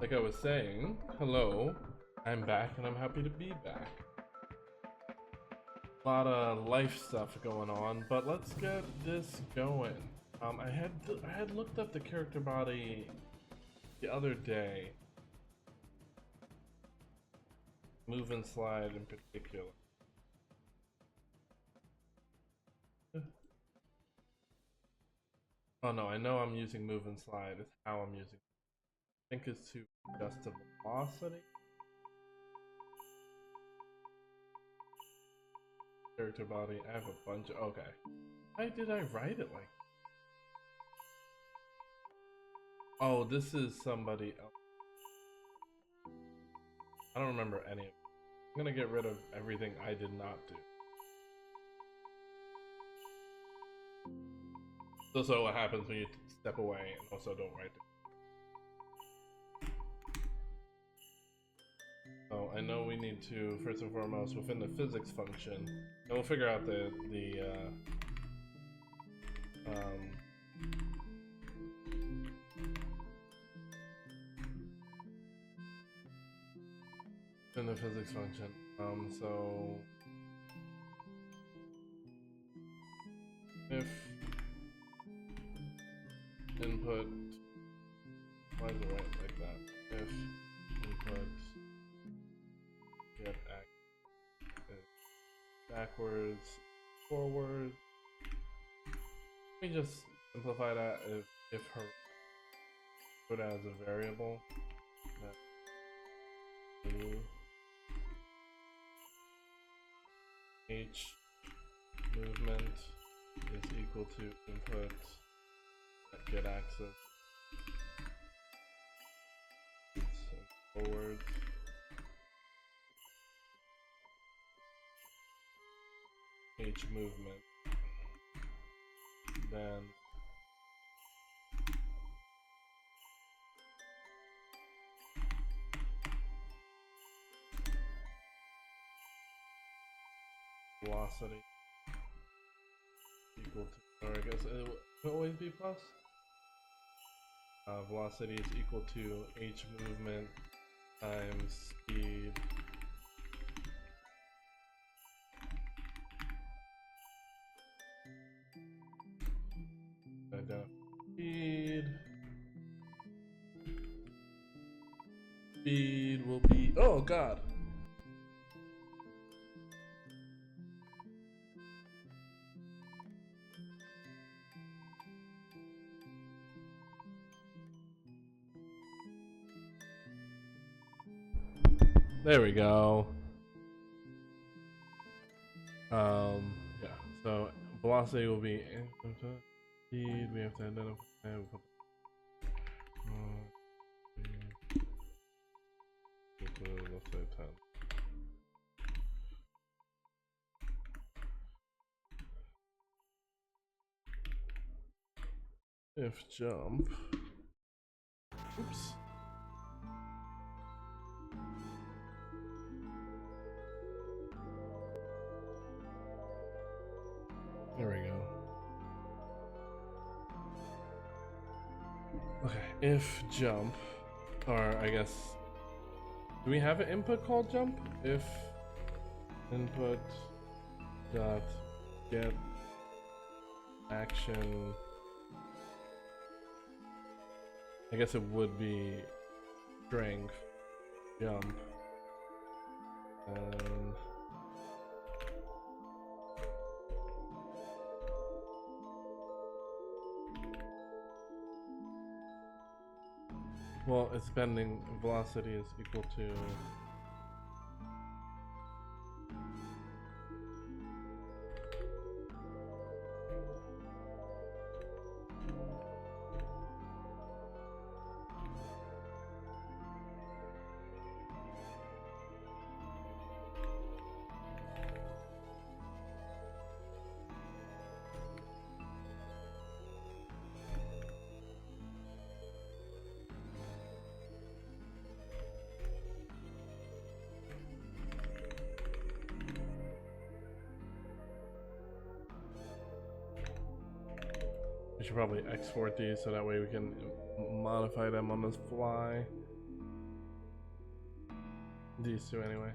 Like I was saying, hello, I'm back and I'm happy to be back. A lot of life stuff going on, but let's get this going. I had looked up the character body the other day. Move and slide in particular. Oh no, I know I'm using move and slide. It's how I'm using it. I think it's to adjust the velocity. Character body. I have a bunch of. Okay. Why did I write it like? Oh, this is somebody else. I don't remember any of it. I'm gonna get rid of everything I did not do. That's also what happens when you step away and also don't write it. So I know we need to, first and foremost, within the physics function, and we'll figure out the in the physics function. So if input, why is it right like that? If input get backwards, forward. Let me just simplify that if her put as a variable. H movement is equal to input get access forward H movement, then velocity equal to, or I guess it will always be plus. Velocity is equal to H movement times speed speed will be, oh god, there we go. Yeah, so velocity will be speed, we have to identify, let's say 10. If jump, oops. There we go. Okay, if jump, or I guess, do we have an input called jump? If input dot get action, I guess it would be strength jump, and well, it's bending velocity is equal to we should probably export these so that way we can modify them on the fly. These two anyway.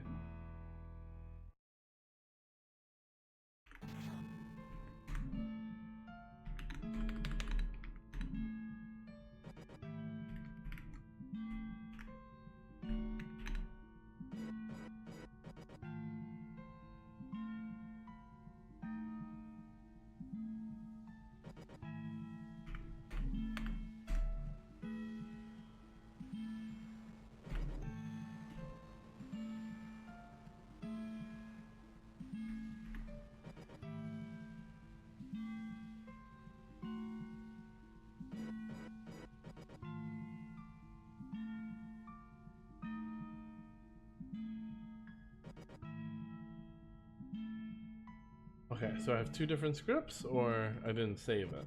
Okay, so I have two different scripts, or I didn't save it?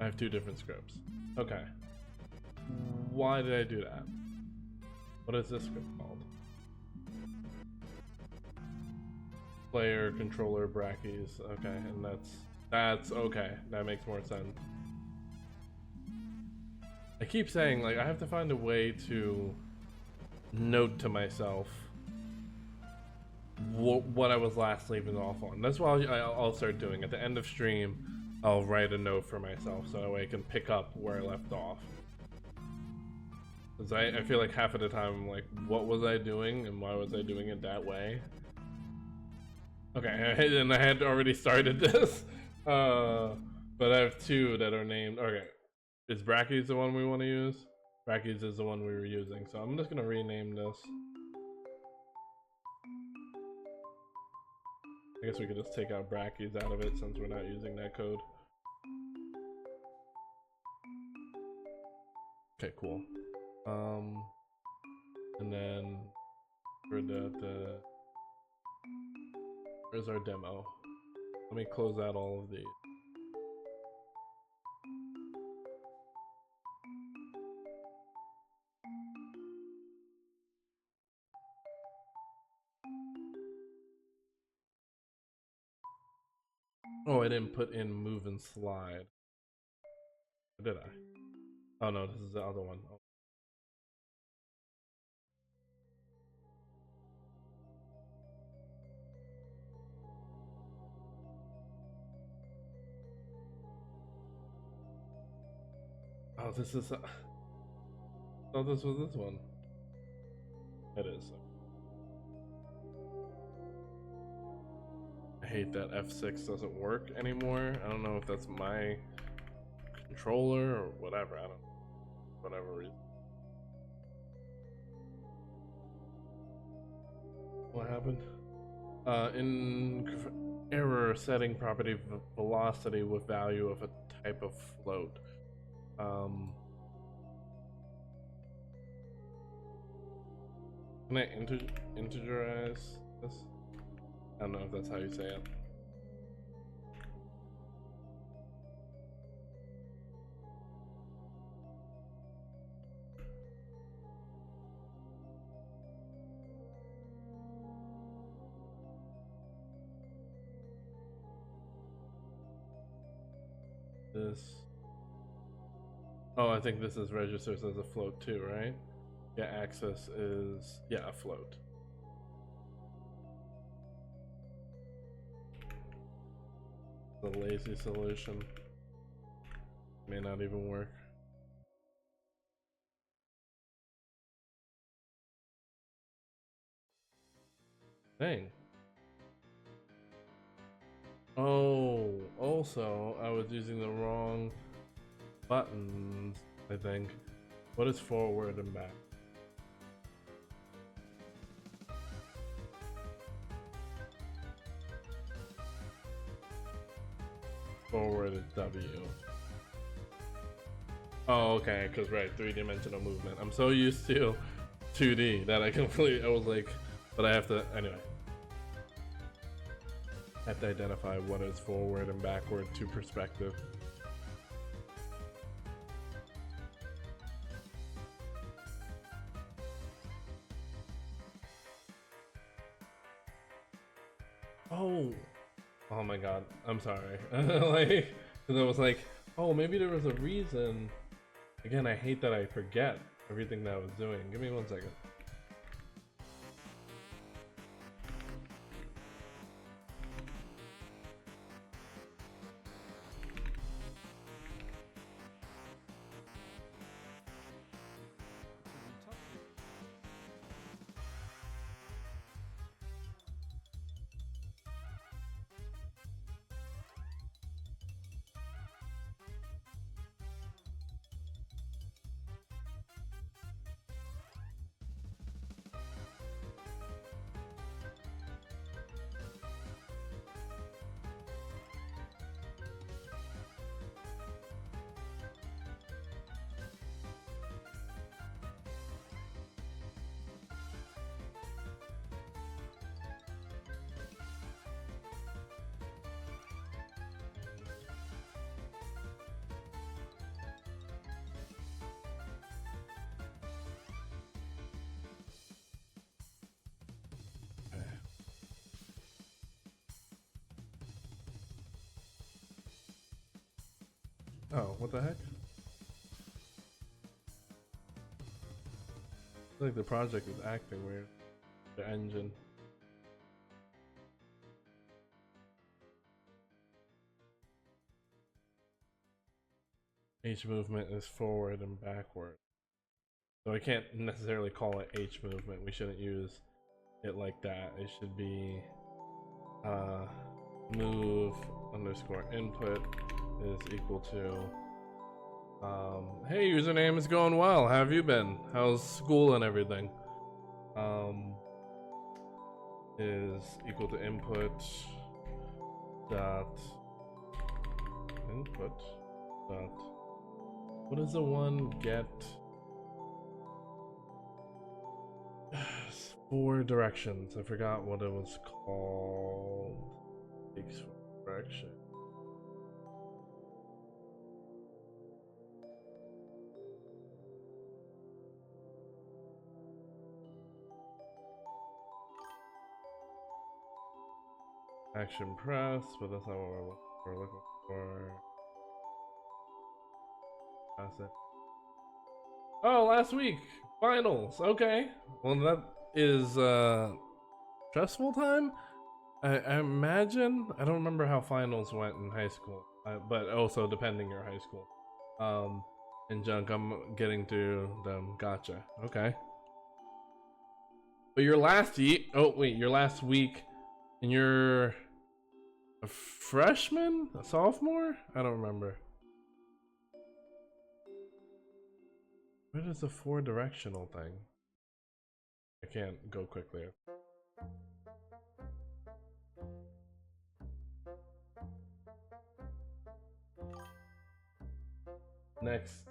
I have two different scripts. Okay. Why did I do that? What is this script called? Player, controller, brackeys. Okay, and that's okay. That makes more sense. I keep saying, like, I have to find a way to note to myself what I was last leaving off on. That's what I'll start doing. At the end of stream, I'll write a note for myself so that way I can pick up where I left off. Because I feel like half of the time I'm like, what was I doing and why was I doing it that way? Okay, and I had already started this. But I have two that are named. Okay, is brackeys the one we want to use? Brackeys is the one we were using, so I'm just gonna rename this. I guess we could just take out brackeys out of it since we're not using that code. Okay, cool. And then for where's our demo? Let me close out all of these. Oh, I didn't put in move and slide. Or did I? Oh no, this is the other one. Oh. Oh, this is. Oh, this was this one. It is. I hate that F6 doesn't work anymore. I don't know if that's my controller or whatever. I don't know. Whatever reason. What happened? In error setting property velocity with value of a type of float. Can I integerize this? I don't know if that's how you say it. This. Oh, I think this is registers as a float too, right? Yeah, access is, yeah, a float. The lazy solution may not even work. Dang. Oh, also, I was using the wrong buttons, I think. What is forward and back? Forward is W. Oh, okay, because right, three-dimensional movement. I'm so used to 2D that I was like, but I have to, anyway. I have to identify what is forward and backward to perspective. Oh my god, I'm sorry. Like, because I was like, oh, maybe there was a reason. Again, I hate that I forget everything that I was doing. Give me 1 second. Oh, what the heck? I think the project is acting weird. The engine. H movement is forward and backward. So I can't necessarily call it H movement. We shouldn't use it like that. It should be move underscore input is equal to hey, username is going well. How have you been? How's school and everything? Is equal to input dot what is the one get 4 directions? I forgot what it was called. Takes 4 direction. Action press, but that's not what we're looking for. Pass it. Oh, last week! Finals! Okay. Well, that is stressful time? I imagine. I don't remember how finals went in high school, but also depending your high school. And junk, I'm getting to them. Gotcha. Okay. But your last your last week, and you're a freshman, a sophomore. I don't remember. What is the 4 directional thing? I can't go quickly. Next,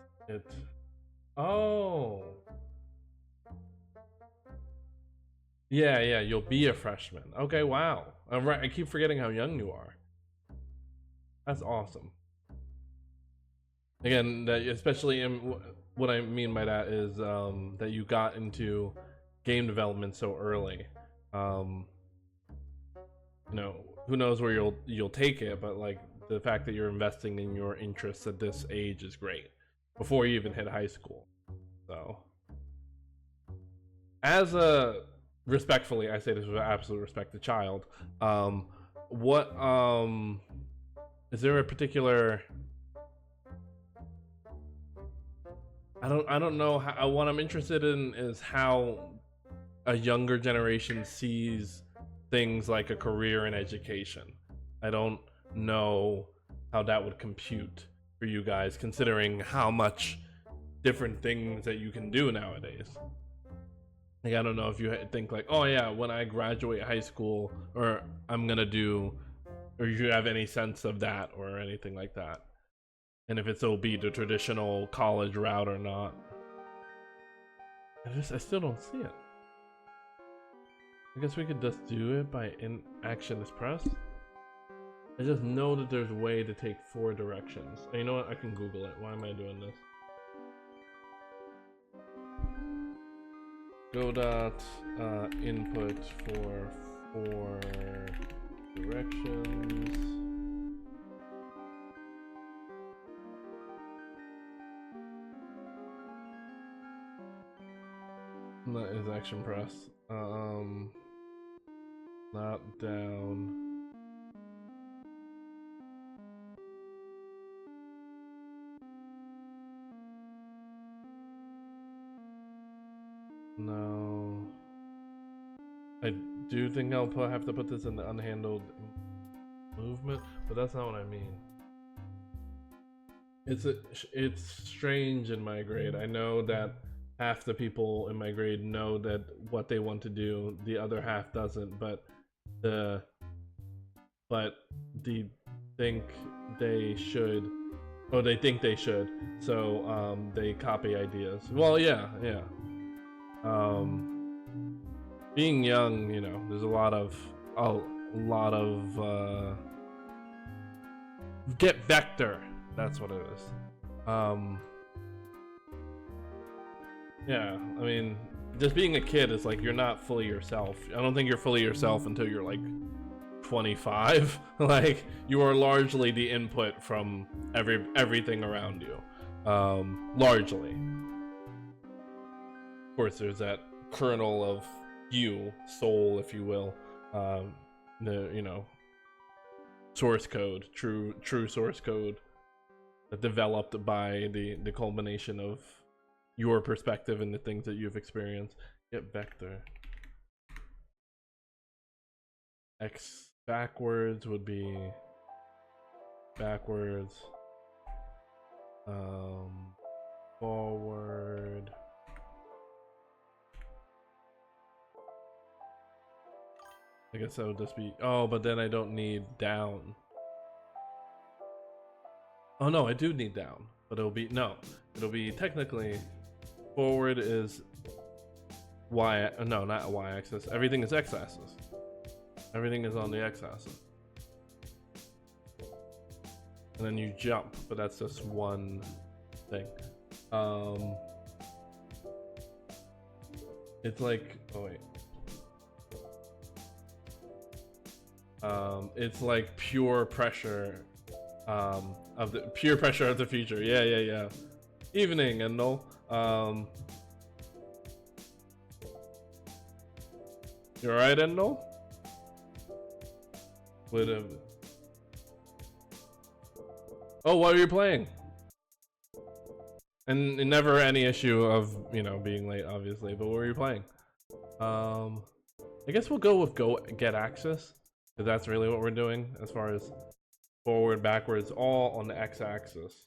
oh. Yeah, you'll be a freshman. Okay, wow. Right, I keep forgetting how young you are. That's awesome. Again, that especially what I mean by that is that you got into game development so early. You know, who knows where you'll take it, but like the fact that you're investing in your interests at this age is great before you even hit high school. So, as a respectfully, I say this with absolute respect to child. What is there a particular? I don't know how, what I'm interested in is how a younger generation sees things like a career in education. I don't know how that would compute for you guys, considering how much different things that you can do nowadays. Like, I don't know if you think like, oh yeah, when I graduate high school, or I'm gonna do, or you have any sense of that or anything like that. And if it's be the traditional college route or not. I still don't see it. I guess we could just do it by in action is press. I just know that there's a way to take 4 directions. And you know what? I can Google it. Why am I doing this? Go dot input for 4 directions. 4 action press. Not down. No. I do think I'll have to put this in the unhandled movement, but that's not what I mean. It's strange in my grade. I know that half the people in my grade know that what they want to do, the other half doesn't, but they think they should, or they think they should, so they copy ideas. Well, yeah. Being young, you know, there's a lot of get vector. That's what it is. Yeah, I mean, just being a kid is like you're not fully yourself. I don't think you're fully yourself until you're like 25. Like you are largely the input from everything around you. Largely. Of course, there's that kernel of you, soul, if you will. The source code, true source code, that developed by the culmination of your perspective and the things that you've experienced. Get vector. X backwards would be backwards. Forward. I guess that would just be, oh, but then I don't need down. Oh no, I do need down, but it'll be technically forward is Y, no, not Y axis. Everything is X axis. Everything is on the X axis. And then you jump, but that's just one thing. It's like, oh wait. It's like pure pressure of the future. Yeah. Evening, Endel. You alright, Endel? Oh, what are you playing? And never any issue of, you know, being late, obviously, but what were you playing? I guess we'll go with get access, because that's really what we're doing as far as forward, backwards, all on the x-axis.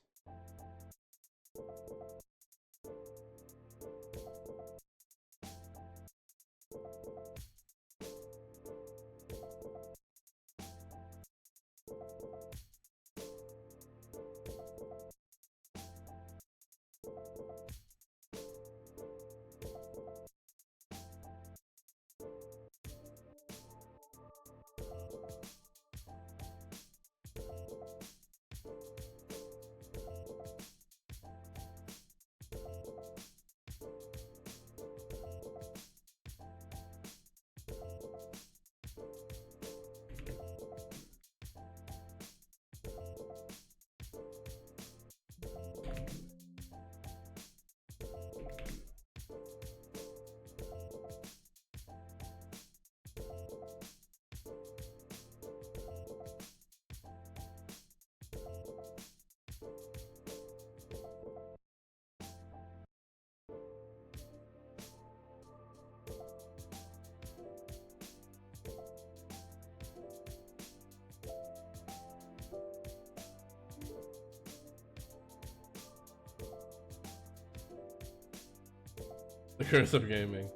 The Curse of Gaming.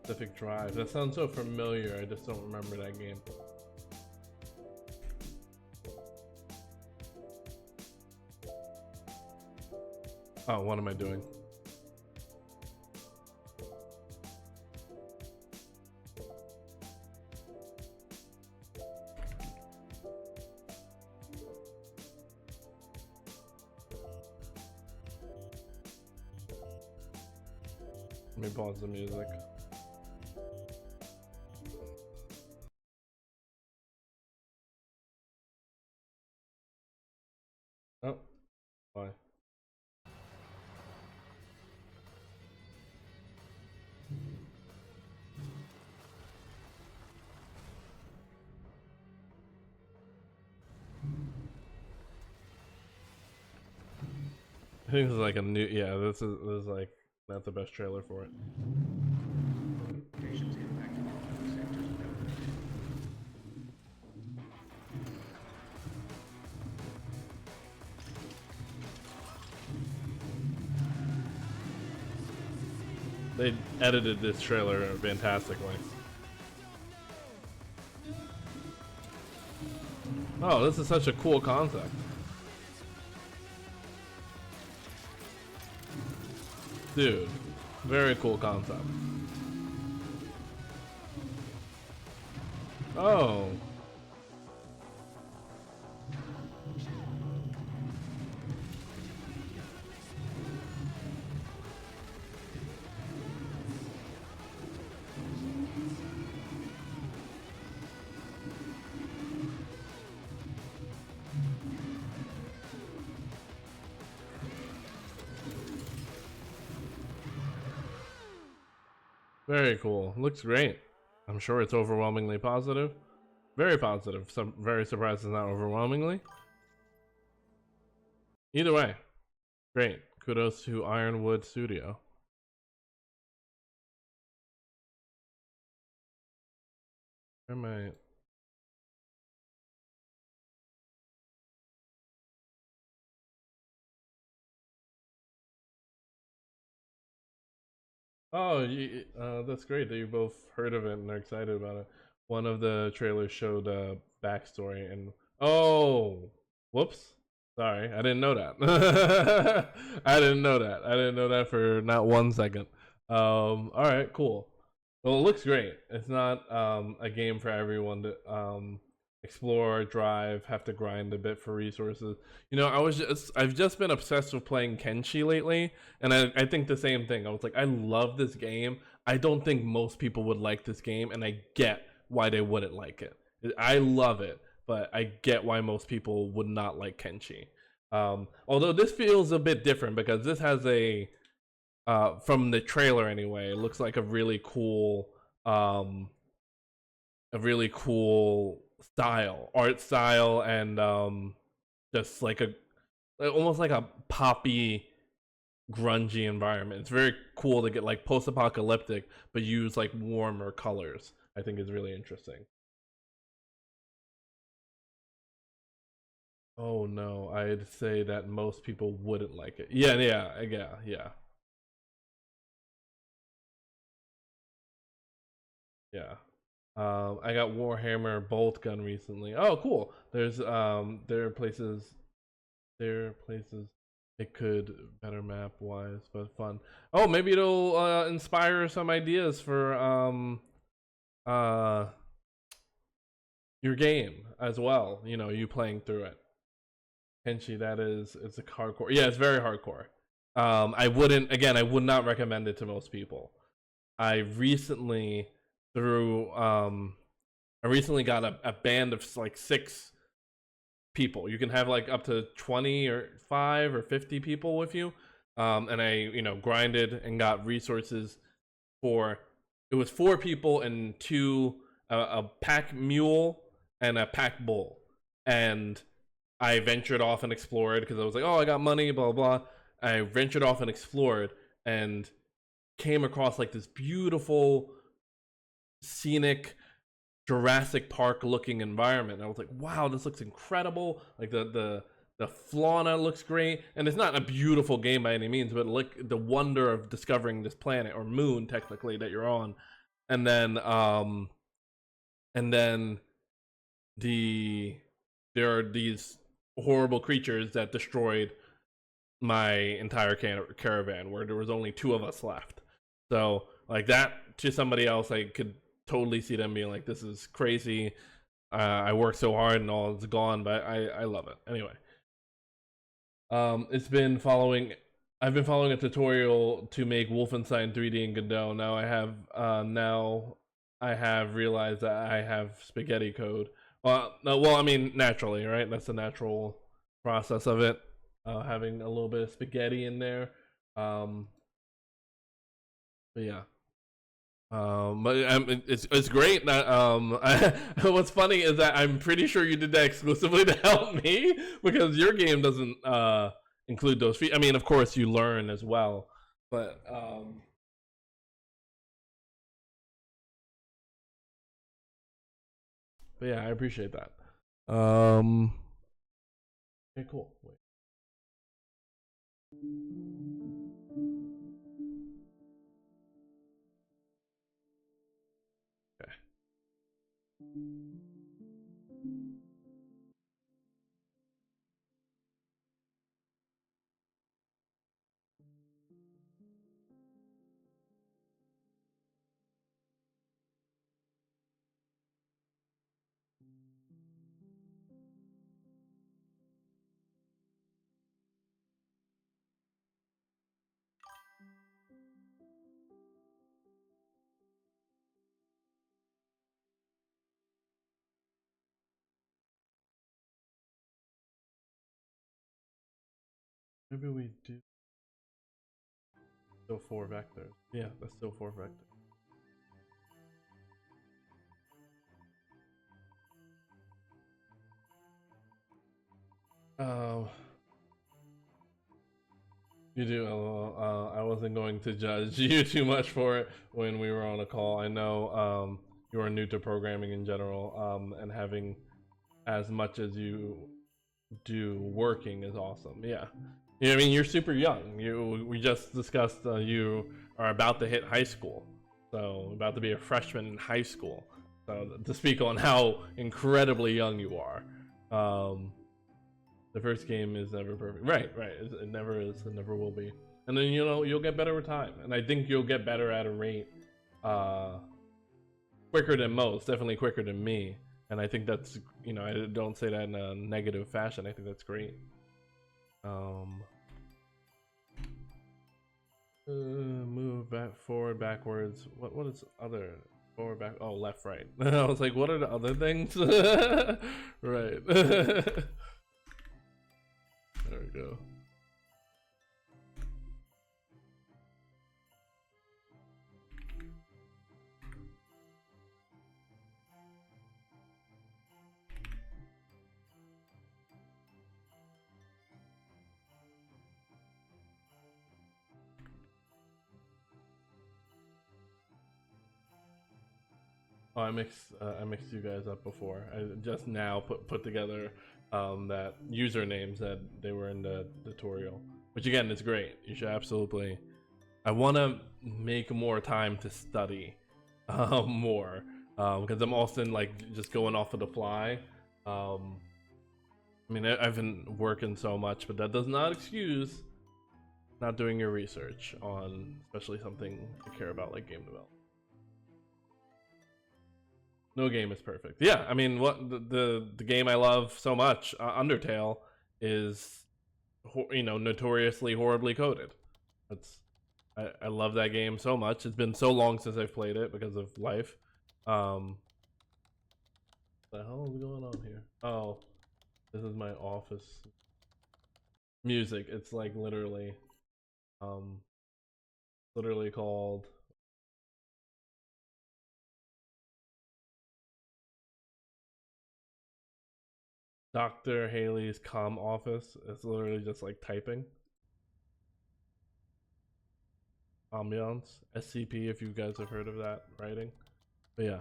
Pacific Drive. That sounds so familiar. I just don't remember that game. Oh, what am I doing? Let me pause the music. Oh, why? think this is like a new. Yeah, this is like not the best trailer for it. They edited this trailer fantastically. Oh, this is such a cool concept. Dude, very cool concept. Oh. Very cool. Looks great. I'm sure it's overwhelmingly positive. Very positive. Some very surprised it's not overwhelmingly. Either way, great. Kudos to Ironwood Studio. Where am I? Oh, that's great that you both heard of it and are excited about it. One of the trailers showed backstory and whoops, sorry, I didn't know that. I didn't know that. I didn't know that for not 1 second. All right, cool. Well, it looks great. It's not a game for everyone to explore, drive, have to grind a bit for resources. You know, I've just been obsessed with playing Kenshi lately, and I think the same thing. I was like, I love this game. I don't think most people would like this game, and I get why they wouldn't like it. I love it, but I get why most people would not like Kenshi. Although this feels a bit different because this has a from the trailer anyway, it looks like a really cool art style, and just like almost like a poppy grungy environment. It's very cool to get like post-apocalyptic but use like warmer colors. I think is really interesting. Oh no, I'd say that most people wouldn't like it. Yeah. I got Warhammer Bolt Gun recently. Oh, cool. There are places it could better map wise, but fun. Oh, maybe it'll inspire some ideas for your game as well. You know, you playing through it. Kenshi, it's a hardcore. Yeah, it's very hardcore. I would not recommend it to most people. I recently got a band of like 6 people. You can have like up to 20 or 5 or 50 people with you. And I, grinded and got resources for, it was 4 people and 2, a pack mule and a pack bull. And I ventured off and explored because I was like, oh, I got money, blah, blah, blah. I ventured off and explored and came across like this beautiful, scenic, Jurassic Park looking environment. I was like, wow, this looks incredible. Like the fauna looks great, and it's not a beautiful game by any means, but like the wonder of discovering this planet or moon technically that you're on, and then there are these horrible creatures that destroyed my entire caravan, where there was only 2 of us left. So like that, to somebody else, I could totally see them being like, this is crazy. I worked so hard and all is gone, but I love it. Anyway, I've been following a tutorial to make Wolfenstein 3D in Godot. Now I have realized that I have spaghetti code. I mean, naturally, right? That's the natural process of it. Having a little bit of spaghetti in there. But yeah. But it's great that what's funny is that I'm pretty sure you did that exclusively to help me, because your game doesn't include those feet. I mean, of course, you learn as well, but yeah, I appreciate that. Okay, cool. Wait. Okay. Maybe we do still 4 vectors. Yeah, that's still 4 vectors. Um, you do. I wasn't going to judge you too much for it when we were on a call. I know you are new to programming in general, and having as much as you do working is awesome. Yeah. I mean, you're super young. We just discussed you are about to hit high school, so about to be a freshman in high school. So to speak on how incredibly young you are, the first game is never perfect. Right, right. It never is. It never will be. And then you'll get better with time, and I think you'll get better at a rate quicker than most. Definitely quicker than me. And I think that's I don't say that in a negative fashion. I think that's great. Move back, forward, backwards. What is other forward, back? Oh, left, right. I was like, what are the other things? Right. There we go. Oh, I mixed you guys up before. I just now put together that usernames that they were in the tutorial, which again is great. You should absolutely. I want to make more time to study more because I'm often like just going off of the fly. I mean, I've been working so much, but that does not excuse not doing your research on especially something you care about like game development. No game is perfect. Yeah, I mean, what the game I love so much, Undertale, is notoriously horribly coded. That's I love that game so much. It's been so long since I've played it because of life. The hell is going on here? Oh, this is my office music. It's like um, literally called Dr. Haley's Com Office. It's literally just like typing. Ambiance. SCP, if you guys have heard of that writing. But yeah.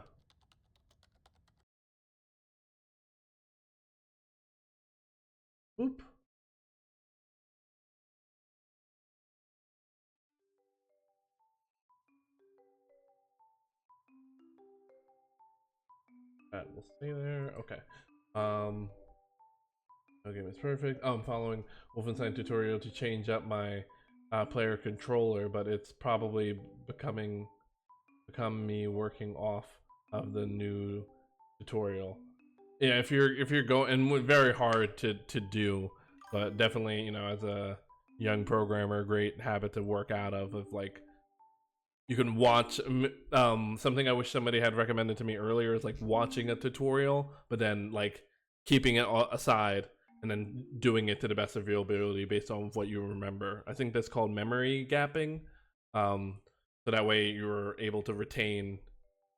Oop. That will stay there. Okay. No game is perfect. I'm following Wolfenstein tutorial to change up my player controller, but it's probably become me working off of the new tutorial. Yeah, if you're going, and very hard to do, but definitely as a young programmer, great habit to work out of like you can watch something I wish somebody had recommended to me earlier is like watching a tutorial, but then like keeping it aside and then doing it to the best of your ability based on what you remember. I think that's called memory gapping. So that way you're able to retain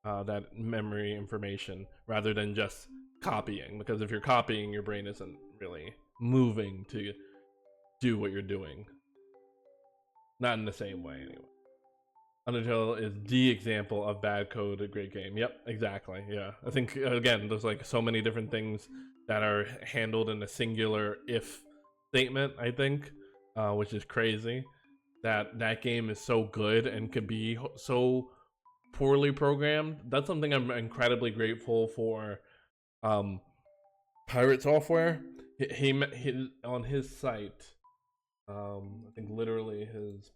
that memory information rather than just copying. Because if you're copying, your brain isn't really moving to do what you're doing. Not in the same way, anyway. Undertale is the example of bad code, a great game. Yep, exactly. Yeah, I think again, there's like so many different things that are handled in a singular if statement. I think, which is crazy. That game is so good and could be so poorly programmed. That's something I'm incredibly grateful for. Pirate Software. He on his site. I think literally his.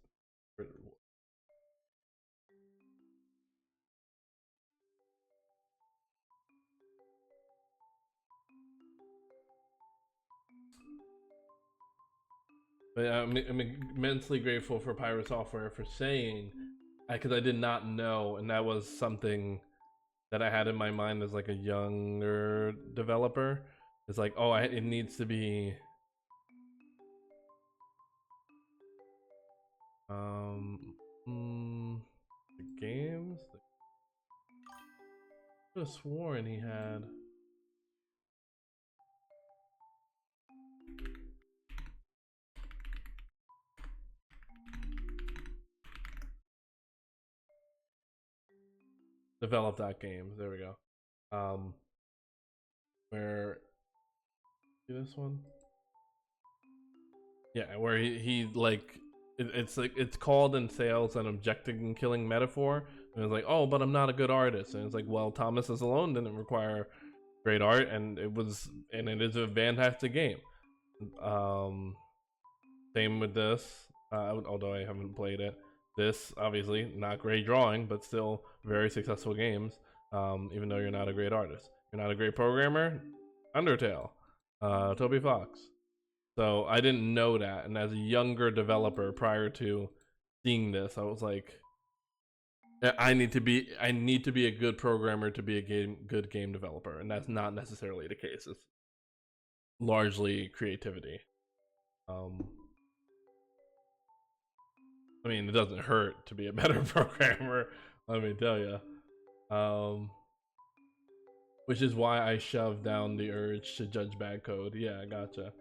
But I'm immensely grateful for Pirate Software for saying, because I did not know, and that was something that I had in my mind as like a younger developer. It's like, oh, it needs to be the games. I could have sworn he had. Develop.games. There we go. Where see this one? Yeah, where he like it's like it's called in sales an objective killing metaphor. And it's like, oh, but I'm not a good artist. And it's like, well, Thomas is Alone didn't require great art, and it is a fantastic game. Same with this. Although I haven't played it. This obviously not great drawing, but still very successful games. Even though you're not a great artist, you're not a great programmer. Undertale, Toby Fox. So I didn't know that, and as a younger developer, prior to seeing this, I was like, I need to be a good programmer to be a good game developer, and that's not necessarily the case. It's largely creativity. I mean, it doesn't hurt to be a better programmer, let me tell you. Which is why I shoved down the urge to judge bad code. Yeah, I gotcha.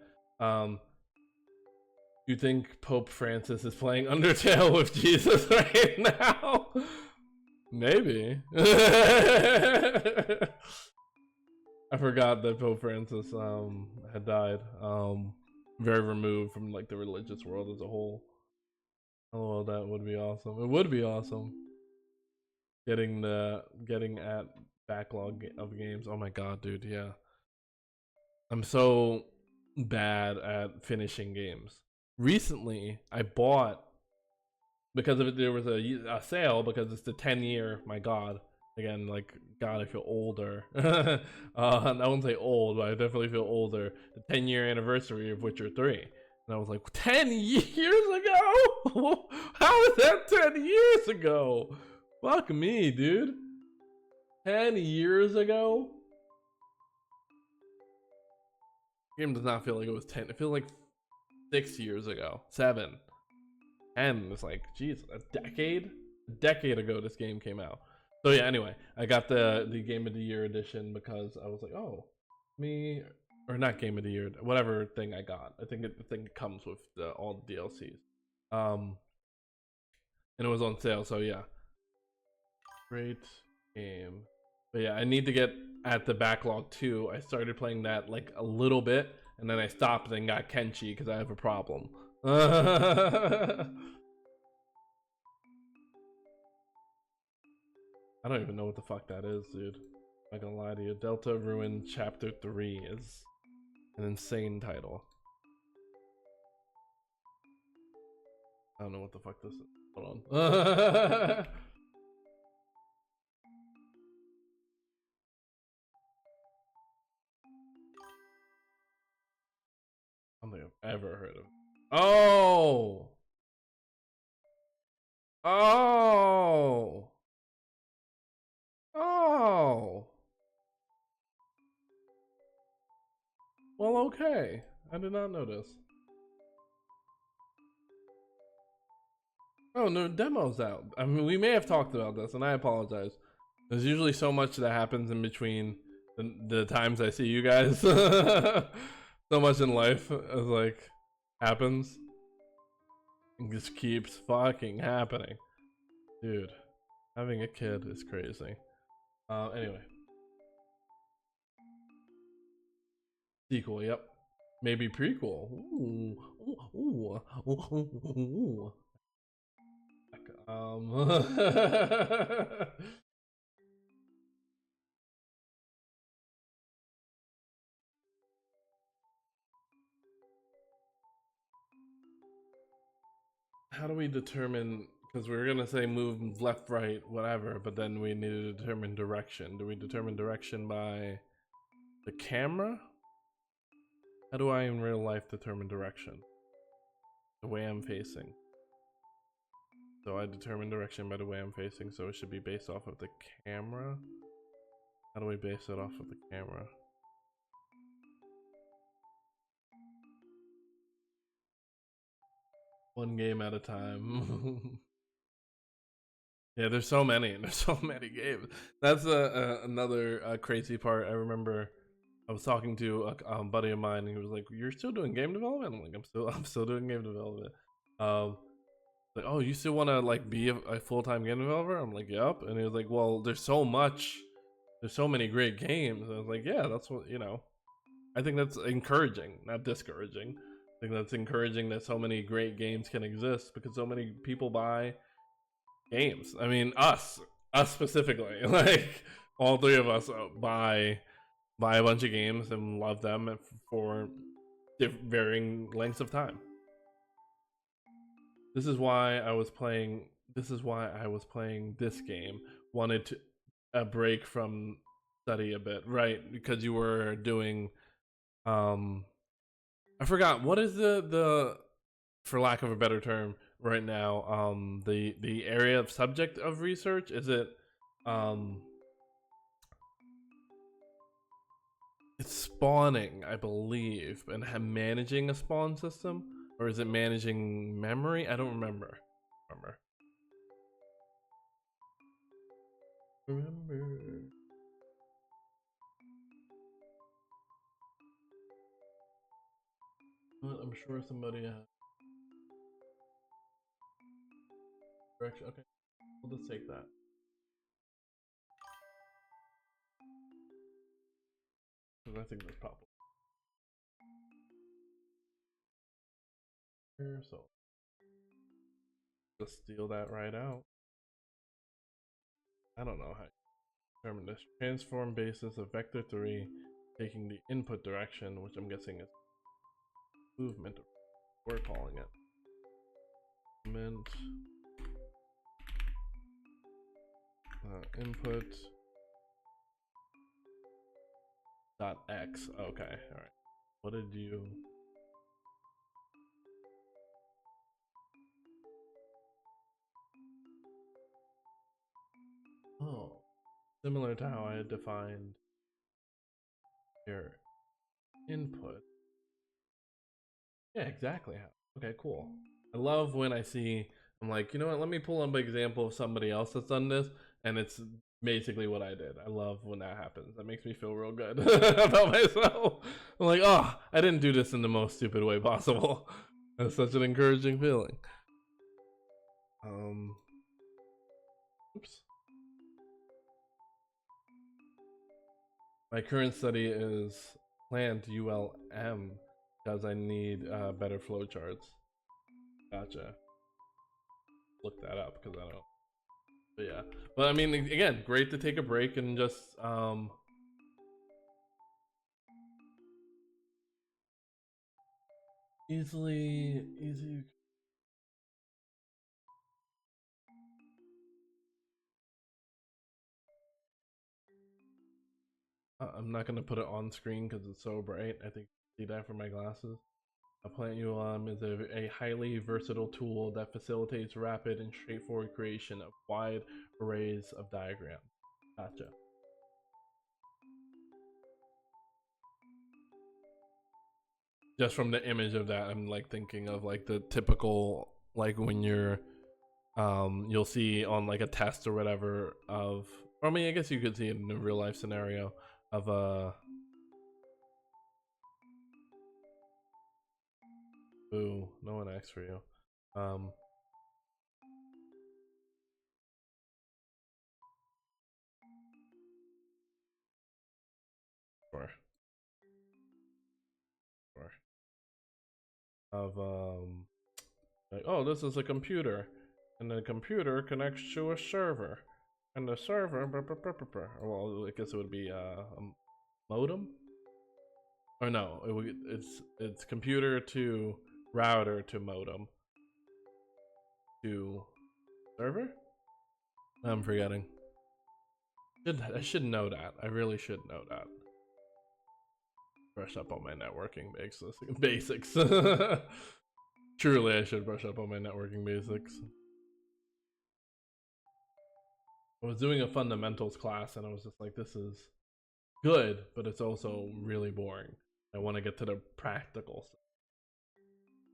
You think Pope Francis is playing Undertale with Jesus right now? Maybe. I forgot that Pope Francis had died. Very removed from like the religious world as a whole. Oh, that would be awesome. It would be awesome. Getting at backlog of games. Oh my god, dude, yeah. I'm so bad at finishing games. Recently, I bought, because of it, there was a sale because it's the 10-year. My god, again, like, god, I feel older. I won't say old, but I definitely feel older. The 10-year anniversary of Witcher 3. And I was like, 10 years ago? How is that 10 years ago? Fuck me, dude. 10 years ago? Game does not feel like it was 10. It feels like 6 years ago. 7. 10. It's like, geez, a decade? A decade ago this game came out. So yeah, anyway, I got the Game of the Year edition because I was like, oh, or not Game of the Year, whatever thing I got. I think the thing comes with all the DLCs. And it was on sale, so yeah. Great game. But yeah, I need to get at the backlog too. I started playing that like a little bit, and then I stopped and got Kenshi because I have a problem. I don't even know what the fuck that is, dude. I'm not gonna lie to you. Delta Ruin Chapter 3 is an insane title. I don't know what the fuck this is. Hold on. I don't think I've ever heard of. Oh! Oh! Oh! Well, okay. I did not know this. Oh, no, demo's out. I mean, we may have talked about this, and I apologize. There's usually so much that happens in between the times I see you guys. So much in life. I was like, happens. It just keeps fucking happening. Dude, having a kid is crazy. Anyway. Sequel, yep. Maybe prequel. Ooh, ooh, ooh, ooh. How do we determine, because we're gonna say move left, right, whatever, but then we need to determine direction. Do we determine direction by the camera? How do I in real life determine direction? The way I'm facing. So I determine direction by the way I'm facing, so it should be based off of the camera. How do we base it off of the camera? One game at a time. Yeah, there's so many. There's so many games. That's another crazy part. I remember I was talking to a buddy of mine, and he was like, "You're still doing game development?" I'm like, I'm still doing game development." Like, "Oh, you still want to like be a full-time game developer?" I'm like, "Yep." And he was like, "Well, there's so many great games." And I was like, "Yeah, that's what I think that's encouraging, not discouraging. I think that's encouraging that so many great games can exist because so many people buy games. I mean, us specifically, like all three of us buy a bunch of games and love them for varying lengths of time. This is why I was playing. This is why I was playing this game. Wanted to a break from study a bit, right? Because you were doing I forgot what is the for lack of a better term right now, the area of subject of research. Is it um it's spawning, I believe, and managing a spawn system, or is it managing memory? I don't remember. Remember. Well, I'm sure somebody has direction. Okay, we'll just take that. Because I think that's probably here, so just steal that right out. I don't know how you determine this. Transform basis of vector 3 taking the input direction, which I'm guessing is movement. We're calling it movement. Input dot x. Okay, all right. What did you? Oh, similar to how I had defined your input. Yeah, exactly. Okay, cool. I love when I see, I'm like, you know what, let me pull up an example of somebody else that's done this, and it's basically what I did. I love when that happens. That makes me feel real good about myself. I'm like, oh, I didn't do this in the most stupid way possible. That's such an encouraging feeling. Oops. My current study is plant ULM because I need better flowcharts. Gotcha. Look that up because I don't. But yeah, but I mean, again, great to take a break and just easy. I'm not gonna put it on screen because it's so bright. I think you see that from my glasses. A plant ULM is a highly versatile tool that facilitates rapid and straightforward creation of wide arrays of diagrams. Gotcha. Just from the image of that, I'm like thinking of like the typical like when you'll see on like a test or whatever of, or I mean, I guess you could see it in a real life scenario of a Boo, no one asked for you. Sure. Sure. Of like, oh, this is a computer, and the computer connects to a server, and the server, well, I guess it would be a modem, or no, it's computer to router to modem to server. I'm forgetting. I should know that. I really should know that. Brush up on my networking basics. Truly, I should brush up on my networking basics. I was doing a fundamentals class and I was just like, this is good, but it's also really boring. I want to get to the practical stuff.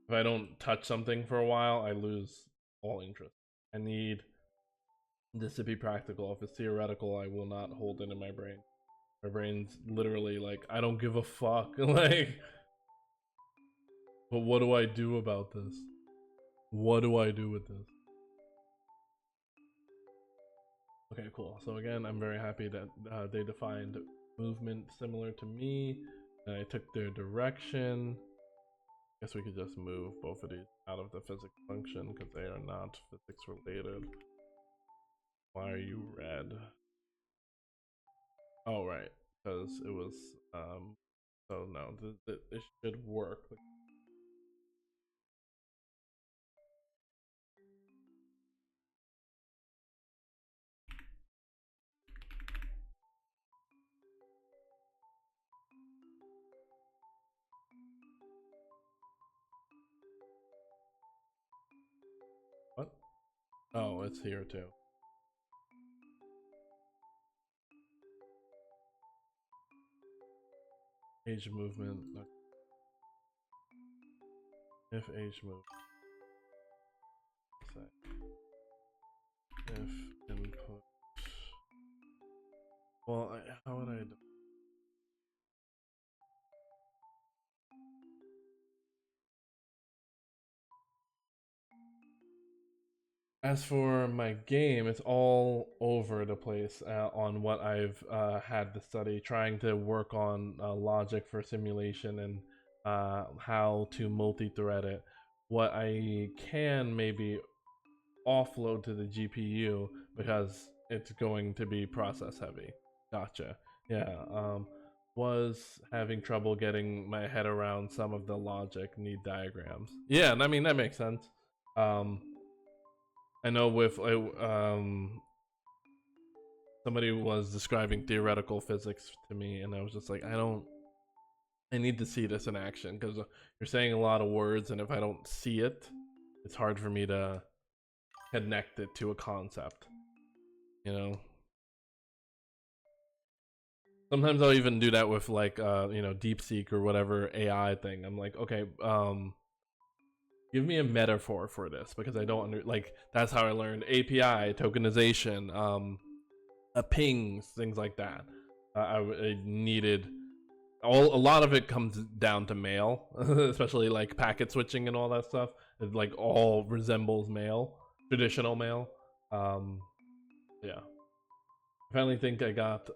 If I don't touch something for a while, I lose all interest. I need this to be practical. If it's theoretical, I will not hold it in my brain. My brain's literally like, I don't give a fuck. Like, but what do I do about this? What do I do with this? Okay, cool. So again, I'm very happy that they defined movement similar to me, and I took their direction. Guess we could just move both of these out of the physics function because they are not physics related. Why are you red? Oh, right, because it was, so no, this should work. What? Oh, it's here too. Age movement. If age move. If input. Well, how would I? As for my game, it's all over the place on what I've had to study, trying to work on logic for simulation and how to multi-thread it. What I can maybe offload to the GPU because it's going to be process heavy. Gotcha. Yeah. Was having trouble getting my head around some of the logic need diagrams. Yeah, I mean that makes sense. I know with somebody was describing theoretical physics to me, and I was just like, I need to see this in action because you're saying a lot of words, and if I don't see it, it's hard for me to connect it to a concept. You know. Sometimes I'll even do that with like DeepSeek or whatever AI thing. I'm like, okay, give me a metaphor for this because I don't like that's how I learned API tokenization, pings, things like that. I needed a lot of it comes down to mail, especially like packet switching and all that stuff. It like all resembles mail, traditional mail. Yeah. I finally think I got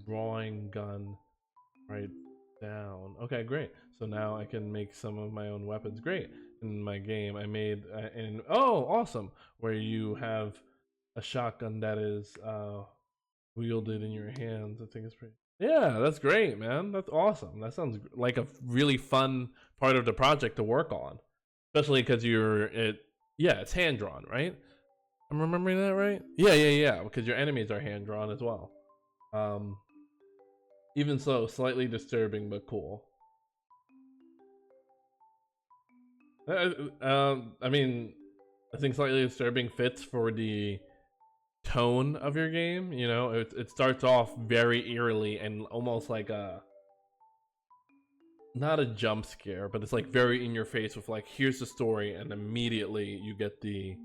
drawing gun right down. Okay, great. So now I can make some of my own weapons. Great. In my game, I made oh, awesome, where you have a shotgun that is wielded in your hands. I think it's pretty. Yeah, that's great, man. That's awesome. That sounds like a really fun part of the project to work on, especially because you're it. Yeah, it's hand drawn, right? I'm remembering that right. Yeah. Because your enemies are hand drawn as well. Um, Even so, slightly disturbing but cool. I mean, I think slightly disturbing fits for the tone of your game. You know, it starts off very eerily and almost like a not a jump scare, but it's like very in your face with like here's the story, and immediately you get the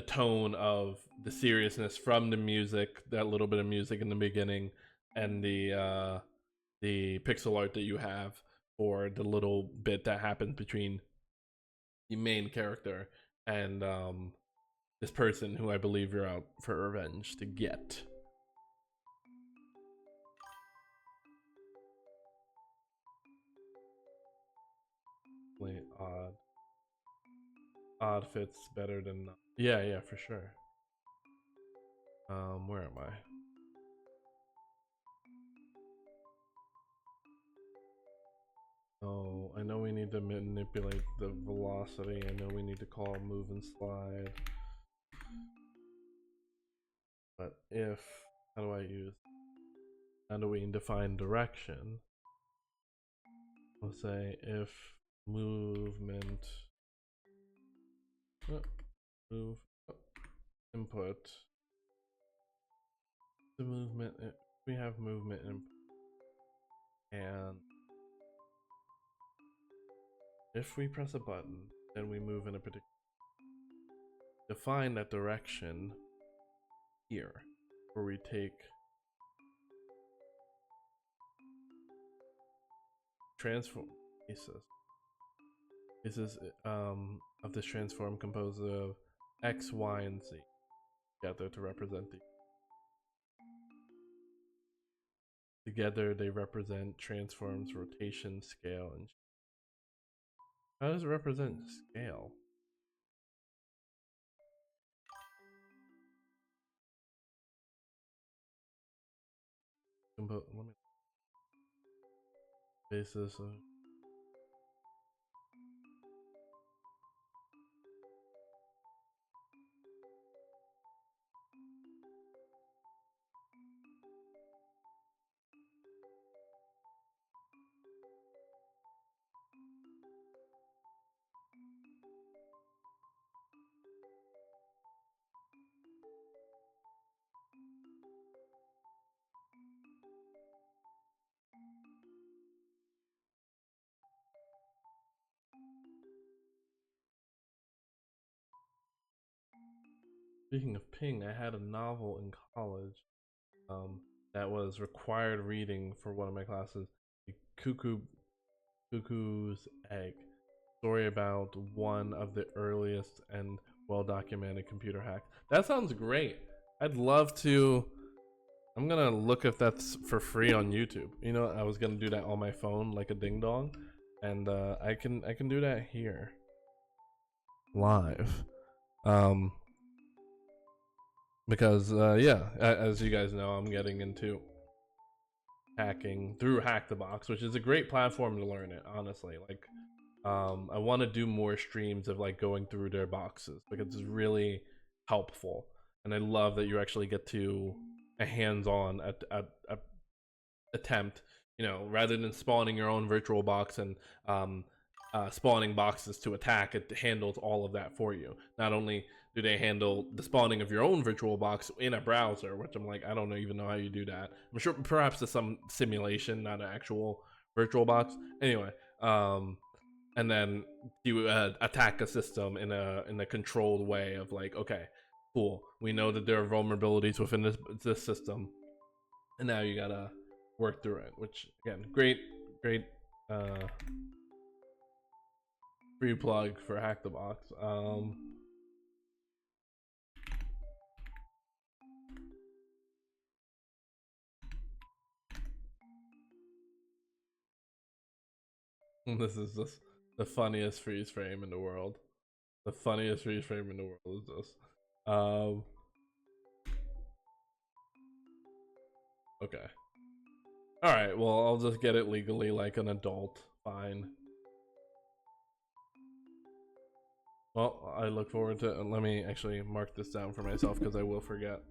tone of the seriousness from the music, that little bit of music in the beginning, and the pixel art that you have. for the little bit that happens between the main character and this person who I believe you're out for revenge to get. Wait, odd fits better than not. Yeah, yeah, for sure. Where am I? Oh, I know we need to manipulate the velocity. I know we need to call move and slide. But if, how do I use, how do we define direction? We'll say if movement, move, input, the movement, we have movement input, and if we press a button, then we move in a particular, define that direction here, where we take transform pieces. Pieces of this transform composed of X, Y, and Z together to represent the. Together they represent transforms, rotation, scale, and how does it represent scale? Let me basis of speaking of ping, I had a novel in college that was required reading for one of my classes. The Cuckoo's Egg, story about one of the earliest and well-documented computer hacks. That sounds great. I'd love to. I'm gonna look if that's for free on YouTube. You know, I was gonna do that on my phone like a ding dong, and I can do that here live. Um, because yeah, as you guys know, I'm getting into hacking through Hack the Box, which is a great platform to learn it. Honestly, like, I want to do more streams of like going through their boxes because it's really helpful, and I love that you actually get to a hands-on attempt, you know, rather than spawning your own virtual box and spawning boxes to attack. It handles all of that for you. Not only do they handle the spawning of your own virtual box in a browser, which I'm like, I don't even know how you do that. I'm sure perhaps there's some simulation, not an actual virtual box. Anyway, and then you attack a system in a controlled way of like, okay, cool, we know that there are vulnerabilities within this system, and now you gotta work through it. Which again, great uh free plug for Hack the Box. This is just the funniest freeze frame in the world. The funniest freeze frame in the world is this. Okay. All right. Well, I'll just get it legally like an adult. Fine. Well, I look forward to. Let me actually mark this down for myself because I will forget.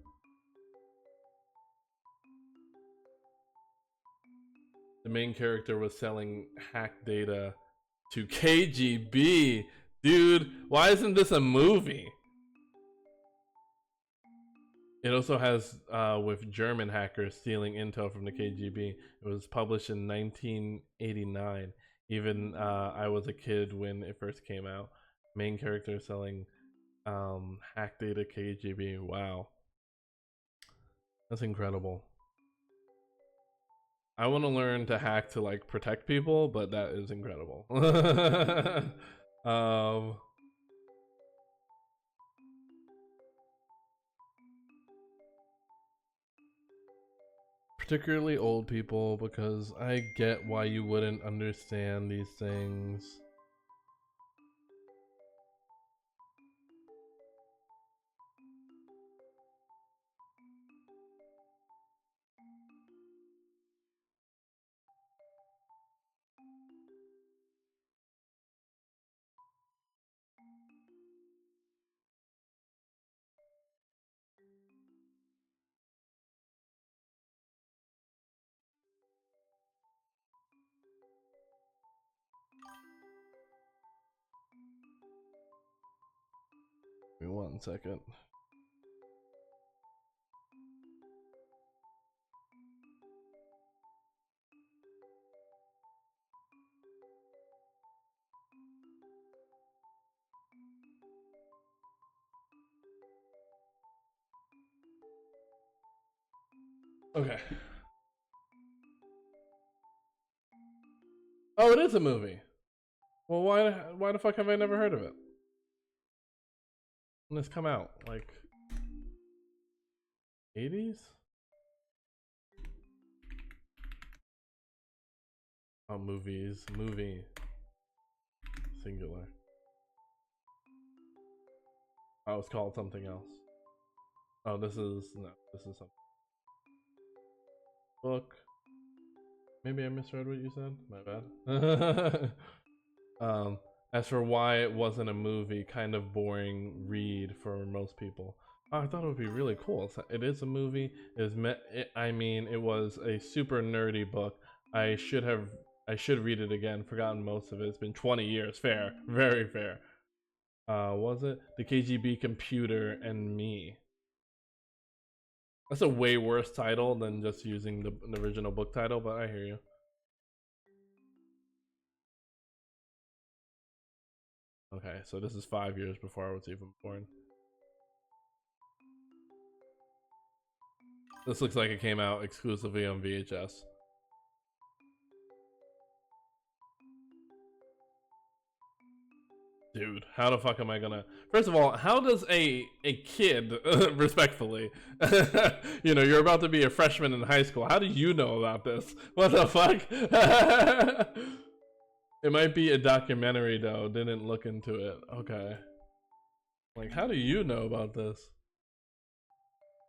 The main character was selling hack data to KGB. Dude, why isn't this a movie? It also has with German hackers stealing intel from the KGB. It was published in 1989. Even I was a kid when it first came out. Main character selling hack data KGB. Wow, that's incredible. I want to learn to hack to like protect people, but that is incredible. um, particularly old people, because I get why you wouldn't understand these things. Give me 1 second. Okay. Oh, it is a movie. Well, why the fuck have I never heard of it? When this come out, like 80s? Oh, movies, movie, singular. Oh, it's called something else. Oh, this is something. Book. Maybe I misread what you said. My bad. As for why it wasn't a movie, kind of boring read for most people. Oh, I thought it would be really cool. It is a movie. I mean, it was a super nerdy book. I should read it again. Forgotten most of it. It's been 20 years. Fair, very fair. Was it the KGB Computer and Me? That's a way worse title than just using the original book title, but I hear you. Okay, so this is 5 years before I was even born. This looks like it came out exclusively on VHS. Dude, how the fuck am I gonna... First of all, how does a kid, respectfully, you know, you're about to be a freshman in high school, how do you know about this? What the fuck? It might be a documentary though, didn't look into it. Okay. Like, how do you know about this?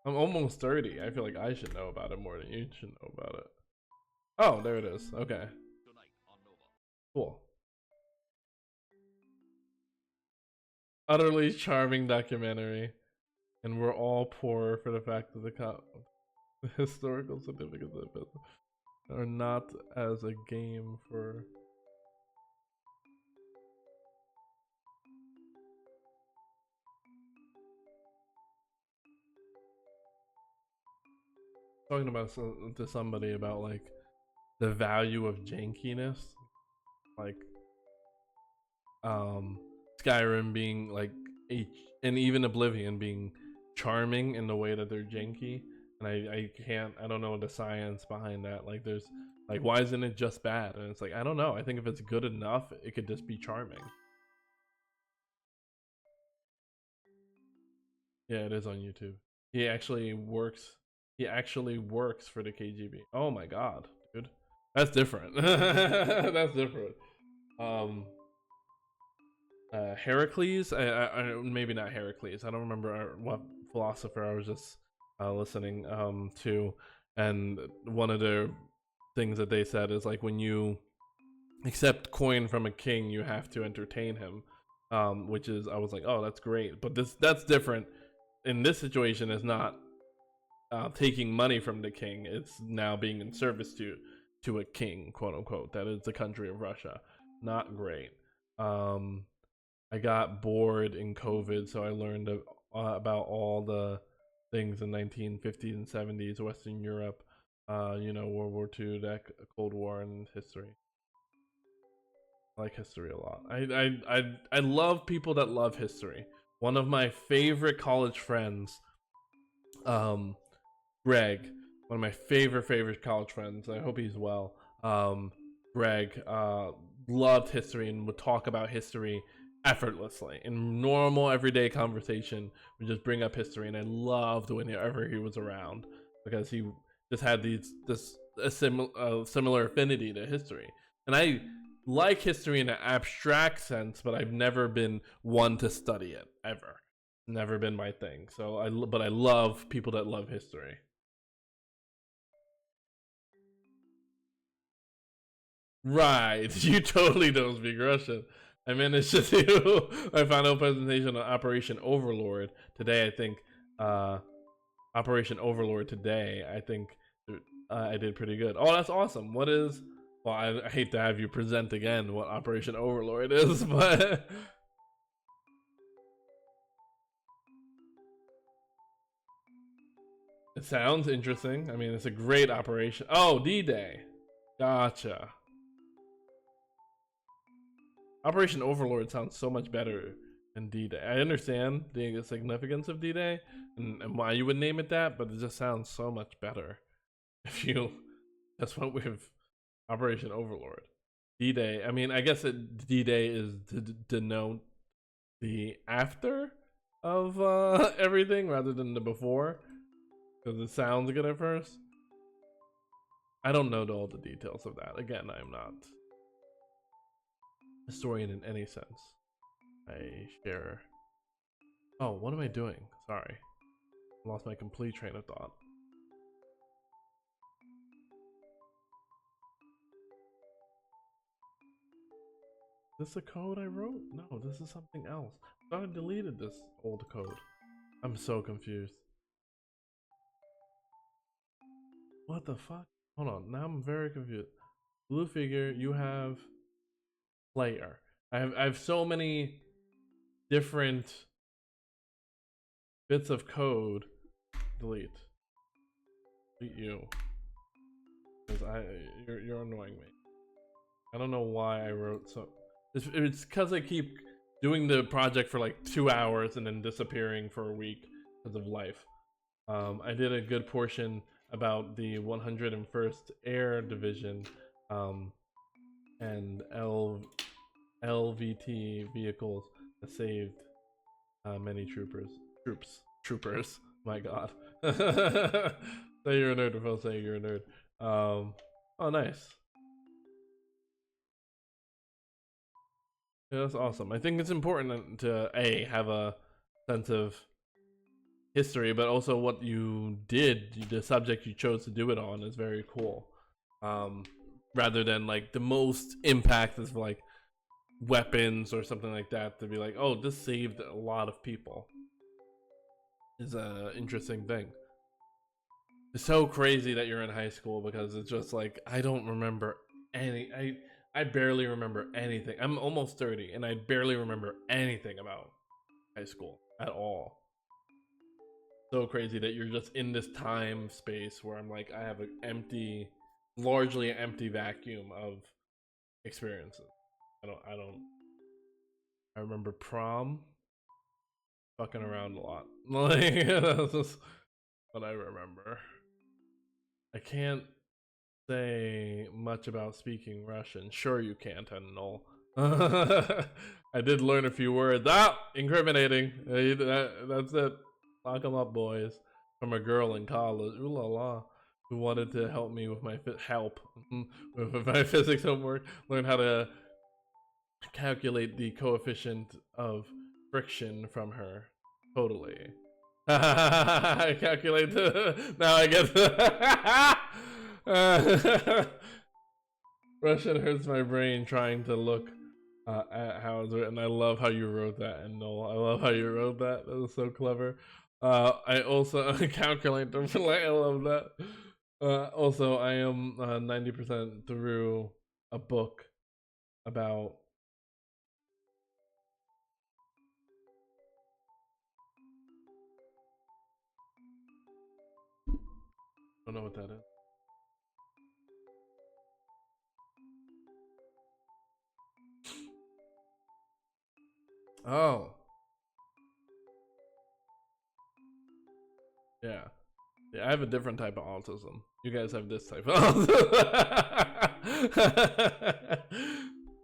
I'm almost 30. I feel like I should know about it more than you should know about it. Oh, there it is. Okay. Cool. Utterly charming documentary. And we're all poor for the fact that the historical significance of it are not as a game for... Talking about to somebody about like the value of jankiness, like Skyrim being like and even Oblivion being charming in the way that they're janky, and I don't know the science behind that. Like there's like, why isn't it just bad? And it's like, I don't know, I think if it's good enough it could just be charming. Yeah, it is on YouTube. He actually works. He actually works for the KGB. Oh my god, dude, that's different. That's different. Um, Heracles. Maybe not Heracles. I don't remember what philosopher I was just listening to, and one of the things that they said is like, when you accept coin from a king, you have to entertain him. Which is, I was like, oh, that's great, but that's different. In this situation, is not taking money from the king. It's now being in service to a king, quote unquote. That is the country of Russia. Not great. I got bored in COVID, so I learned about all the things in 1950s and 70s, Western Europe, you know, World War II, that Cold War, and history. I like history a lot. I love people that love history. One of my favorite college friends, Greg, one of my favorite college friends. I hope he's well. Greg loved history and would talk about history effortlessly in normal everyday conversation. Would just bring up history, and I loved whenever he was around because he just had similar affinity to history, and I like history in an abstract sense, but I've never been one to study it ever. Never been my thing. But I love people that love history. Right, you totally don't speak Russian. I managed to do my final presentation on Operation Overlord today. I think Operation Overlord today. I think I did pretty good. Oh, that's awesome. What is? Well, I hate to have you present again what Operation Overlord is, but it sounds interesting. I mean, it's a great operation. Oh, D-Day. Gotcha. Operation Overlord sounds so much better than D-Day. I understand the significance of D-Day and why you would name it that, but it just sounds so much better if you just went with Operation Overlord. D-Day. I mean, I guess D-Day is to denote the after of everything rather than the before, because it sounds good at first. I don't know all the details of that. Again, I'm not a historian in any sense. I share. Oh, what am I doing? Sorry. I lost my complete train of thought. Is this the code I wrote? No, this is something else. I thought I deleted this old code. I'm so confused. What the fuck? Hold on, now I'm very confused. Blue figure, you have player. I have so many different bits of code. Delete. Delete you. Because you're annoying me. I don't know why I wrote so. It's because I keep doing the project for like 2 hours and then disappearing for a week because of life. I did a good portion about the 101st Air Division and LVT vehicles that saved many troopers. My God. Say you're a nerd without saying you're a nerd. Oh, nice. Yeah, that's awesome. I think it's important to have a sense of history, but also what you did, the subject you chose to do it on, is very cool. Rather than like the most impact is like weapons or something like that, to be like, oh, this saved a lot of people, is a interesting thing. It's so crazy that you're in high school because it's just like I don't remember any. I barely remember anything. I'm almost 30 and I barely remember anything about high school at all. So crazy that you're just in this time space where I'm like I have an empty, largely an empty vacuum of experiences. I don't. I remember prom, fucking around a lot. Like that's just what I remember. I can't say much about speaking Russian. Sure, you can't, and no. I did learn a few words. Ah, incriminating. That's it. Lock them up, boys. From a girl in college. Ooh la la. Who wanted to help me with my with my physics homework. Learn how to calculate the coefficient of friction from her. Totally. I calculate the. Now I get Russian hurts my brain trying to look at how it's written. I love how you wrote that, and Noel. I love how you wrote that. That was so clever. I also calculate the. I love that. Also, I am 90% through a book about. I don't know what that is. Oh, yeah. Yeah, I have a different type of autism. You guys have this type of autism.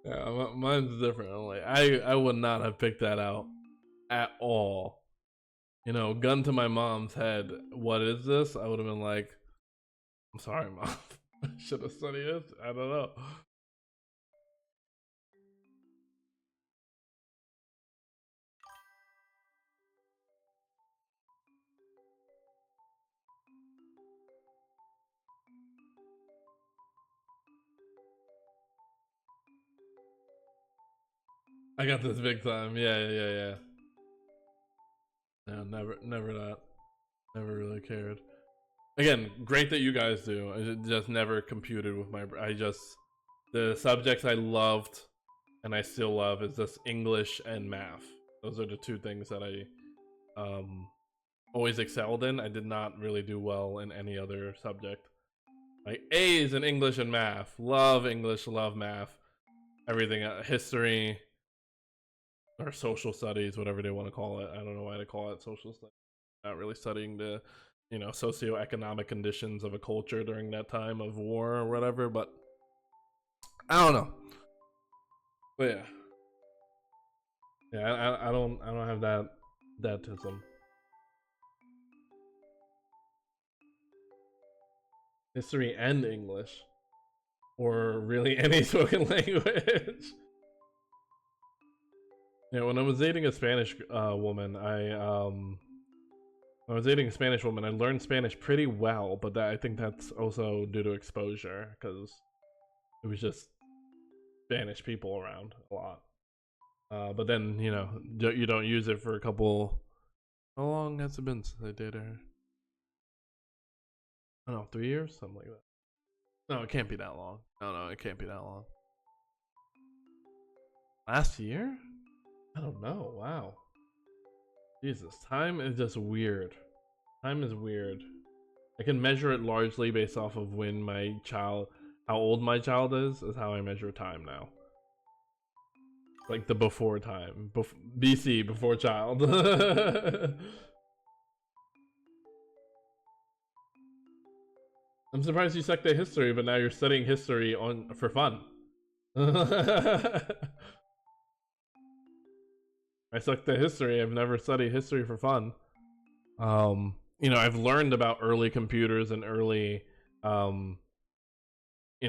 Yeah, mine's different. I'm like, I would not have picked that out at all. You know, gun to my mom's head. What is this? I would have been like, I'm sorry, mom. Should have studied it. I don't know. I got this big time. Yeah. No, never that. Never really cared. Again, great that you guys do. I just never computed with my. The subjects I loved and I still love is just English and math. Those are the two things that I always excelled in. I did not really do well in any other subject. Like A's in English and math. Love English, love math. Everything, history or social studies, whatever they want to call it. I don't know why they call it social studies. Not really studying the, you know, socioeconomic conditions of a culture during that time of war or whatever, but I don't know. But yeah. Yeah, I don't have that tism. History and English. Or really any spoken language. Yeah, when I was dating a Spanish woman, when I was dating a Spanish woman, I learned Spanish pretty well, but I think that's also due to exposure, because it was just Spanish people around a lot. But then, you know, you don't use it for a couple. How long has it been since I dated her? I don't know, 3 years? Something like that. No, it can't be that long. No, it can't be that long. Last year? I don't know. Wow. Jesus, time is just weird. Time is weird. I can measure it largely based off of when how old my child is how I measure time now. Like the before time. BC, before child. I'm surprised you sucked at history, but now you're studying history for fun. I sucked at history. I've never studied history for fun. You know, I've learned about early computers and early, you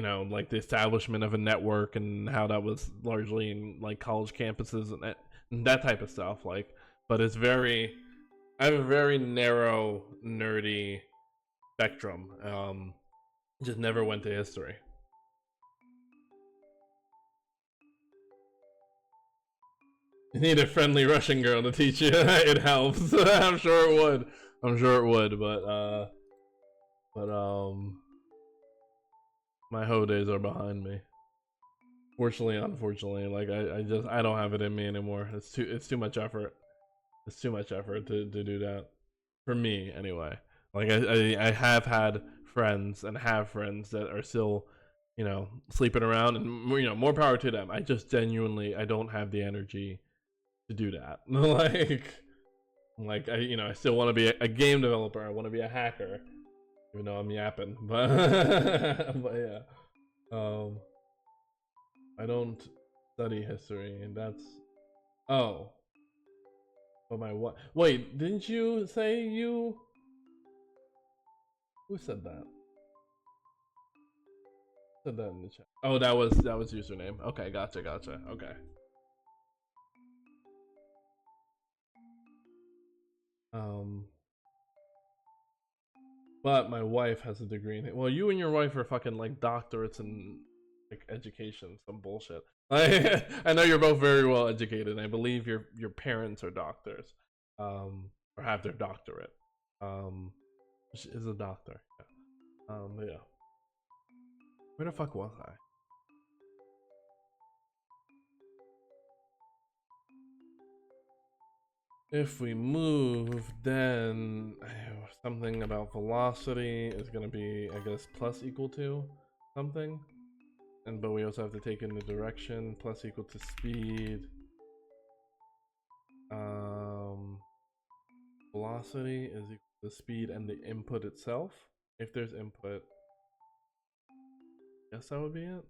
know, like the establishment of a network and how that was largely in like college campuses and that type of stuff. Like, but I have a very narrow, nerdy spectrum. Just never went to history. You need a friendly Russian girl to teach you. It helps. I'm sure it would. I'm sure it would, but my hoe days are behind me. Fortunately, unfortunately, like I don't have it in me anymore. It's too much effort. It's too much effort to do that. For me, anyway. Like I have had friends and have friends that are still, you know, sleeping around, and you know, more power to them. I just genuinely I don't have the energy to do that. Like you know, I still want to be a game developer. I want to be a hacker, even though I'm yapping. But but yeah, I don't study history, and that's oh. But my what? Wait, didn't you say you? Who said that? Said that in the chat. Oh, that was username. Okay, gotcha. Okay. Um, but my wife has a degree in it. Well, you and your wife are fucking like doctorates in like education, some bullshit. I know you're both very well educated. And I believe your parents are doctors, or have their doctorate. She is a doctor. Yeah. Yeah. Where the fuck was I? If we move, then something about velocity is gonna be, I guess, plus equal to something. And but we also have to take in the direction, plus equal to speed. Velocity is equal the speed and the input itself. If there's input, guess that would be it.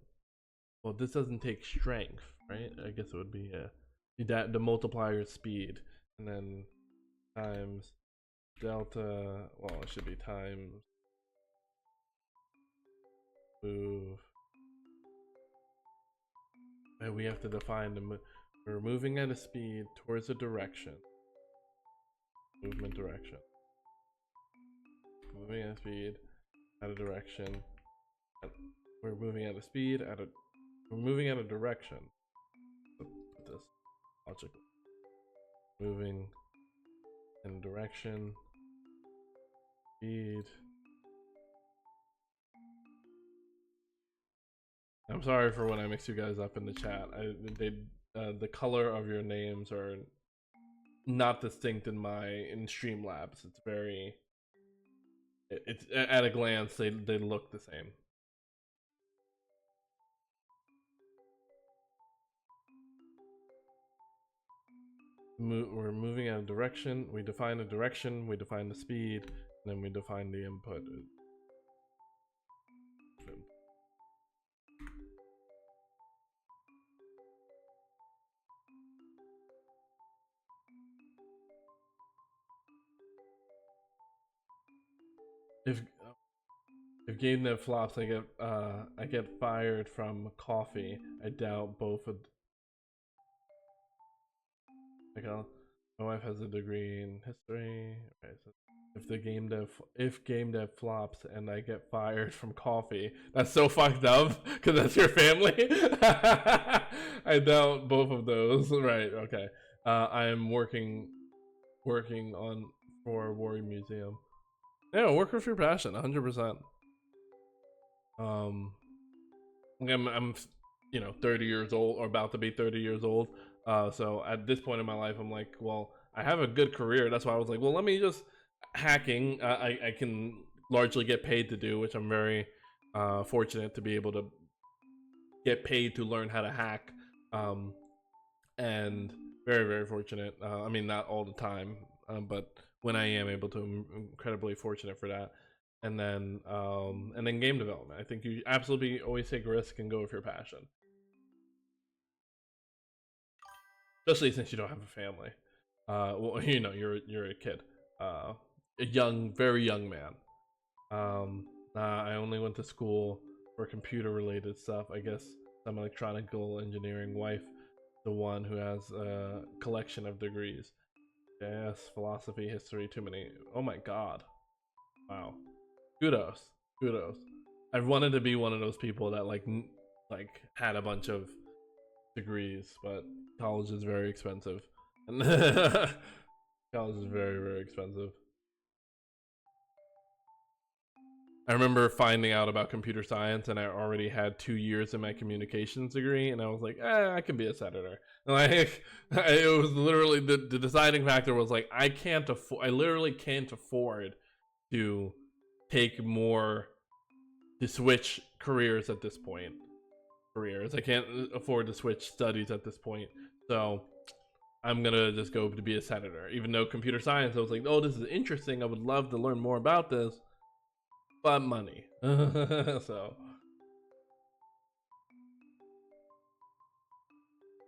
Well, this doesn't take strength, right? I guess it would be the multiplier speed, and then times delta. Well, it should be times move. And we have to define the we're moving at a speed towards a direction. Movement direction. Moving at a speed at a direction. We're moving at a speed at a. We're moving at a direction. Put this logically. Moving in a direction. Speed. I'm sorry for when I mix you guys up in the chat. The color of your names are not distinct in Streamlabs. It's very. It's at a glance they look the same. We're moving at a direction. We define a direction. We define the speed, and then we define the input. If game dev flops, I get fired from coffee. I doubt both of. My wife has a degree in history. Okay, so if game dev flops and I get fired from coffee, that's so fucked up because that's your family. I doubt both of those. Right? Okay. I am working on for War Museum. Yeah, work with your passion, 100%. I'm 30 years old, or about to be 30 years old. So at this point in my life, I'm like, well, I have a good career. That's why I was like, well, let me just hacking. I can largely get paid to do, which I'm very fortunate to be able to get paid to learn how to hack. And very, very fortunate. I mean, not all the time, but when I am able to, I'm incredibly fortunate for that. And then game development. I think you absolutely always take a risk and go with your passion, especially since you don't have a family. Well, you're a kid, a very young man. I only went to school for computer related stuff. I guess some electronical engineering. Wife, the one who has a collection of degrees. Yes, philosophy, history, too many. Oh my god. Wow. Kudos. I've wanted to be one of those people that like had a bunch of degrees, but college is very expensive. College is very, very expensive. I remember finding out about computer science, and I already had 2 years in my communications degree, and I was like, I can be a senator. Like, it was literally the deciding factor was like, I literally can't afford to take more, to switch careers at this point. I can't afford to switch studies at this point. So I'm gonna just go to be a senator. Even though computer science, I was like, oh, this is interesting. I would love to learn more about this. But money. So.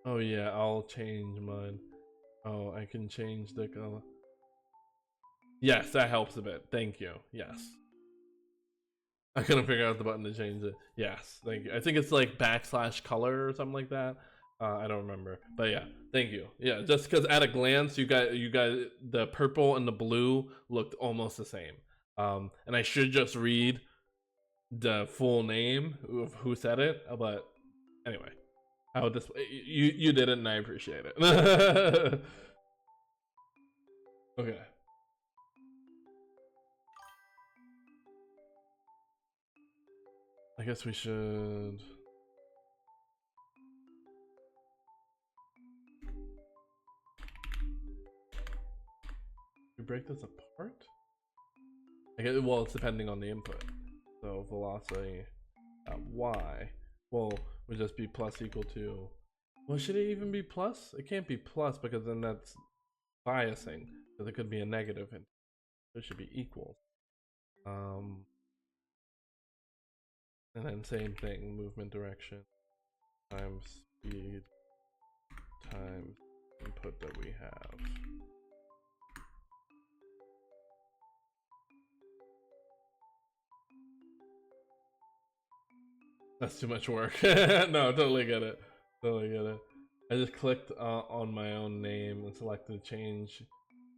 Oh yeah, I'll change mine. Oh, I can change the color. Yes, that helps a bit. Thank you. Yes. I couldn't figure out the button to change it. Yes, thank you. I think it's like /color or something like that. I don't remember, but yeah, thank you. Yeah, just because at a glance, you guys, the purple and the blue looked almost the same. And I should just read the full name of who said it, but anyway, how this you did it, and I appreciate it. Okay. I guess we should. We break this apart? I guess, well, it's depending on the input. So velocity at y, well, would just be plus equal to. Well, should it even be plus? It can't be plus because then that's biasing. Because it could be a negative. It should be equal. And then same thing, movement direction times speed times input that we have. That's too much work. No, totally get it. Totally get it. I just clicked on my own name and selected change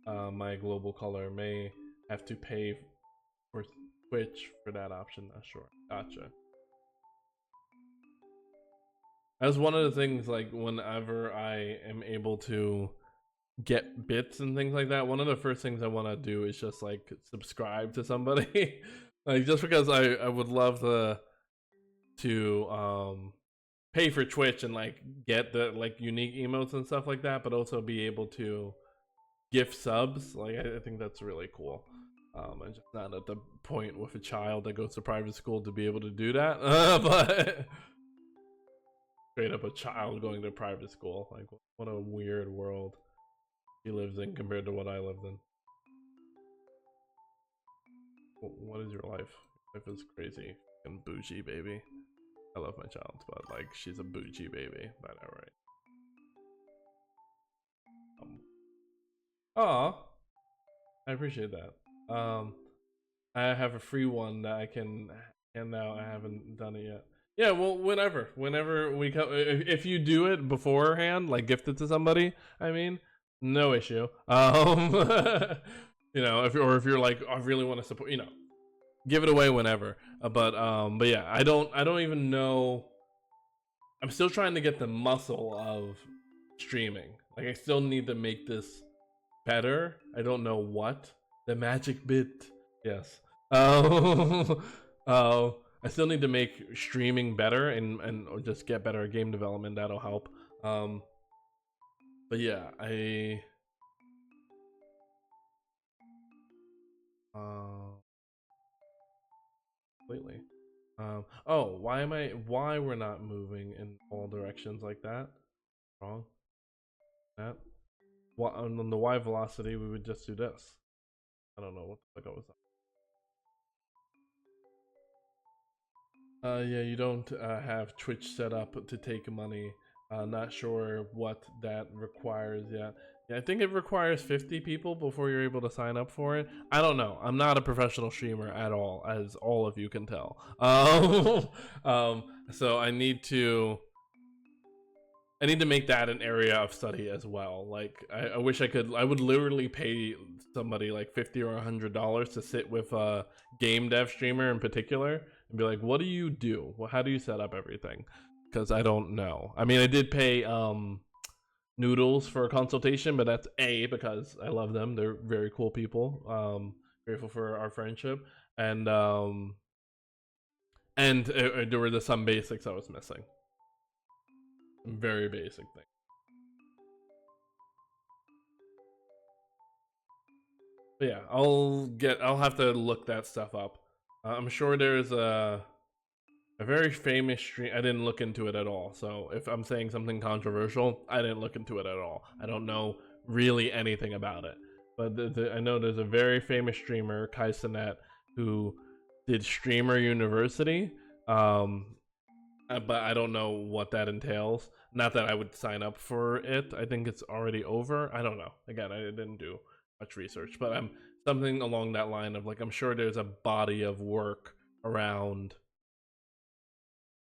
my global color. May have to pay for Twitch for that option. Not sure. Gotcha. That's one of the things, like, whenever I am able to get bits and things like that, one of the first things I want to do is just, like, subscribe to somebody. Like, just because I would love to pay for Twitch and, like, get the, like, unique emotes and stuff like that, but also be able to gift subs. Like, I think that's really cool. I'm just not at the point with a child that goes to private school to be able to do that. But straight up a child going to private school. Like, what a weird world he lives in compared to what I lived in. What is your life? Life is crazy and bougie, baby. I love my child, but, like, she's a bougie baby. But alright. Aw, I appreciate that. I have a free one that I can, and now I haven't done it yet. Yeah, well, whenever we come, if you do it beforehand, like gift it to somebody, I mean, no issue. You know, if you're like, I really want to support, you know, give it away whenever. But yeah, I don't even know. I'm still trying to get the muscle of streaming. Like, I still need to make this better. I don't know what. The magic bit. Yes. I still need to make streaming better and or just get better at game development. That'll help. But yeah, completely. Oh, why we're not moving in all directions like that? Wrong. That. On the y velocity, we would just do this. I don't know what the fuck I was. Yeah, you don't have Twitch set up to take money. Not sure what that requires yet. Yeah, I think it requires 50 people before you're able to sign up for it. I don't know. I'm not a professional streamer at all, as all of you can tell. So I need to make that an area of study as well. Like, I wish I would literally pay somebody like $50 or $100 to sit with a game dev streamer in particular and be like, what do you do? Well, how do you set up everything? Because I don't know. I mean, I did pay Noodles for a consultation, but that's because I love them. They're very cool people. Grateful for our friendship. And there were some basics I was missing. Very basic thing. But yeah, I'll have to look that stuff up. I'm sure there's a very famous stream. I didn't look into it at all. So if I'm saying something controversial, I didn't look into it at all. I don't know really anything about it. But I know there's a very famous streamer, Kai Cenat, who did Streamer University. But I don't know what that entails. Not that I would sign up for it. I think it's already over. I don't know. Again, I didn't do much research, but I'm something along that line of, like, I'm sure there's a body of work around.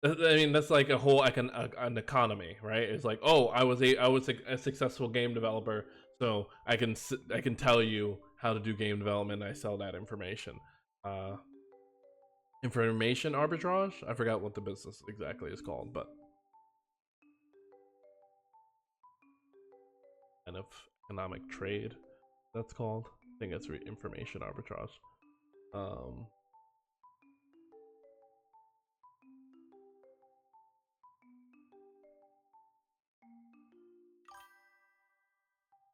I mean, that's like a whole an economy, right? It's like, oh, I was a successful game developer, so I can tell you how to do game development. And I sell that information. Information arbitrage. I forgot what the business exactly is called, but kind of economic trade. That's called. I think it's information arbitrage.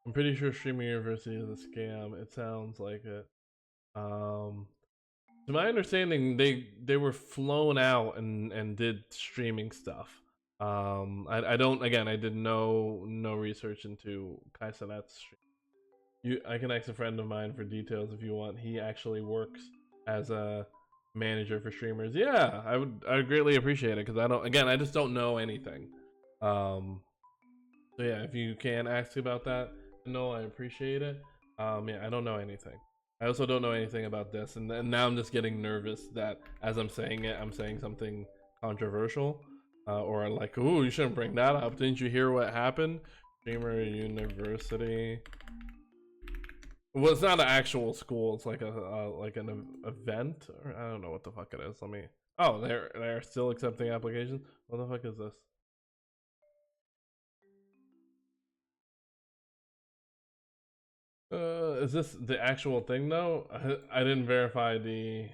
I'm pretty sure Streaming University is a scam. It sounds like it. To my understanding, they were flown out and did streaming stuff. I don't, again, I did no research into Kai Cenat's I can ask a friend of mine for details if you want. He actually works as a manager for streamers. Yeah, I would greatly appreciate it because I just don't know anything. Um, so yeah, if you can ask about that, no, I appreciate it. Yeah, I don't know anything. I also don't know anything about this, and now I'm just getting nervous that as I'm saying it, I'm saying something controversial, or like, ooh, you shouldn't bring that up. Didn't you hear what happened? Streamer University. Well, it's not an actual school. It's like like an event, or I don't know what the fuck it is. Let me. Oh, they're still accepting applications. What the fuck is this? Is this the actual thing though? I didn't verify the.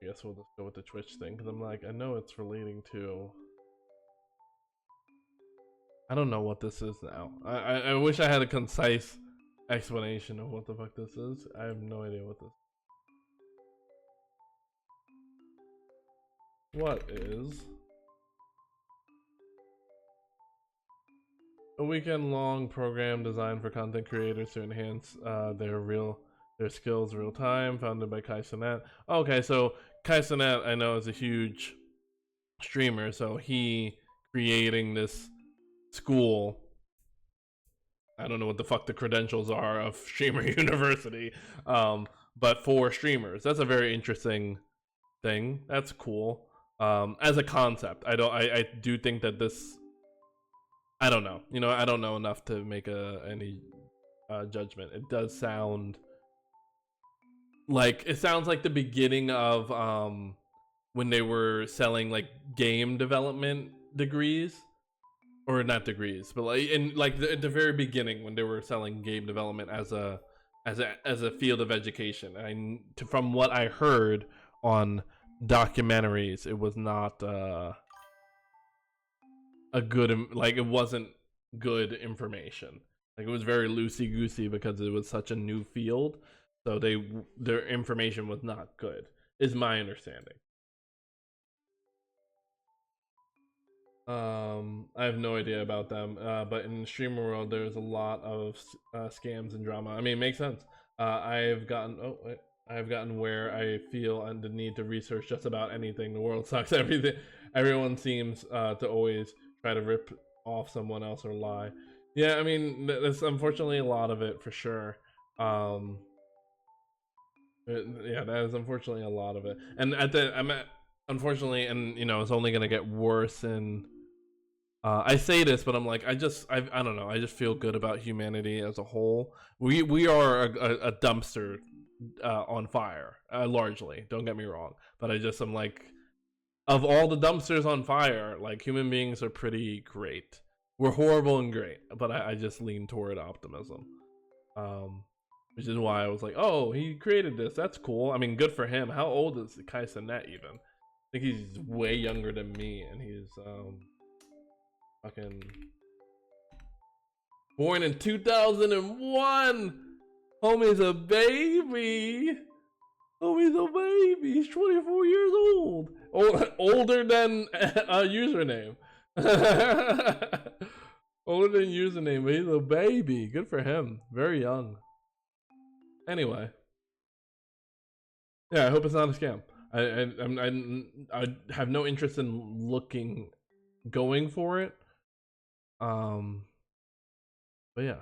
I guess we'll just go with the Twitch thing because I'm like, I know it's relating to. I don't know what this is now. I wish I had a concise explanation of what the fuck this is. I have no idea what this. What is a weekend-long program designed for content creators to enhance their skills real time, founded by Kai Cenat. Okay, so Kai Cenat I know is a huge streamer, so he creating this school. I don't know what the fuck the credentials are of Streamer University, but for streamers, that's a very interesting thing. That's cool. As a concept, I do think that this. I don't know. You know, I don't know enough to make any judgment. It does sound like the beginning of when they were selling like game development degrees, or not degrees, but like in like the very beginning when they were selling game development as a field of education. From what I heard on documentaries, it was not a good, like, it wasn't good information. Like, it was very loosey goosey because it was such a new field. So their information was not good, is my understanding. I have no idea about them, but in the streamer world, there's a lot of scams and drama. I mean, it makes sense. I've gotten where I feel and the need to research just about anything. The world sucks. Everyone seems to always try to rip off someone else or lie. Yeah, I mean, there's unfortunately a lot of it for sure. Um, yeah, that is unfortunately a lot of it, and unfortunately, and you know, it's only gonna get worse in I say this, but I'm like, I don't know. I just feel good about humanity as a whole. We are a dumpster on fire, largely. Don't get me wrong, but I'm like, of all the dumpsters on fire, like human beings are pretty great. We're horrible and great, but I just lean toward optimism. Which is why I was like, oh, he created this. That's cool. I mean, good for him. How old is Kai Cenat even? I think he's way younger than me, and he's fucking born in 2001. Homie's a baby. Homie's a baby. He's 24 years old. Older than a username. Older than username, but he's a baby. Good for him. Very young. Anyway. Yeah, I hope it's not a scam. I have no interest in going for it. But yeah,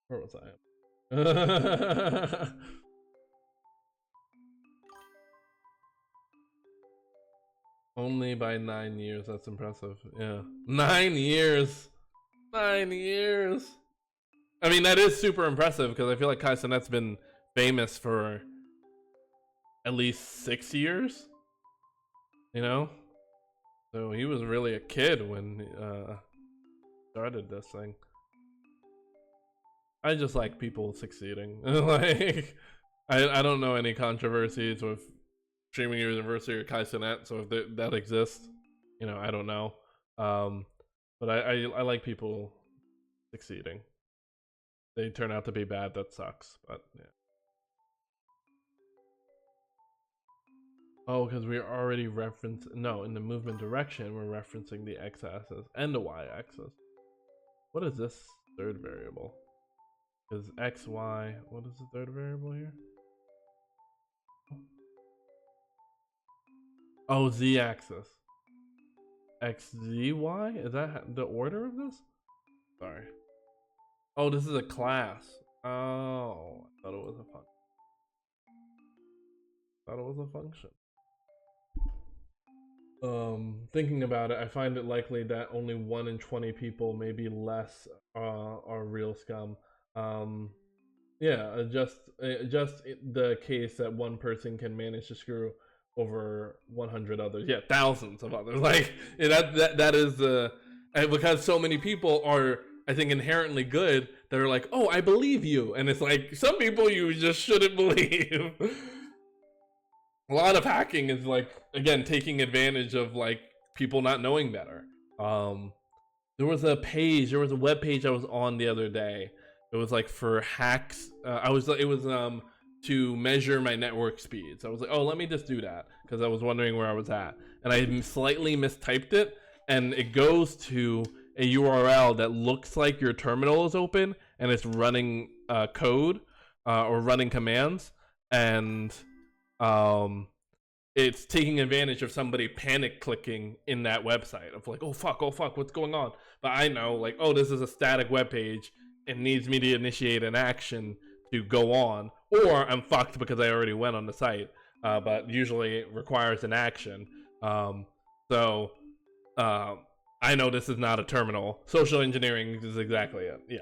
where was I? Only by 9 years. That's impressive. Yeah, 9 years. 9 years. I mean, that is super impressive because I feel like Kai Cenat's been famous for at least 6 years. You know, so he was really a kid when started this thing. I just like people succeeding. Like, I don't know any controversies with Streaming University or Kai Cenat, so if that exists, you know, I don't know. But I like people succeeding. They turn out to be bad, that sucks, but yeah. Oh, because we're already no, in the movement direction, we're referencing the x-axis and the y-axis. What is this third variable? Because X, Y, what is the third variable here? Oh, Z axis. X, Z, Y? Is that the order of this? Sorry. Oh, this is a class. Oh, I thought it was a function. Thought it was a function. Thinking about it, I find it likely that only 1 in 20 people, maybe less, are real scum. Yeah, just the case that one person can manage to screw over 100 others. Yeah, thousands of others. Like that is and because so many people are, I think, inherently good. They're like, oh, I believe you, and it's like some people you just shouldn't believe. A lot of hacking is like, again, taking advantage of like people not knowing better. Um, there was a web page I was on the other day. It was like for hacks. It was to measure my network speeds. I was like, oh, let me just do that because I was wondering where I was at, and I slightly mistyped it, and it goes to a URL that looks like your terminal is open and it's running code or running commands, and um it's taking advantage of somebody panic clicking in that website of like, oh fuck, what's going on? But I know, like, oh, this is a static web page. It needs me to initiate an action to go on, or I'm fucked because I already went on the site. But usually it requires an action. So I know this is not a terminal. Social engineering is exactly it. Yeah.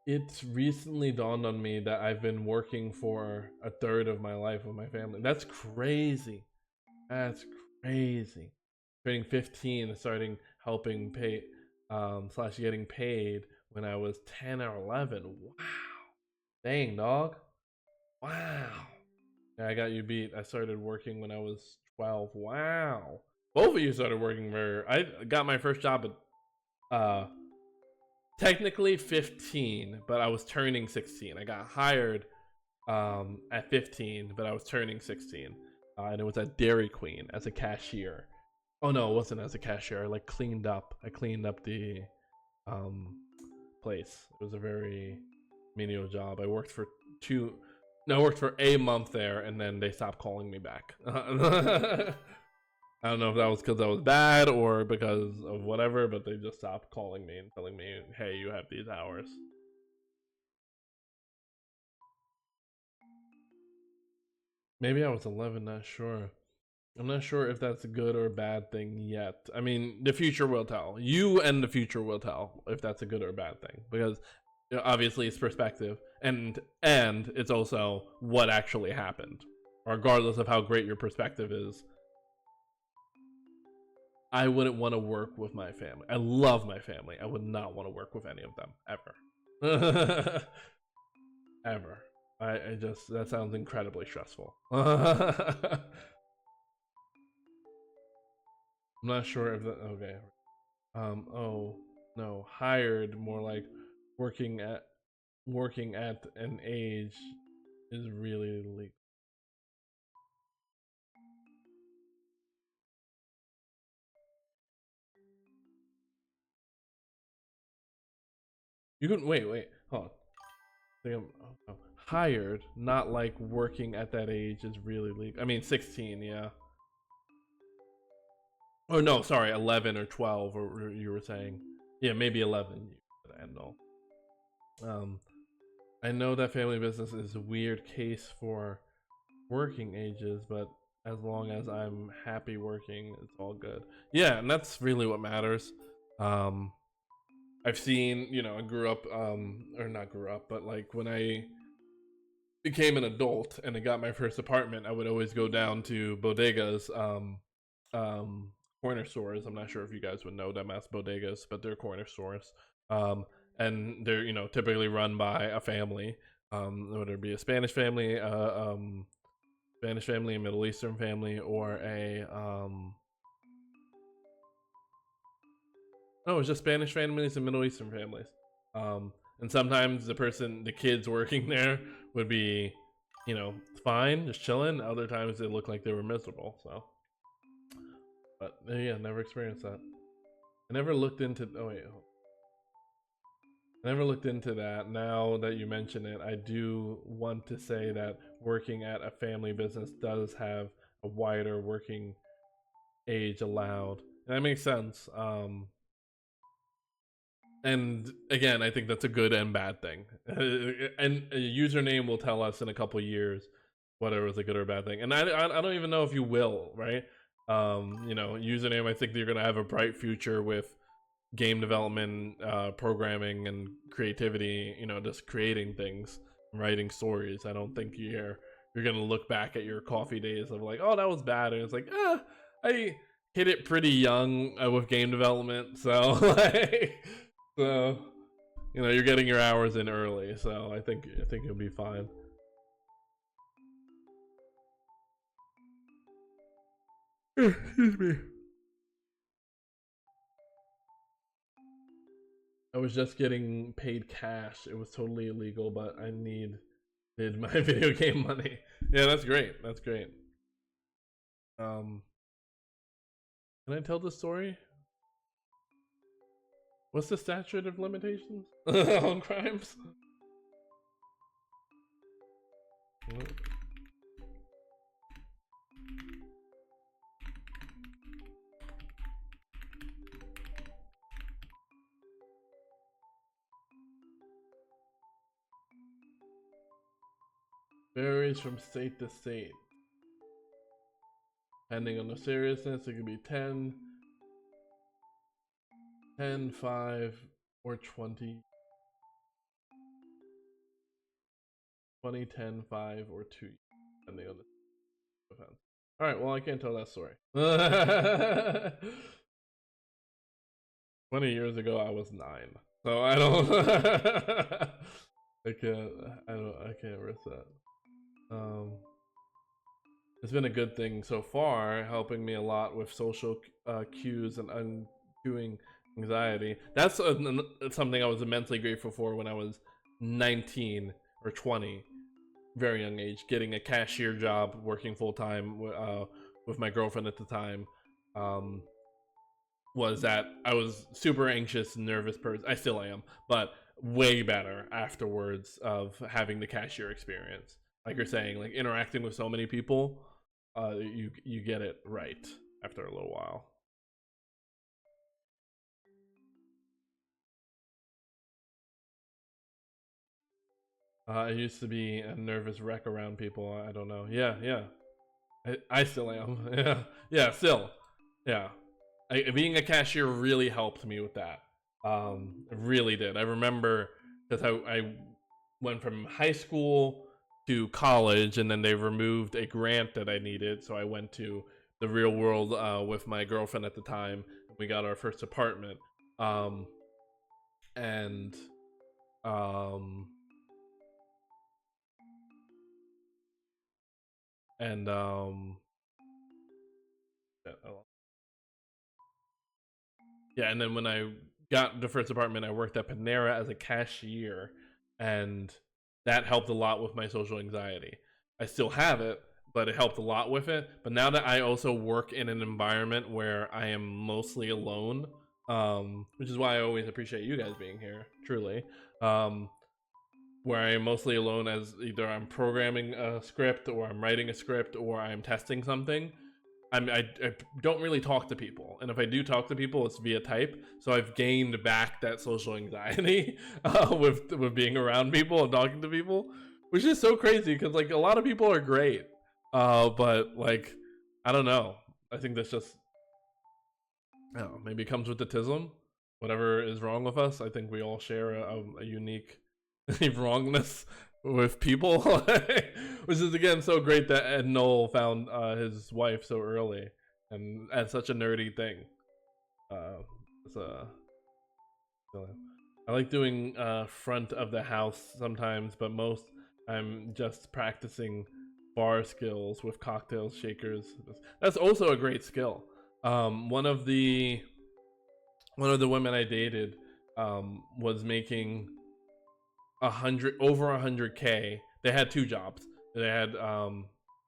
It's recently dawned on me that I've been working for a third of my life with my family. That's crazy. That's crazy. Turning 15 and starting helping pay slash getting paid when I was 10 or 11. Wow. Dang, dog. Wow. Yeah, I got you beat. I started working when I was 12. Wow. Both of you started working very. I got my first job at technically 15, but I was turning 16. I got hired at 15, but I was turning 16. And it was at Dairy Queen as a cashier. Oh no, it wasn't as a cashier. I cleaned up the place. It was a very menial job. I worked for a month there, and then they stopped calling me back. I don't know if that was because I was bad or because of whatever, but they just stopped calling me and telling me, hey, you have these hours. Maybe I was 11, not sure. I'm not sure if that's a good or a bad thing yet. I mean, the future will tell. You and the future will tell if that's a good or a bad thing, because obviously it's perspective, and it's also what actually happened. Regardless of how great your perspective is, I wouldn't want to work with my family. I love my family. I would not want to work with any of them ever. Ever. I just, that sounds incredibly stressful. I'm not sure if that, okay. Oh no, hired, more like working at an age is really legal. You can wait, hold on. Oh, hired, not like working at that age is really legal. I mean, 16, yeah. Oh no, sorry, 11 or 12, or you were saying, yeah, maybe 11. And all. I know that family business is a weird case for working ages, but as long as I'm happy working, it's all good. Yeah, and that's really what matters. Um, I've seen, I grew up, or not grew up, but like when I became an adult and I got my first apartment, I would always go down to bodegas, um, corner stores. I'm not sure if you guys would know them as bodegas, but they're corner stores. And they're, typically run by a family, whether it be a Spanish family, a Middle Eastern family, or a no, it's just Spanish families and Middle Eastern families. And sometimes the kids working there would be, fine, just chilling. Other times they look like they were miserable. So, but yeah, never experienced that. I never looked into. Oh wait, I never looked into that. Now that you mention it, I do want to say that working at a family business does have a wider working age allowed. And that makes sense. And again, I think that's a good and bad thing. And a username will tell us in a couple years whether it was a good or bad thing. And I don't even know if you will, right? You know, username, I think you're going to have a bright future with game development, programming, and creativity. You know, just creating things, writing stories. I don't think you're gonna look back at your coffee days of like, oh, that was bad, and it's like, I hit it pretty young with game development, so like, so you know, you're getting your hours in early, so I think you'll be fine. Excuse me. I was just getting paid cash. It was totally illegal, but I needed my video game money. Yeah, that's great. That's great. Um, can I tell the story? What's the statute of limitations on crimes? Varies from state to state. Depending on the seriousness, it could be 10, 10, 5, or 20. 20, 10, 5, or 2, depending on the offense. Alright, well, I can't tell that story. 20 years ago, I was 9. So I don't. I can't. I can't risk that. It's been a good thing so far, helping me a lot with social cues and undoing anxiety. That's something I was immensely grateful for when I was 19 or 20, very young age, getting a cashier job, working full time with my girlfriend at the time. Was that I was super anxious, nervous person. I still am, but way better afterwards of having the cashier experience. Like you're saying, like interacting with so many people, you get it right after a little while. I used to be a nervous wreck around people. I don't know. Yeah, yeah. I still am. Yeah, yeah. Still, yeah. Being a cashier really helped me with that. It really did. I remember because I went from high school to college, and then they removed a grant that I needed, so I went to the real world with my girlfriend at the time. We got our first apartment, um, and um, and yeah, and then when I got the first apartment, I worked at Panera as a cashier, and that helped a lot with my social anxiety. I still have it, but it helped a lot with it. But now that I also work in an environment where I am mostly alone, which is why I always appreciate you guys being here, truly. Um, where I am mostly alone as either I'm programming a script or I'm writing a script or I'm testing something. I don't really talk to people, and if I do talk to people, it's via type. So I've gained back that social anxiety with being around people and talking to people, which is so crazy because like a lot of people are great, but like I don't know. I think that's just I don't know, maybe it comes with the tism. Whatever is wrong with us, I think we all share a unique wrongness with people, which is again so great that Ed Knoll found his wife so early and at such a nerdy thing. It's I like doing front of the house sometimes, but most I'm just practicing bar skills with cocktails, shakers. That's also a great skill. One of the women I dated was making 100K. They had two jobs. They had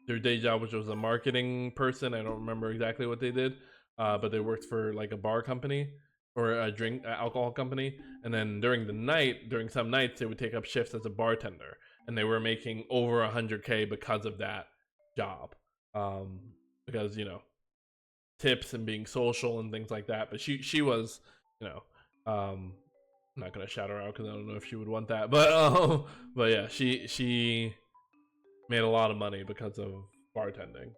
their day job, which was a marketing person. I don't remember exactly what they did, but they worked for like a bar company, or a drink alcohol company, and then during the night, during some nights, they would take up shifts as a bartender, and they were making over 100K because of that job, um, because tips and being social and things like that. But she was, you know, I'm not gonna shout her out because I don't know if she would want that, but yeah, she made a lot of money because of bartending.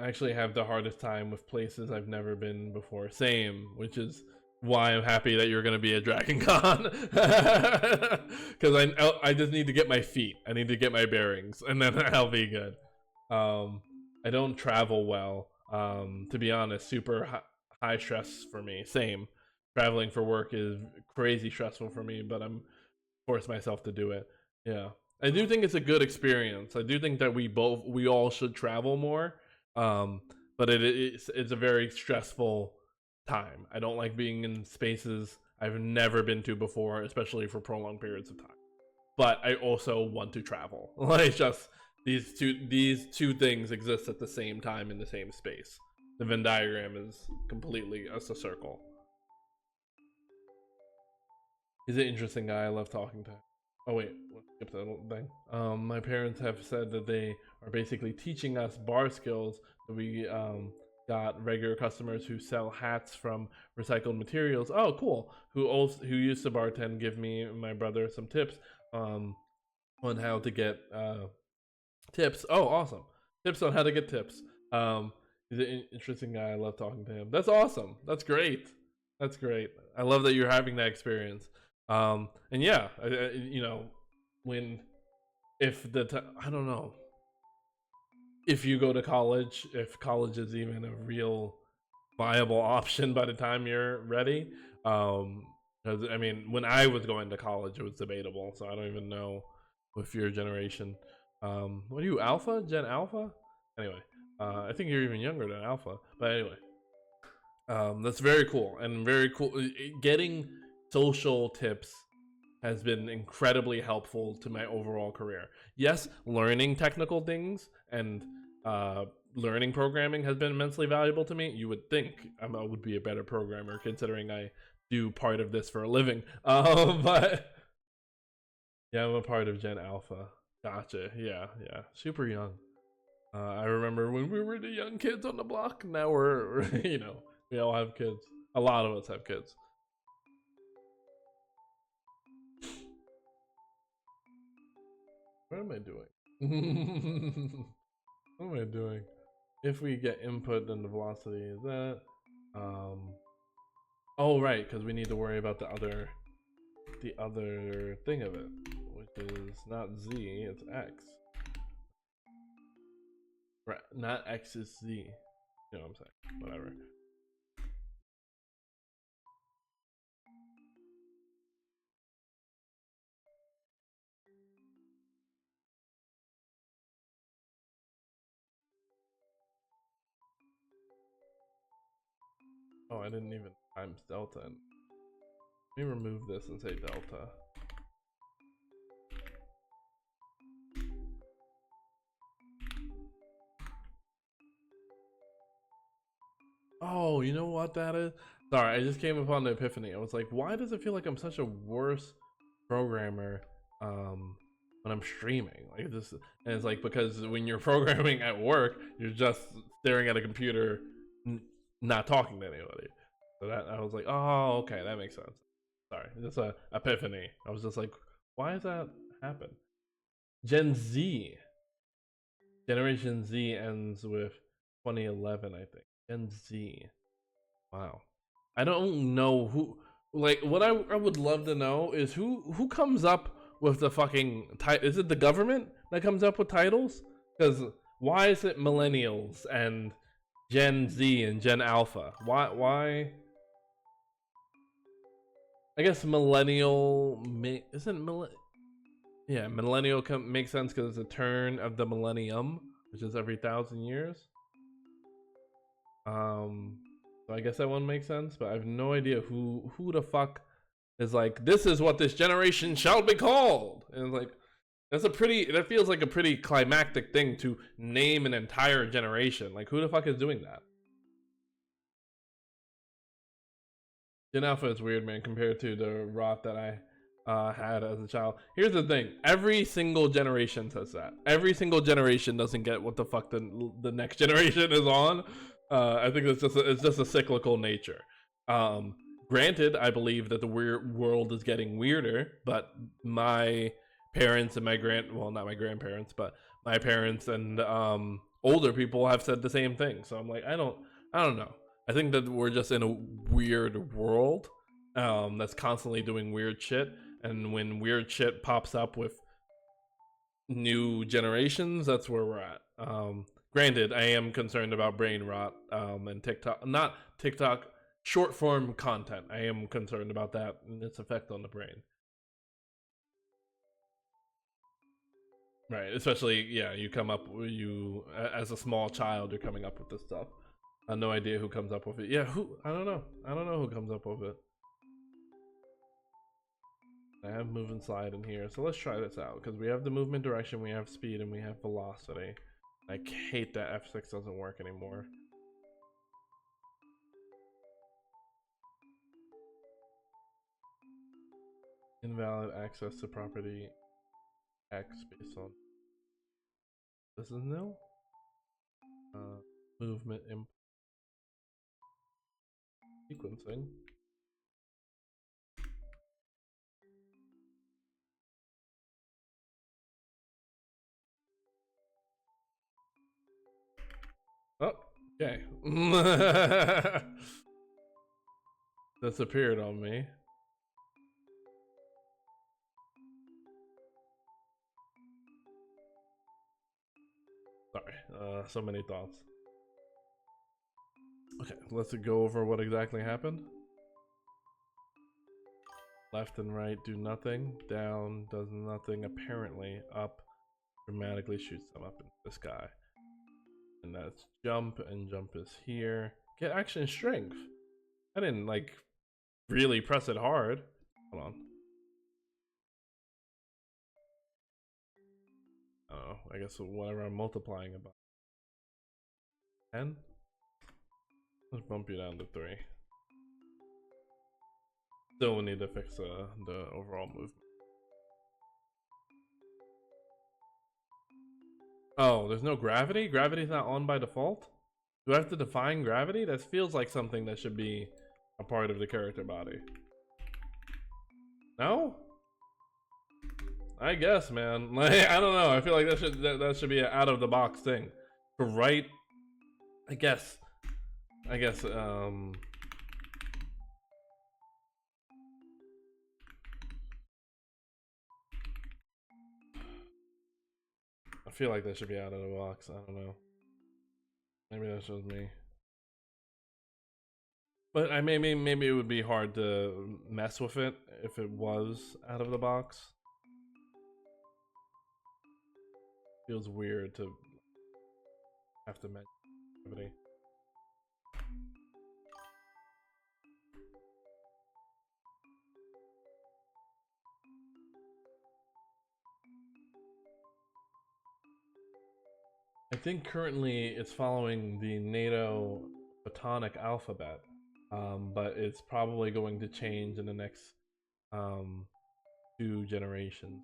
I actually have the hardest time with places I've never been before. Same, which is why I'm happy that you're gonna be at Dragon Con. Because I just need to get my feet. I need to get my bearings, and then I'll be good. I don't travel well. To be honest, super high stress for me. Same. Traveling for work is crazy stressful for me, but I'm force myself to do it. Yeah. I do think it's a good experience. I do think that we all should travel more. Um, but it's a very stressful time. I don't like being in spaces I've never been to before, especially for prolonged periods of time. But I also want to travel. Like, just these two things exist at the same time in the same space. The Venn diagram is completely a circle. He's an interesting guy. I love talking to him. Oh wait, let's skip that little thing. My parents have said that they are basically teaching us bar skills. That we got regular customers who sell hats from recycled materials. Oh, cool. Who used to bartend give me and my brother some tips on how to get tips. Oh, awesome. Tips on how to get tips. He's an interesting guy. I love talking to him. That's awesome. That's great. That's great. I love that you're having that experience. And yeah, when if I don't know if you go to college, if college is even a real viable option by the time you're ready. Because I mean, when I was going to college, it was debatable. So I don't even know with your generation. What are you, Alpha? Gen Alpha? Anyway, I think you're even younger than Alpha. But anyway, that's very cool and very cool. Getting social tips has been incredibly helpful to my overall career. Yes, learning technical things and learning programming has been immensely valuable to me. You would think I would be a better programmer considering I do part of this for a living. But yeah, I'm a part of Gen Alpha. Gotcha. Yeah, super young. I remember when we were the young kids on the block. Now we're we all have kids. A lot of us have kids. What am I doing? What am I doing? If we get input, then the velocity is that. Oh right, because we need to worry about the other thing of it, which is not z, it's x. Right, not x is z. You know what I'm saying? Whatever. Oh, I didn't even times delta. Let me remove this and say delta. Oh, you know what that is? Sorry, I just came upon the epiphany. I was like, why does it feel like I'm such a worse programmer when I'm streaming? Like this, and it's like because when you're programming at work, you're just staring at a computer, not talking to anybody. So that I was like, oh, okay, that makes sense. Sorry, just a epiphany. I was just like, why does that happen? Gen Z, Generation Z ends with 2011, I think. Gen Z. Wow. I don't know who. Like, what I would love to know is who comes up with the fucking title. Is it the government that comes up with titles? Because why is it millennials and Gen Z and Gen Alpha? Why? I guess millennial isn't millennial. Yeah, millennial makes sense because it's a turn of the millennium, which is every 1,000 years. So I guess that one makes sense, but I have no idea who the fuck is like, this is what this generation shall be called. And it's like, that feels like a pretty climactic thing to name an entire generation. Like, who the fuck is doing that? Gen Alpha is weird, man, compared to the rot that I had as a child. Here's the thing: every single generation says that. Every single generation doesn't get what the fuck the next generation is on. I think it's just a cyclical nature. Um, Granted, I believe that the weird world is getting weirder, but my parents and well, not my grandparents, but my parents and older people have said the same thing. So I'm like, I don't know. I think that we're just in a weird world that's constantly doing weird shit, and when weird shit pops up with new generations, that's where we're at. Granted, I am concerned about brain rot and TikTok, not TikTok, short form content. I am concerned about that and its effect on the brain. Right, especially yeah, you as a small child, you're coming up with this stuff. I have no idea who comes up with it. Yeah, who? I don't know. I don't know who comes up with it. I have move and slide in here, so let's try this out because we have the movement direction, we have speed, and we have velocity. I hate that F6 doesn't work anymore. Invalid access to property X based on this is nil. Movement sequencing. Oh, okay. Disappeared on me. Sorry, so many thoughts. Okay, let's go over what exactly happened. Left and right do nothing. Down does nothing apparently. Up dramatically shoots them up into the sky. And that's jump, and jump is here. Get action strength. I didn't like really press it hard. Hold on. Oh, I guess whatever I'm multiplying about. 10? Let's bump you down to 3. Still need to fix the overall movement. Oh, there's no gravity? Gravity's not on by default? Do I have to define gravity? That feels like something that should be a part of the character body. No? I guess, man. Like, I don't know. I feel like that should be an out of the box thing. For right, I guess. I feel like that should be out of the box. I don't know. Maybe that's just me. But maybe it would be hard to mess with it if it was out of the box. Feels weird to have to mention gravity. I think currently it's following the NATO photonic alphabet, but it's probably going to change in the next 2 generations.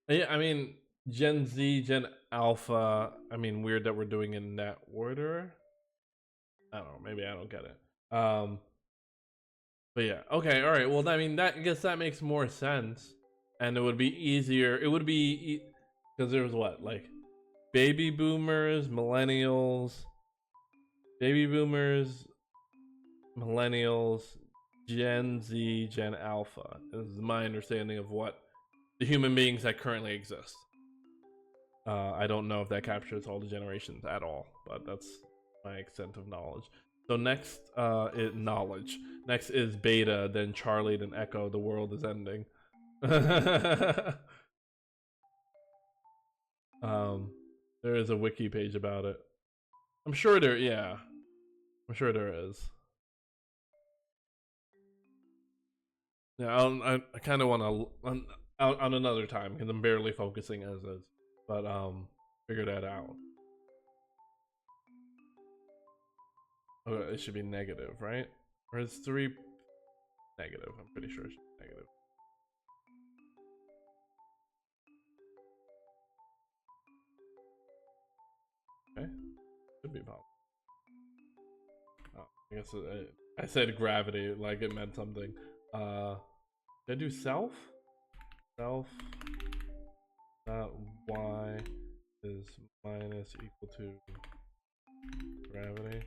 Yeah, I mean, Gen Z, Gen Alpha, I mean, weird that we're doing it in that order. I don't know, maybe I don't get it. But yeah, okay, all right. Well, I mean, I guess that makes more sense, and it would be easier. It would be because there was what, like baby boomers, millennials, Gen Z, Gen Alpha. This is my understanding of what the human beings that currently exist. I don't know if that captures all the generations at all, but that's my extent of knowledge. So next is knowledge. Next is beta, then Charlie, then Echo. The world is ending. There is a wiki page about it. I'm sure there, yeah. I'm sure there is. Yeah, I kind of want to on another time because I'm barely focusing as is, but figure that out. Okay, it should be negative, right? Or it's 3 negative. I'm pretty sure she's negative. Okay, should be positive. Oh, I guess I said gravity like it meant something. Did I do self? Self y is minus equal to gravity.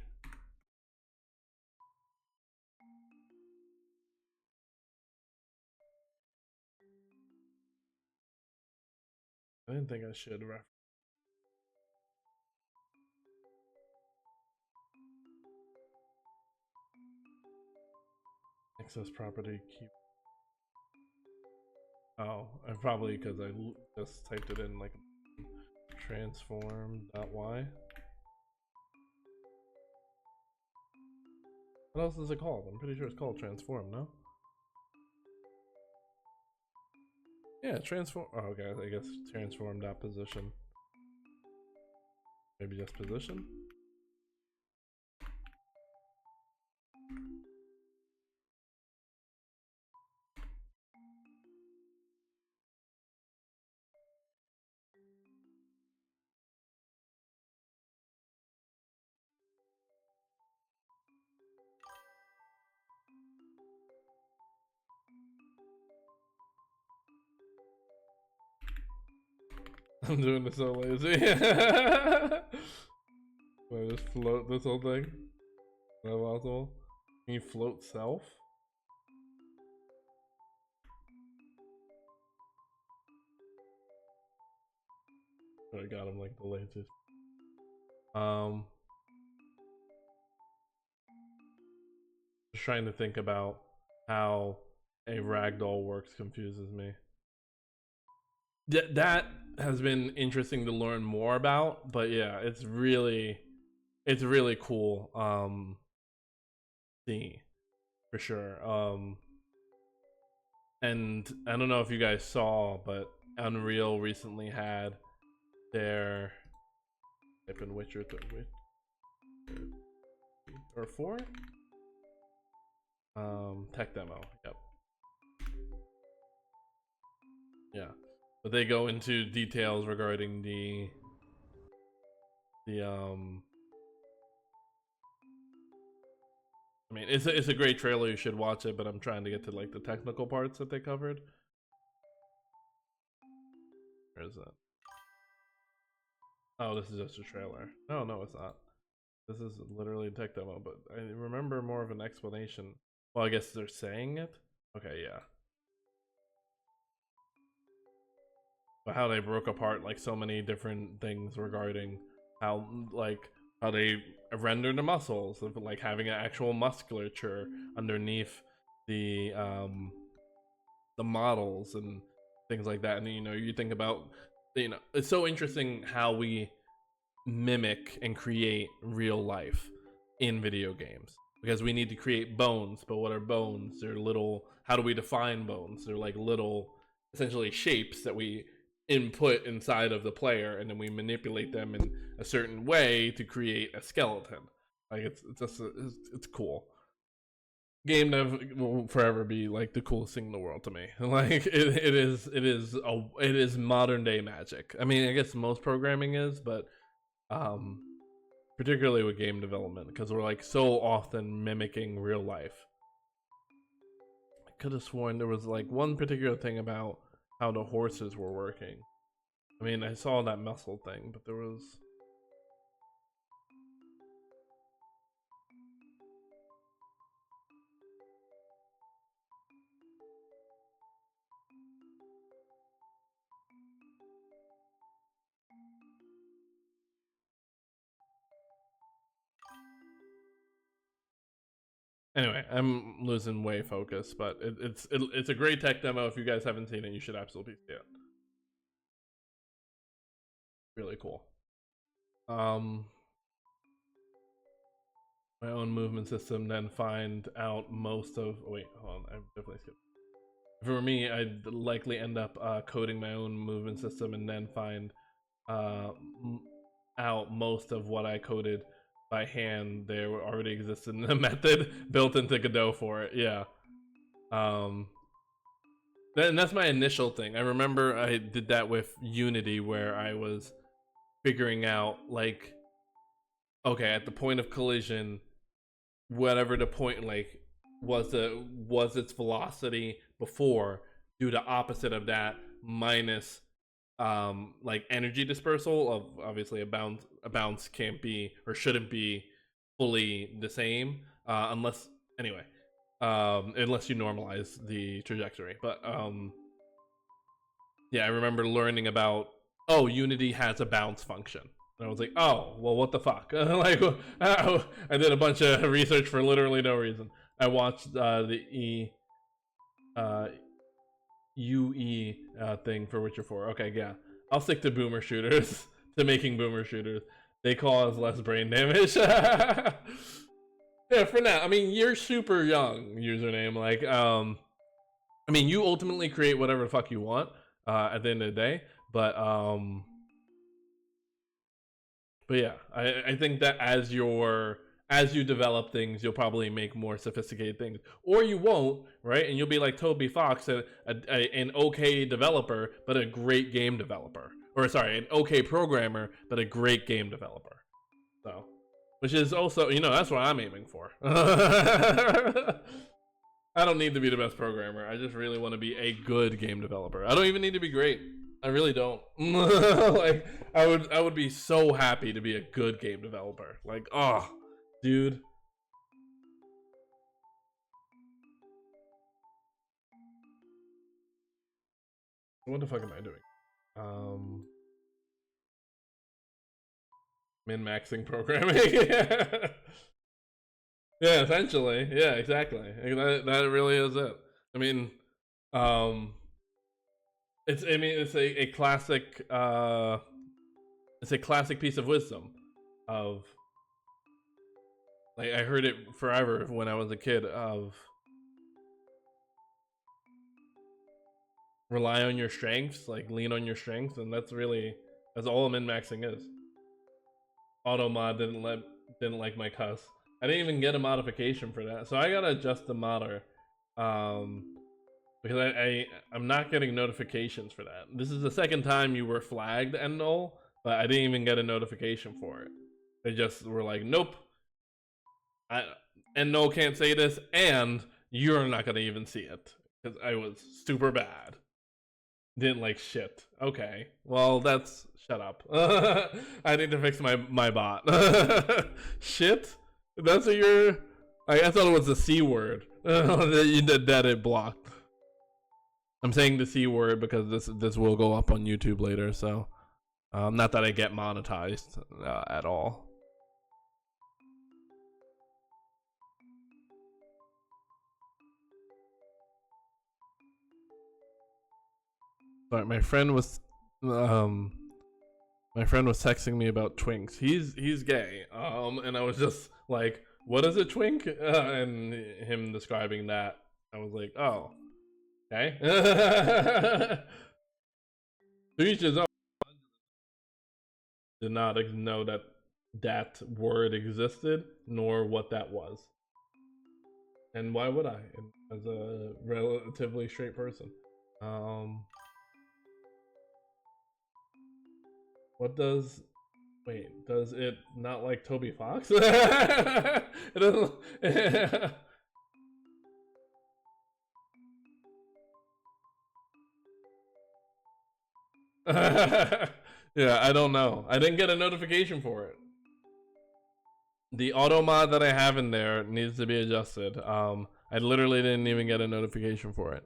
I didn't think I should reference. Access property keep. Oh, and probably because I just typed it in like transform.y. What else is it called? I'm pretty sure it's called transform, no? Yeah, transform. Oh, okay, I guess transform.position. Maybe just position? I'm doing this so lazy. Wait, just float this whole thing? Is that possible? Can you float self? I got him like the laziest. Just trying to think about how a ragdoll works confuses me. That has been interesting to learn more about, but yeah, it's really cool. See, for sure. And I don't know if you guys saw, but Unreal recently had their type in Witcher 3 or 4 tech demo. Yep. Yeah, but they go into details regarding the I mean, it's a great trailer. You should watch it. But I'm trying to get to like the technical parts that they covered. Where is that? Oh, this is just a trailer. No, no, it's not. This is literally a tech demo. But I remember more of an explanation. Well, I guess they're saying it. Okay, yeah. But how they broke apart like so many different things regarding how how they render the muscles of like having an actual musculature underneath the models and things like that. And you know, you think about, you know, it's so interesting how we mimic and create real life in video games, because we need to create bones. But what are bones? They're little, how do we define bones? They're like little essentially shapes that we input inside of the player, and then we manipulate them in a certain way to create a skeleton. Like it's just it's cool. Game dev will forever be like the coolest thing in the world to me. Like it is modern day magic. I mean, I guess most programming is, but particularly with game development, because we're like so often mimicking real life. I could have sworn there was like one particular thing about how the horses were working. I mean, I saw that muscle thing, but there was. Anyway, I'm losing way focus, but it's a great tech demo. If you guys haven't seen it, you should absolutely see it. Really cool. My own movement system, then find out most of. Oh, wait, hold on. I definitely skipped. For me, I'd likely end up coding my own movement system and then find uh, out most of what I coded by hand. There already existed in the method built into Godot for it. Yeah. Um, and that's my initial thing. I remember I did that with Unity, where I was figuring out, like, okay, at the point of collision, whatever the point, like, was its velocity before, do the opposite of that minus like energy dispersal of, obviously, a bounce can't be or shouldn't be fully the same, unless, anyway, unless you normalize the trajectory. But yeah, I remember learning about, oh, Unity has a bounce function. And I was like, oh, well, what the fuck? Like, I did a bunch of research for literally no reason. I watched the UE thing for Witcher 4. Okay, yeah. I'll stick to boomer shooters, to making boomer shooters. They cause less brain damage. Yeah, for now. I mean, you're super young, username. Like, I mean, you ultimately create whatever the fuck you want at the end of the day. But yeah, I think that as you develop things, you'll probably make more sophisticated things, or you won't, right? And you'll be like Toby Fox, an okay developer but a great game developer, or sorry, an okay programmer but a great game developer. So, which is also, that's what I'm aiming for. I don't need to be the best programmer. I just really want to be a good game developer. I don't even need to be great. I really don't. Like, I would be so happy to be a good game developer. Like, oh, dude. What the fuck am I doing? Min-maxing programming. Yeah, essentially. Yeah, exactly. That really is it. I mean, it's a classic it's a classic piece of wisdom of, like, I heard it forever when I was a kid, of rely on your strengths, like lean on your strengths, and that's all min-maxing is. Automod didn't like my cuss. I didn't even get a modification for that, so I gotta adjust the modder, because I'm not getting notifications for that. This is the second time you were flagged and null, but I didn't even get a notification for it. They just were like, nope, and null can't say this, and you're not gonna even see it because I was super bad. Didn't like shit. Okay, well, that's, shut up. I need to fix my bot. Shit? That's what you're... I thought it was the C word. that it blocked. I'm saying the C word because this will go up on YouTube later, so not that I get monetized at all. Sorry, my friend was texting me about twinks. He's gay. And I was just like, what is a twink? And him describing that, I was like, oh, okay. Did not know that word existed, nor what that was. And why would I, as a relatively straight person? What does... Wait, does it not like Toby Fox? It doesn't... Yeah, I don't know. I didn't get a notification for it. The auto mod that I have in there needs to be adjusted. I literally didn't even get a notification for it.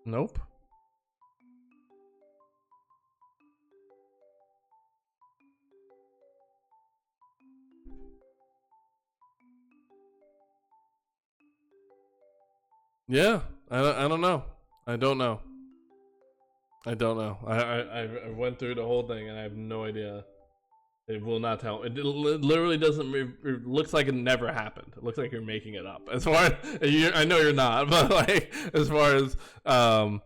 Nope. Yeah, I don't know. I don't know. I don't know. I went through the whole thing and I have no idea. It will not tell. It literally doesn't. It looks like it never happened. It looks like you're making it up. As far as I know you're not, but like as far as the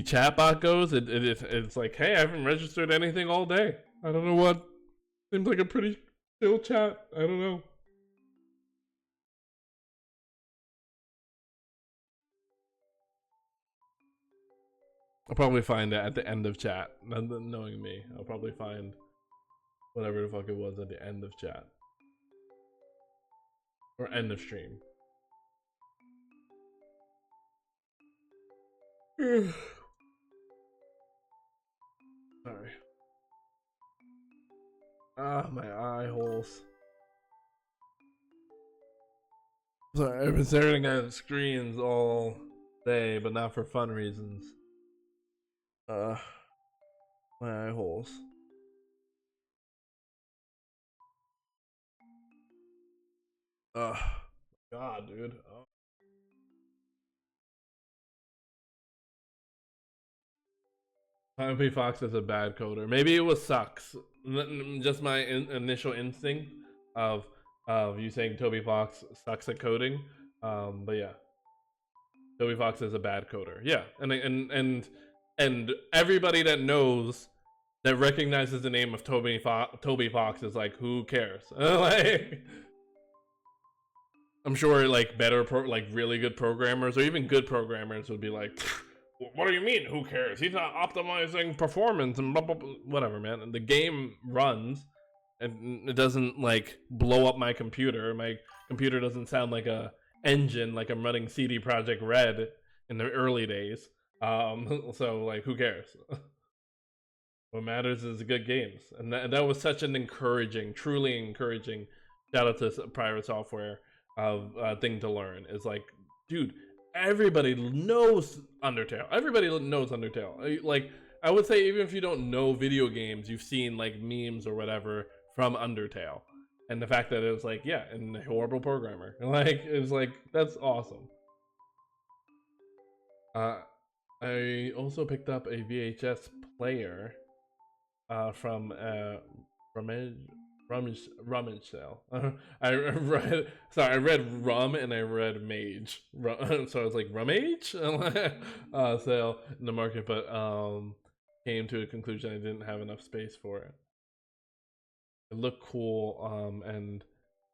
chatbot goes, it's like, hey, I haven't registered anything all day. I don't know what. Seems like a pretty chill chat. I don't know. I'll probably find it at the end of chat. Knowing me, I'll probably find whatever the fuck it was at the end of chat or end of stream. Sorry. Ah, my eye holes. Sorry, I've been staring at screens all day, but not for fun reasons. My eye holes. God, dude. Toby Fox is a bad coder. Maybe it was sucks. Just my initial instinct of you saying Toby Fox sucks at coding. But yeah, Toby Fox is a bad coder. Yeah, and everybody that knows that recognizes the name of Toby Fox is like, who cares? Like, I'm sure like like really good programmers or even good programmers would be like, what do you mean? Who cares? He's not optimizing performance and blah, blah, blah. Whatever, man. And the game runs, and it doesn't like blow up my computer. My computer doesn't sound like a engine, like I'm running CD Projekt Red in the early days. So like, who cares? What matters is good games, and that was such an encouraging, truly encouraging. Shout out to Private Software of thing to learn. Is like, dude, everybody knows Undertale. Everybody knows Undertale. Like, I would say even if you don't know video games, you've seen like memes or whatever from Undertale. And the fact that it was like, yeah, and a horrible programmer. Like, it's like, that's awesome. I also picked up a VHS player from rummage sale. I read rum and I read mage. So I was like, rummage sale in the market, but came to a conclusion I didn't have enough space for it. It looked cool, and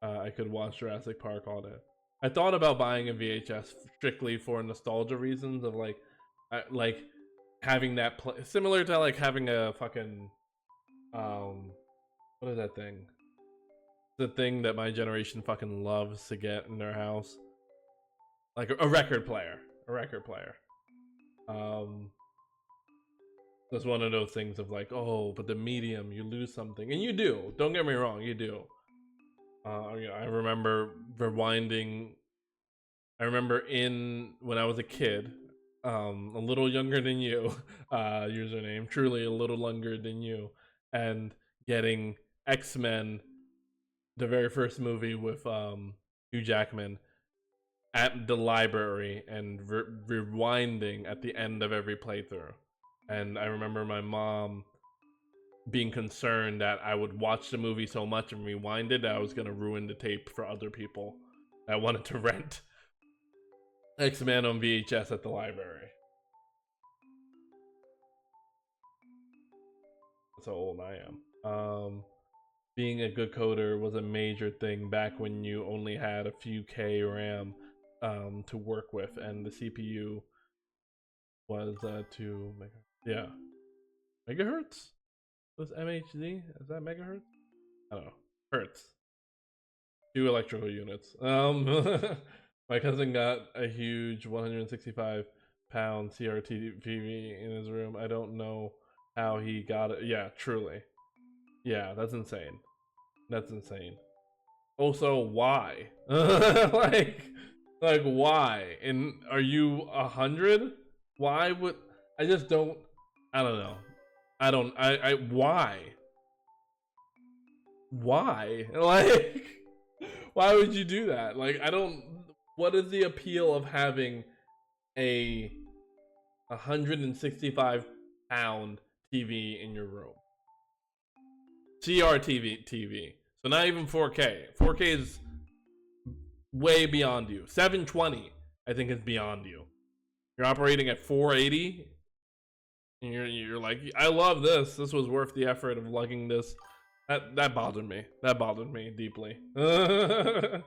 I could watch Jurassic Park on it. I thought about buying a VHS strictly for nostalgia reasons of like having that similar to like having a fucking what is that thing? The thing that my generation fucking loves to get in their house, like a record player. That's one of those things of like, oh, but the medium, you lose something, and you do. Don't get me wrong, you do. I remember rewinding. I remember when I was a kid, a little younger than you, username, truly a little younger than you, and getting X-Men, the very first movie with Hugh Jackman, at the library and rewinding at the end of every playthrough. And I remember my mom being concerned that I would watch the movie so much and rewind it that I was going to ruin the tape for other people that wanted to rent X-Men on VHS at the library. That's how old I am. Being a good coder was a major thing back when you only had a few K RAM to work with, and the CPU was 2 megahertz. Yeah, megahertz. Was MHz? Is that megahertz? I don't know. Hertz. 2 electrical units. My cousin got a huge 165-pound CRT TV in his room. I don't know how he got it. Yeah, truly. Yeah, that's insane. That's insane. Also, why? like why? And are you 100? Why would I just don't? I don't know. I why? Why? Like, why would you do that? Like, I don't. What is the appeal of having a 165-pound TV in your room? CRTV TV. So not even 4K. 4K is way beyond you. 720, I think, is beyond you. You're operating at 480, and you're like, I love this. This was worth the effort of lugging this. That bothered me. That bothered me deeply. So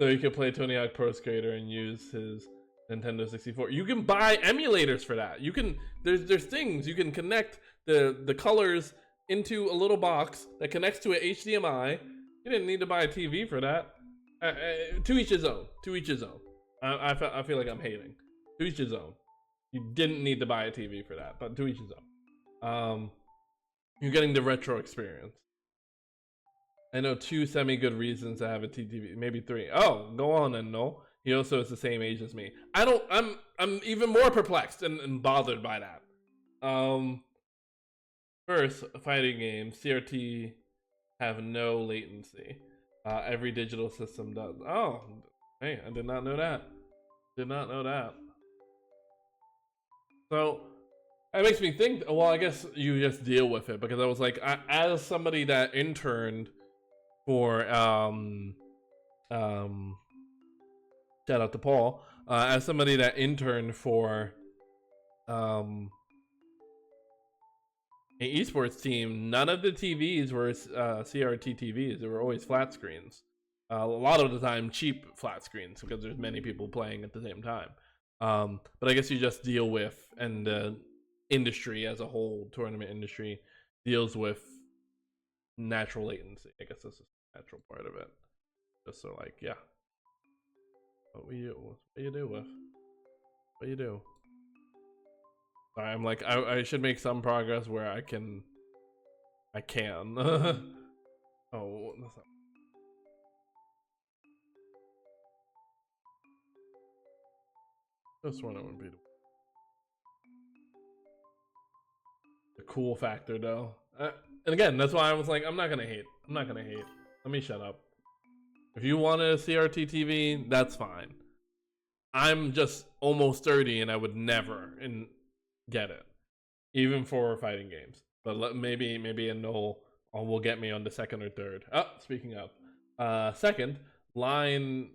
you can play Tony Hawk Pro Skater and use his Nintendo 64. You can buy emulators for that. You can there's things you can connect the colors into a little box that connects to an HDMI. You didn't need to buy a TV for that. To each his own. To each his own. I feel like I'm hating. To each his own. You didn't need to buy a TV for that, but to each his own. You're getting the retro experience. I know 2 semi-good reasons to have a TTV, maybe 3. Oh, go on and no. He also is the same age as me. I'm even more perplexed and bothered by that. First, fighting games, CRT have no latency. Every digital system does. Oh, hey, I did not know that. Did not know that. So that makes me think, well, I guess you just deal with it, because I was like, as somebody that interned for shout out to Paul, as somebody that interned for an esports team, none of the TVs were CRT TVs. They were always flat screens. A lot of the time cheap flat screens, because there's many people playing at the same time. But I guess you just deal with, and the industry as a whole, tournament industry, deals with natural latency. I guess this is the natural part of it. Just so, like, yeah. What you do? Sorry, I'm like, I should make some progress where I can. Oh, that's not. This one would be the cool factor, though. And again, that's why I was like, I'm not gonna hate. Let me shut up. If you want a CRT TV, that's fine. I'm just almost 30, and I would never get it, even for fighting games. But maybe a Noel will get me on the second or third. Oh, speaking of, second, line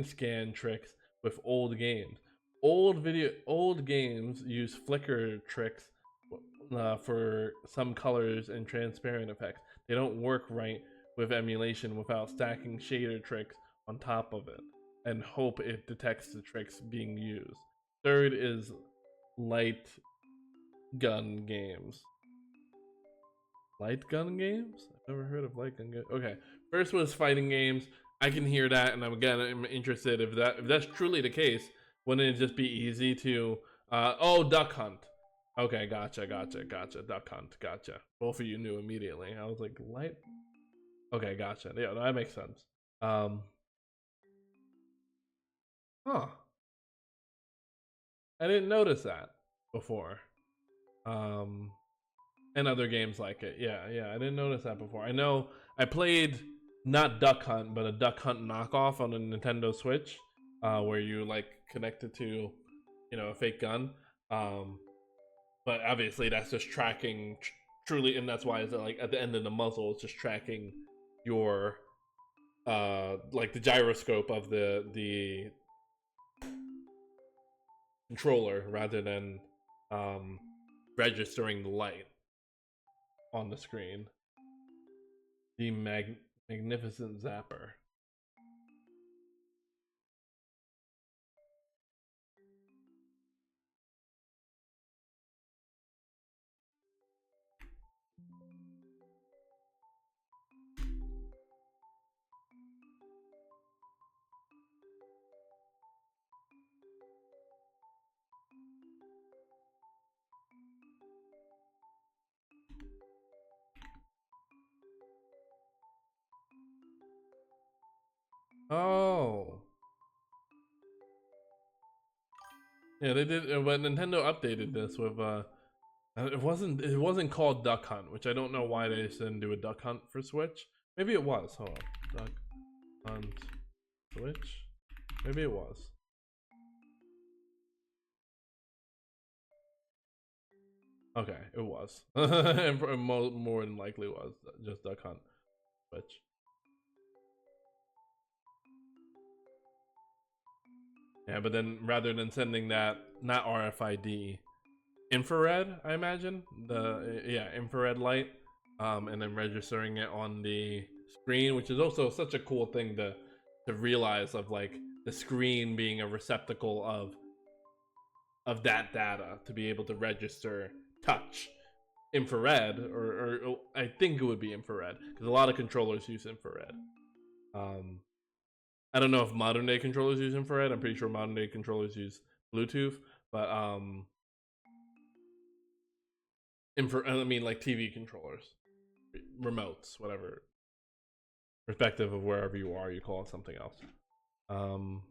scan tricks with old games. Old games use flicker tricks for some colors and transparent effects. They don't work right with emulation without stacking shader tricks on top of it and hope it detects the tricks being used. Third is light gun games. Light gun games? I've never heard of light gun games. Okay. First was fighting games. I can hear that, and I'm interested if that's truly the case. Wouldn't it just be easy to Duck Hunt? Okay, gotcha. Duck Hunt, gotcha. Both of you knew immediately. I was like, light. Okay, gotcha. Yeah, that makes sense. Huh. I didn't notice that before. And other games like it. Yeah, I didn't notice that before. I know I played not Duck Hunt, but a Duck Hunt knockoff on a Nintendo Switch, where you like connect it to, a fake gun. But obviously that's just tracking truly, and that's why it's like at the end of the muzzle, it's just tracking your like the gyroscope of the controller rather than registering the light on the screen. The magnificent zapper. Oh. Yeah, they did. But Nintendo updated this with it wasn't called Duck Hunt, which I don't know why they just didn't do a Duck Hunt for Switch. Maybe it was. Hold on, Duck Hunt Switch. Maybe it was. Okay, it was. And more than likely was just Duck Hunt. Which, yeah, but then rather than sending that, not RFID, infrared, I imagine, the yeah, infrared light, and then registering it on the screen, which is also such a cool thing to realize, of like the screen being a receptacle of that data to be able to register touch. Infrared, or I think it would be infrared, because a lot of controllers use infrared. um I don't know if modern day controllers use infrared. I'm pretty sure modern day controllers use Bluetooth, but I mean, like TV controllers, remotes, whatever, respective of wherever you are, you call it something else. Um,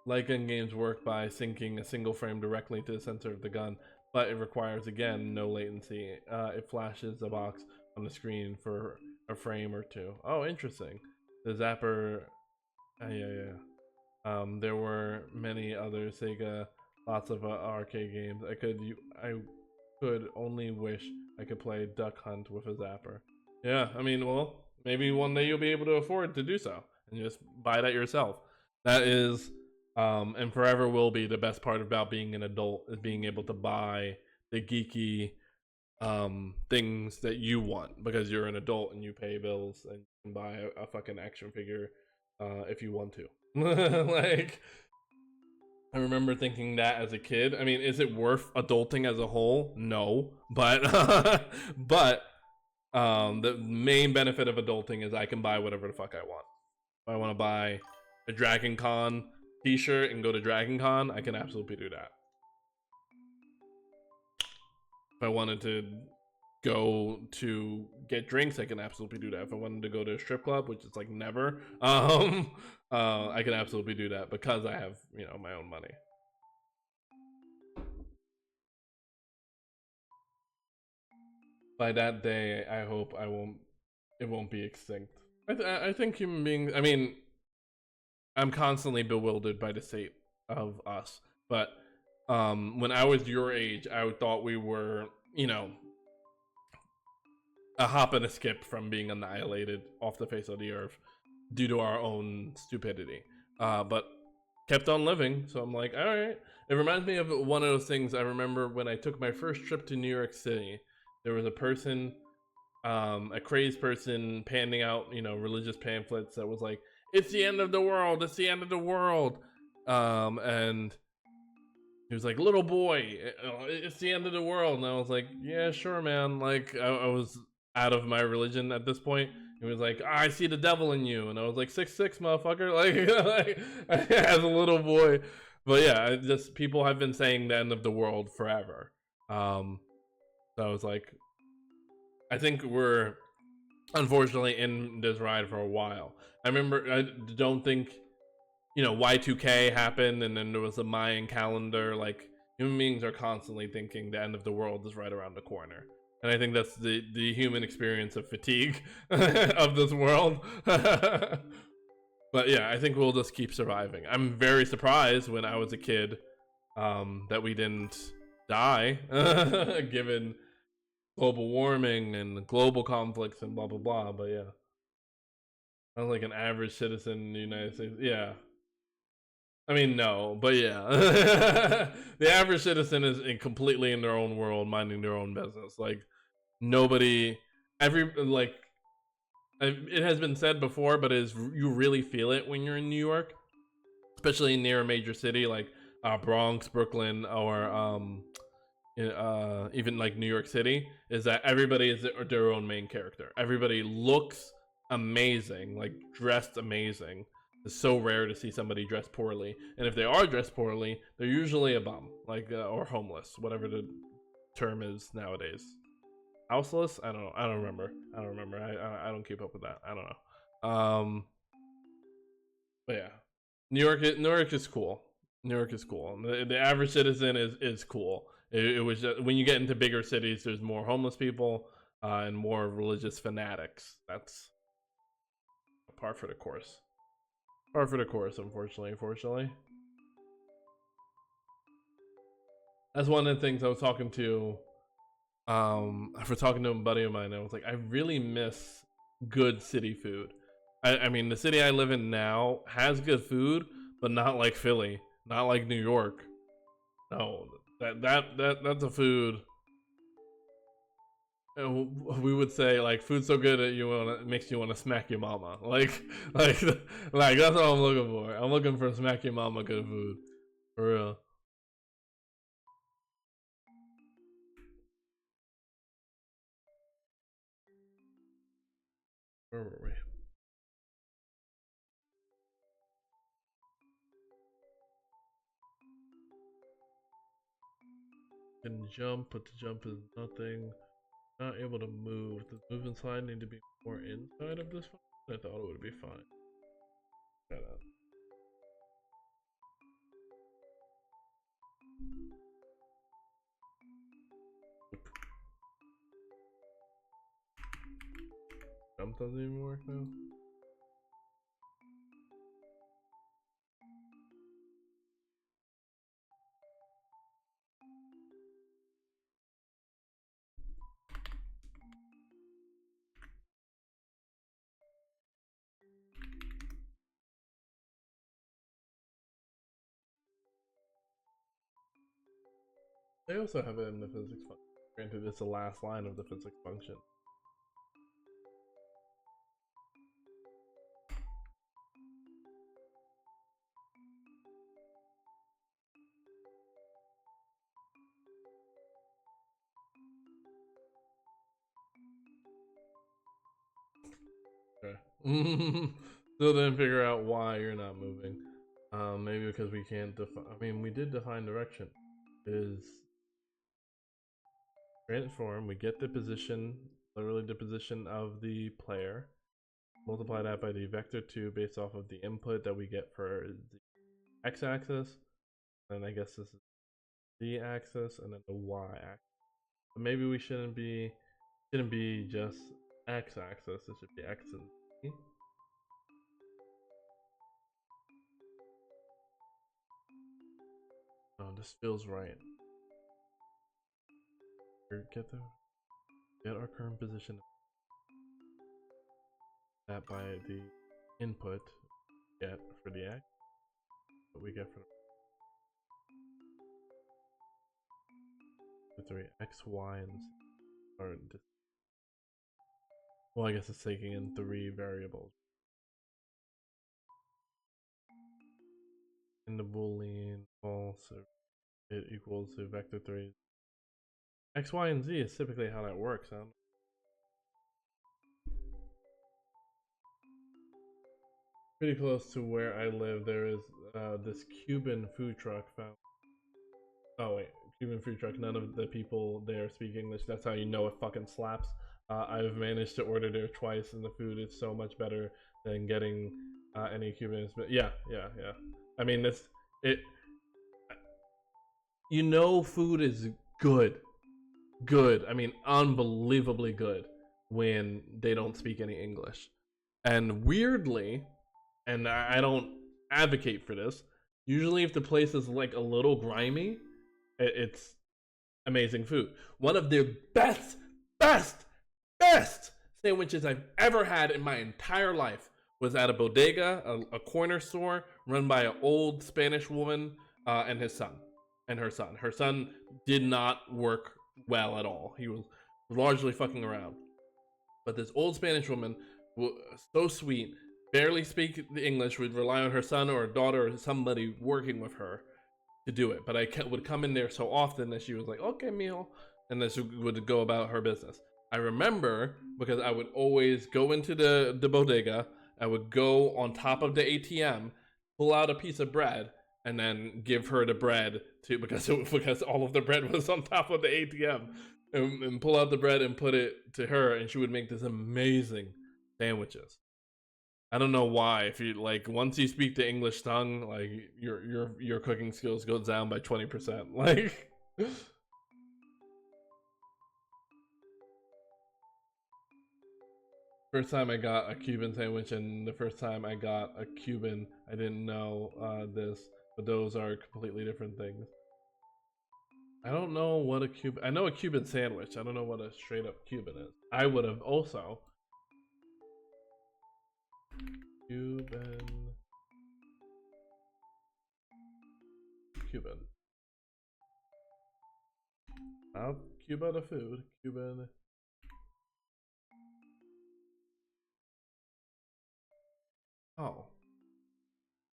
Light gun games work by syncing a single frame directly to the sensor of the gun, but it requires, again, no latency. It flashes a box on the screen for a frame or two. Oh, interesting. The zapper, yeah. There were many other Sega, lots of arcade games. I could only wish I could play Duck Hunt with a zapper. Yeah, I mean, well, maybe one day you'll be able to afford to do so and just buy that yourself. That is, and forever will be, the best part about being an adult, is being able to buy the geeky things that you want, because you're an adult and you pay bills and you can buy a fucking action figure if you want to. Like, I remember thinking that as a kid. I mean, is it worth adulting as a whole? No, but but the main benefit of adulting is I can buy whatever the fuck I want. If I want to buy a Dragon Con t-shirt and go to Dragon Con, I can absolutely do that. If I wanted to go to get drinks, I can absolutely do that. If I wanted to go to a strip club, which is like never, I can absolutely do that because I have, my own money. By that day, I hope it won't be extinct. I think human beings. I mean, I'm constantly bewildered by the state of us. But when I was your age, I thought we were, a hop and a skip from being annihilated off the face of the earth due to our own stupidity. But kept on living, so I'm like, all right. It reminds me of one of those things I remember when I took my first trip to New York City. There was a person, a crazed person, handing out, religious pamphlets that was like, "It's the end of the world! It's the end of the world!" And he was like, "Little boy, it's the end of the world." And I was like, "Yeah, sure, man." Like, I was out of my religion at this point. He was like, "I see the devil in you," and I was like, "6'6", motherfucker!" Like, as a little boy. But yeah, just people have been saying the end of the world forever. So I was like, I think we're unfortunately in this ride for a while. I remember, I don't think, Y2K happened, and then there was a Mayan calendar. Like, human beings are constantly thinking the end of the world is right around the corner. And I think that's the human experience of fatigue of this world. But yeah, I think we'll just keep surviving. I'm very surprised when I was a kid that we didn't die, given global warming and global conflicts and blah blah blah. But yeah, I was like an average citizen in the United States. Yeah, I mean no, but yeah, the average citizen is completely in their own world, minding their own business. Like nobody, like it has been said before, but is you really feel it when you're in New York, especially near a major city like Bronx, Brooklyn, or even like New York City, is that everybody is their own main character. Everybody looks amazing, like dressed amazing. It's so rare to see somebody dressed poorly, and if they are dressed poorly, they're usually a bum, like or homeless, whatever the term is nowadays. Houseless? I don't know. I don't remember. I don't keep up with that. I don't know. But yeah, New York is cool. New York is cool. The average citizen is cool. It was just, when you get into bigger cities, there's more homeless people and more religious fanatics. That's par for the course. Par for the course, unfortunately. That's one of the things I was talking to for talking to a buddy of mine. I was like, I really miss good city food. I mean, the city I live in now has good food, but not like Philly, not like New York. No, that's a food. We would say like food's so good that it makes you want to smack your mama. Like like that's what I'm looking for. I'm looking for smack your mama good food, for real. Where were we? Can jump, but the jump is nothing. Not able to move. Does move and slide need to be more inside of this one? I thought it would be fine. Shut up. Jump doesn't even work now. They also have it in the physics function. Granted, it's the last line of the physics function. Okay. Still didn't figure out why you're not moving. Maybe because we can't define. I mean, we did define direction. It is transform. We get the position, literally the position of the player. Multiply that by the vector 2 based off of the input that we get for the x-axis. And I guess this is the axis, and then the y-axis. But maybe we shouldn't be just x-axis. It should be x and z. Oh, this feels right. Get our current position. That by the input get for the x, what we get for the 3 x, y, and z are. Well, I guess it's taking in 3 variables. In the boolean false, it equals to vector 3. X, y, and z is typically how that works. Huh? Pretty close to where I live, there is this Cuban food truck found. Oh wait, Cuban food truck. None of the people there speak English. That's how you know it fucking slaps. I've managed to order there twice, and the food is so much better than getting any Cubans. But yeah. I mean, it. You know, food is good. Good. I mean, unbelievably good when they don't speak any English. And weirdly, and I don't advocate for this, usually if the place is like a little grimy, it's amazing food. One of the best sandwiches I've ever had in my entire life was at a bodega, a corner store run by an old Spanish woman and his son and her son. Her son did not work well at all. He was largely fucking around. But this old Spanish woman, so sweet, barely speak the English, would rely on her son or a daughter or somebody working with her to do it. But I would come in there so often that she was like, okay, meal. And then she would go about her business. I remember because I would always go into the bodega. I would go on top of the ATM, pull out a piece of bread, and then give her the bread to because all of the bread was on top of the ATM, and pull out the bread and put it to her, and she would make this amazing sandwiches. I don't know why. If you like, once you speak the English tongue, like your cooking skills go down by 20%. Like, first time I got a Cuban sandwich, and the first time I got a Cuban, I didn't know this, but those are completely different things. I don't know what a Cuban. I know a Cuban sandwich. I don't know what a straight up Cuban is. I would have also Cuban. Not Cuba the food. Cuban. Oh.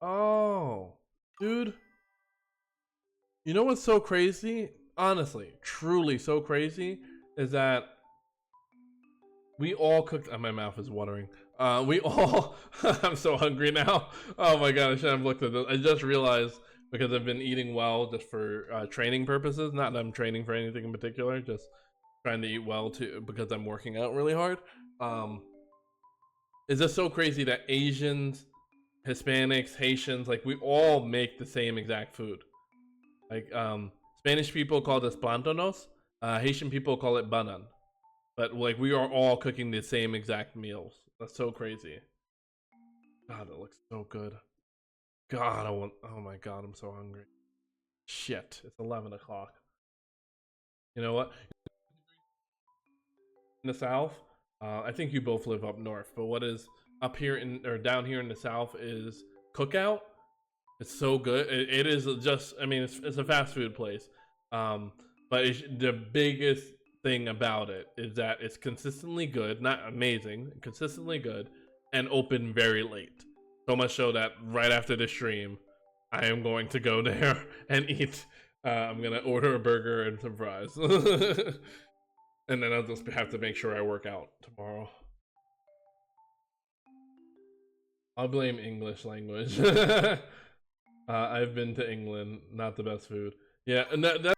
Oh. Dude. You know what's so crazy? Honestly, truly so crazy is that we all cooked. My mouth is watering. We all. I'm so hungry now. Oh my god, I should have looked at this. I just realized because I've been eating well just for training purposes. Not that I'm training for anything in particular. Just trying to eat well too because I'm working out really hard. It's just so crazy that Asians, Hispanics, Haitians, like we all make the same exact food. Like Spanish people call this plantanos. Haitian people call it banan. But like we are all cooking the same exact meals. That's so crazy. God, it looks so good. God, I want. Oh my god, I'm so hungry. Shit, it's 11 o'clock. You know what? In the south, I think you both live up north. But what is up here in or down here in the south is Cookout. It's so good. It is just. I mean, it's a fast food place. But the biggest thing about it is that it's consistently good, not amazing, consistently good, and open very late. So much so that right after the stream, I am going to go there and eat. I'm gonna order a burger and some fries, and then I'll just have to make sure I work out tomorrow. I'll blame English language. I've been to England, not the best food. Yeah, and that's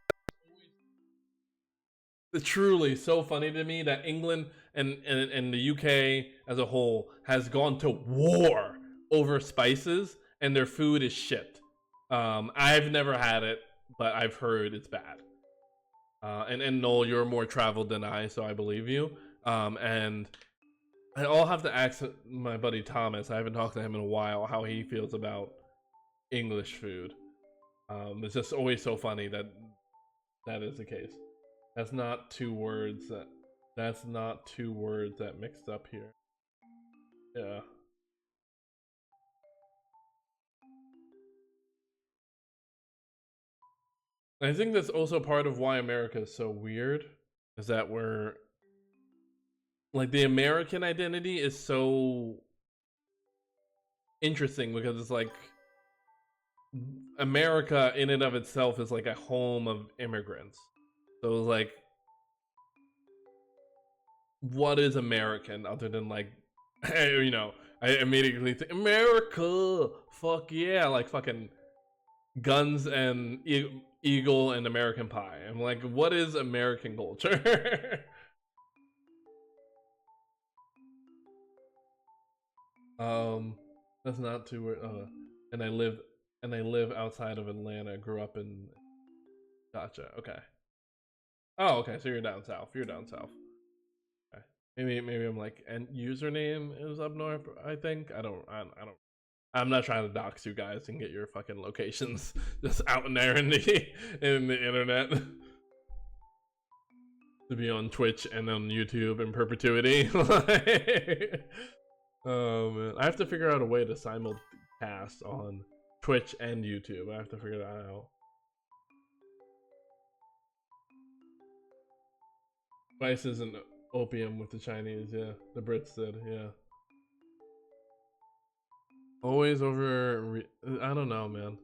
truly so funny to me that England and the UK as a whole has gone to war over spices and their food is shit. I've never had it, but I've heard it's bad. And Noel, you're more traveled than I, so I believe you. And I'll have to ask my buddy Thomas. I haven't talked to him in a while how he feels about English food. It's just always so funny that that is the case. That's not two words that. That's not two words that mixed up here. Yeah. I think that's also part of why America is so weird. Is that we're like the American identity is so interesting because it's like America in and of itself is like a home of immigrants. So it's like what is American other than like you know, I immediately think America, fuck yeah, like fucking guns and eagle and American Pie. I'm like, what is American culture? um, that's not too weird. And I live outside of Atlanta. I grew up in. Gotcha. Okay. Oh, okay. So you're down south. You're down south. Okay. Maybe I'm like, and username is up north. I think I don't. I'm not trying to dox you guys and get your fucking locations just out in there in the internet to be on Twitch and on YouTube in perpetuity. Oh man, I have to figure out a way to simulcast on Twitch and YouTube. I have to figure that out. Spice isn't opium with the Chinese, yeah. The Brits did, yeah. Always over. I don't know, man.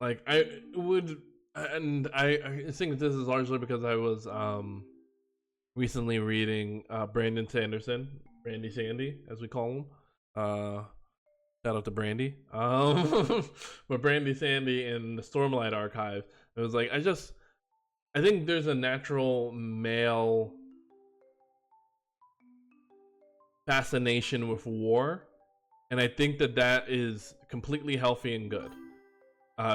Like I would, and I think this is largely because I was recently reading Brandon Sanderson, Brandy Sandy, as we call him. Shout out to Brandy. But Brandy Sandy in the Stormlight Archive. It was like I think there's a natural male fascination with war, and I think that that is completely healthy and good.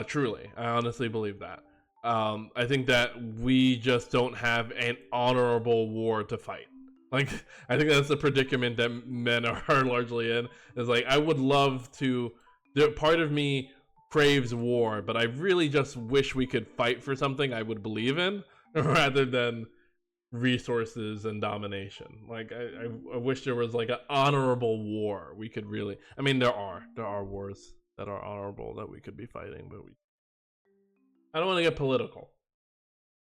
Truly, I honestly believe that. I think that we just don't have an honorable war to fight. Like, I think that's the predicament that men are largely in. Is like, I would love to. Part of me craves war, but I really just wish we could fight for something I would believe in rather than resources and domination. Like I wish there was like an honorable war we could really. I mean, there are wars that are honorable that we could be fighting, but I don't want to get political.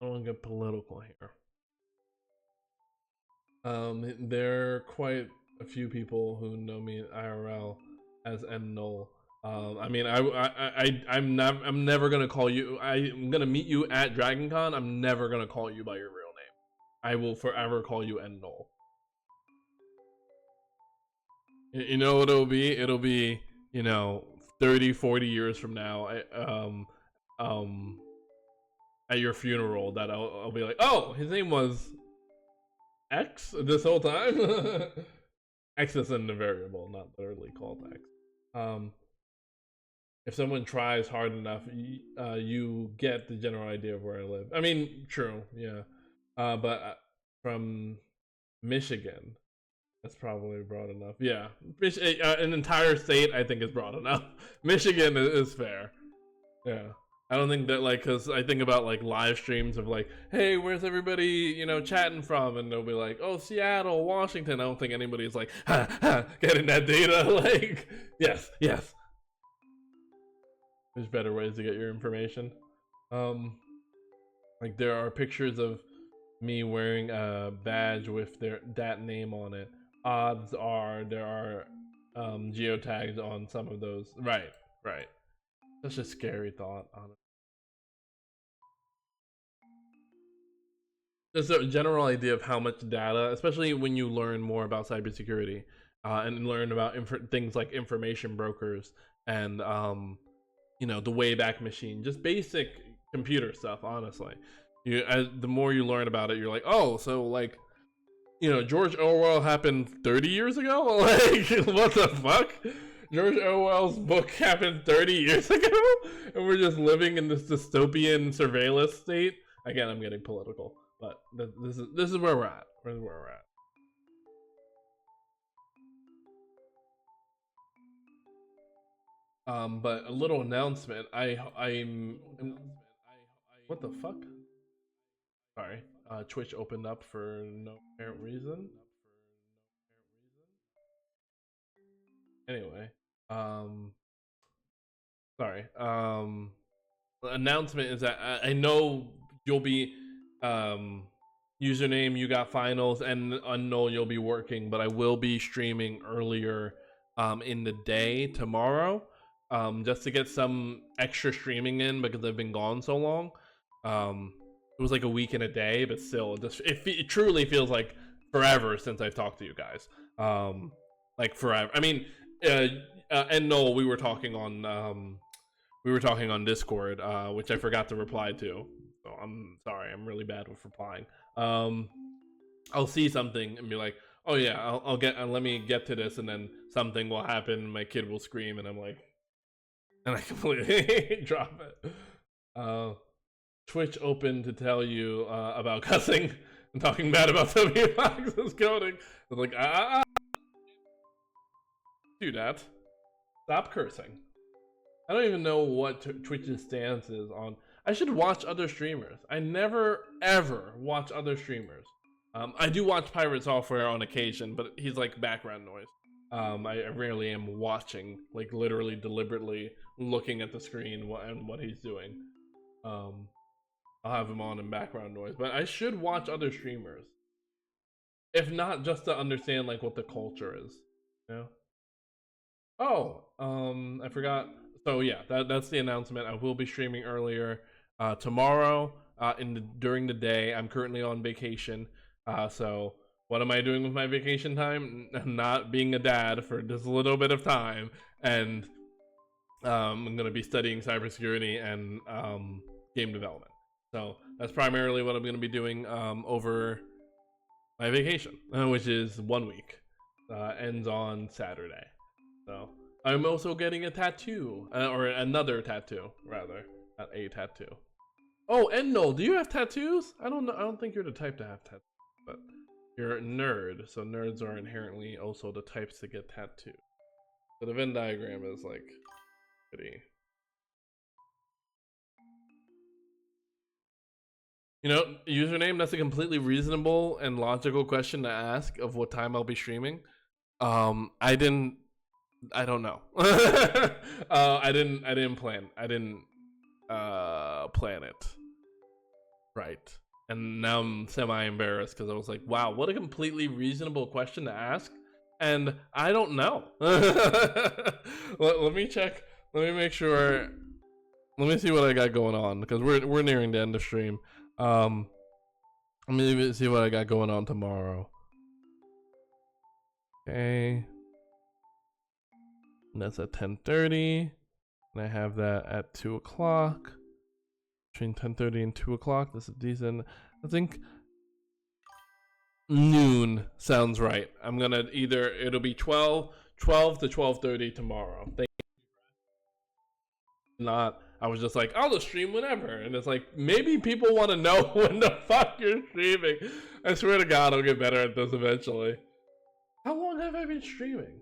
I don't want to get political here. There are quite a few people who know me in IRL as N Null. I mean, I'm never gonna call you. I'm gonna meet you at DragonCon. I'm never gonna call you by your real name. I will forever call you N Null. You know what it'll be? It'll be, 30, 40 years from now. Um, at your funeral, that I'll be like, oh, his name was X this whole time. X is an variable, not literally called X. If someone tries hard enough, you get the general idea of where I live. I mean, true, yeah. But from Michigan, that's probably broad enough. Yeah, an entire state I think is broad enough. Michigan is fair. Yeah. I don't think that, like, because I think about like live streams of like, hey, where's everybody, chatting from? And they'll be like, oh, Seattle, Washington. I don't think anybody's like, ha, ha, getting that data. Like, yes. There's better ways to get your information. Like there are pictures of me wearing a badge with that name on it. Odds are there are geotags on some of those. Right. Such a scary thought, honestly. Just a general idea of how much data, especially when you learn more about cybersecurity, and learn about things like information brokers and the Wayback Machine, just basic computer stuff. Honestly, the more you learn about it, you're like, oh, so like, George Orwell happened 30 years ago. Like, what the fuck? George Orwell's book happened 30 years ago, and we're just living in this dystopian surveillance state. Again, I'm getting political. But this is where we're at. This is where we're at. But a little announcement. I'm what the fuck? Sorry. Twitch opened up for no apparent reason. Anyway, sorry. The announcement is that I know you'll be username you got finals and unknown you'll be working, but I will be streaming earlier in the day tomorrow, just to get some extra streaming in because I've been gone so long. It was like a week and a day, but still, it truly feels like forever since I've talked to you guys. Like forever. I mean, and Noel, we were talking on Discord, which I forgot to reply to. So I'm sorry, I'm really bad with replying. I'll see something and be like, oh yeah, I'll get, let me get to this, and then something will happen, my kid will scream, and I'm like, and I completely drop it. Twitch open to tell you about cussing and talking bad about W Fox's coding. I was like, do that. Stop cursing. I don't even know what Twitch's stance is on. I should watch other streamers. I never ever watch other streamers. I do watch Pirate Software on occasion, but he's like background noise. I rarely am watching, like literally deliberately looking at the screen and what he's doing. I'll have him on in background noise, but I should watch other streamers. If not just to understand like what the culture is, you know? Oh, I forgot. So yeah, that's the announcement. I will be streaming earlier tomorrow during the day. I'm currently on vacation. So what am I doing with my vacation time? Not being a dad for just a little bit of time, and I'm gonna be studying cybersecurity and game development. So that's primarily what I'm gonna be doing over my vacation, which is 1 week. Ends on Saturday. So I'm also getting a tattoo, or another tattoo, rather, not a tattoo. Oh, and Noel, do you have tattoos? I don't know. I don't think you're the type to have tattoos, but you're a nerd, so nerds are inherently also the types to get tattoos. So the Venn diagram is like pretty You know, username, that's a completely reasonable and logical question to ask of what time I'll be streaming. I don't know. I didn't plan it. Right. And now I'm semi embarrassed because I was like, wow, what a completely reasonable question to ask. And I don't know. Let me check. Let me make sure. Let me see what I got going on because we're nearing the end of stream. Let me see what I got going on tomorrow. Okay. And that's at 10:30. And I have that at 2 o'clock. Between 10:30 and 2 o'clock. This is decent. I think noon sounds right. I'm gonna it'll be 12 to 12:30 tomorrow. Not, I was just like, I'll just stream whenever. And it's like, maybe people want to know when the fuck you're streaming. I swear to God, I'll get better at this eventually. How long have I been streaming?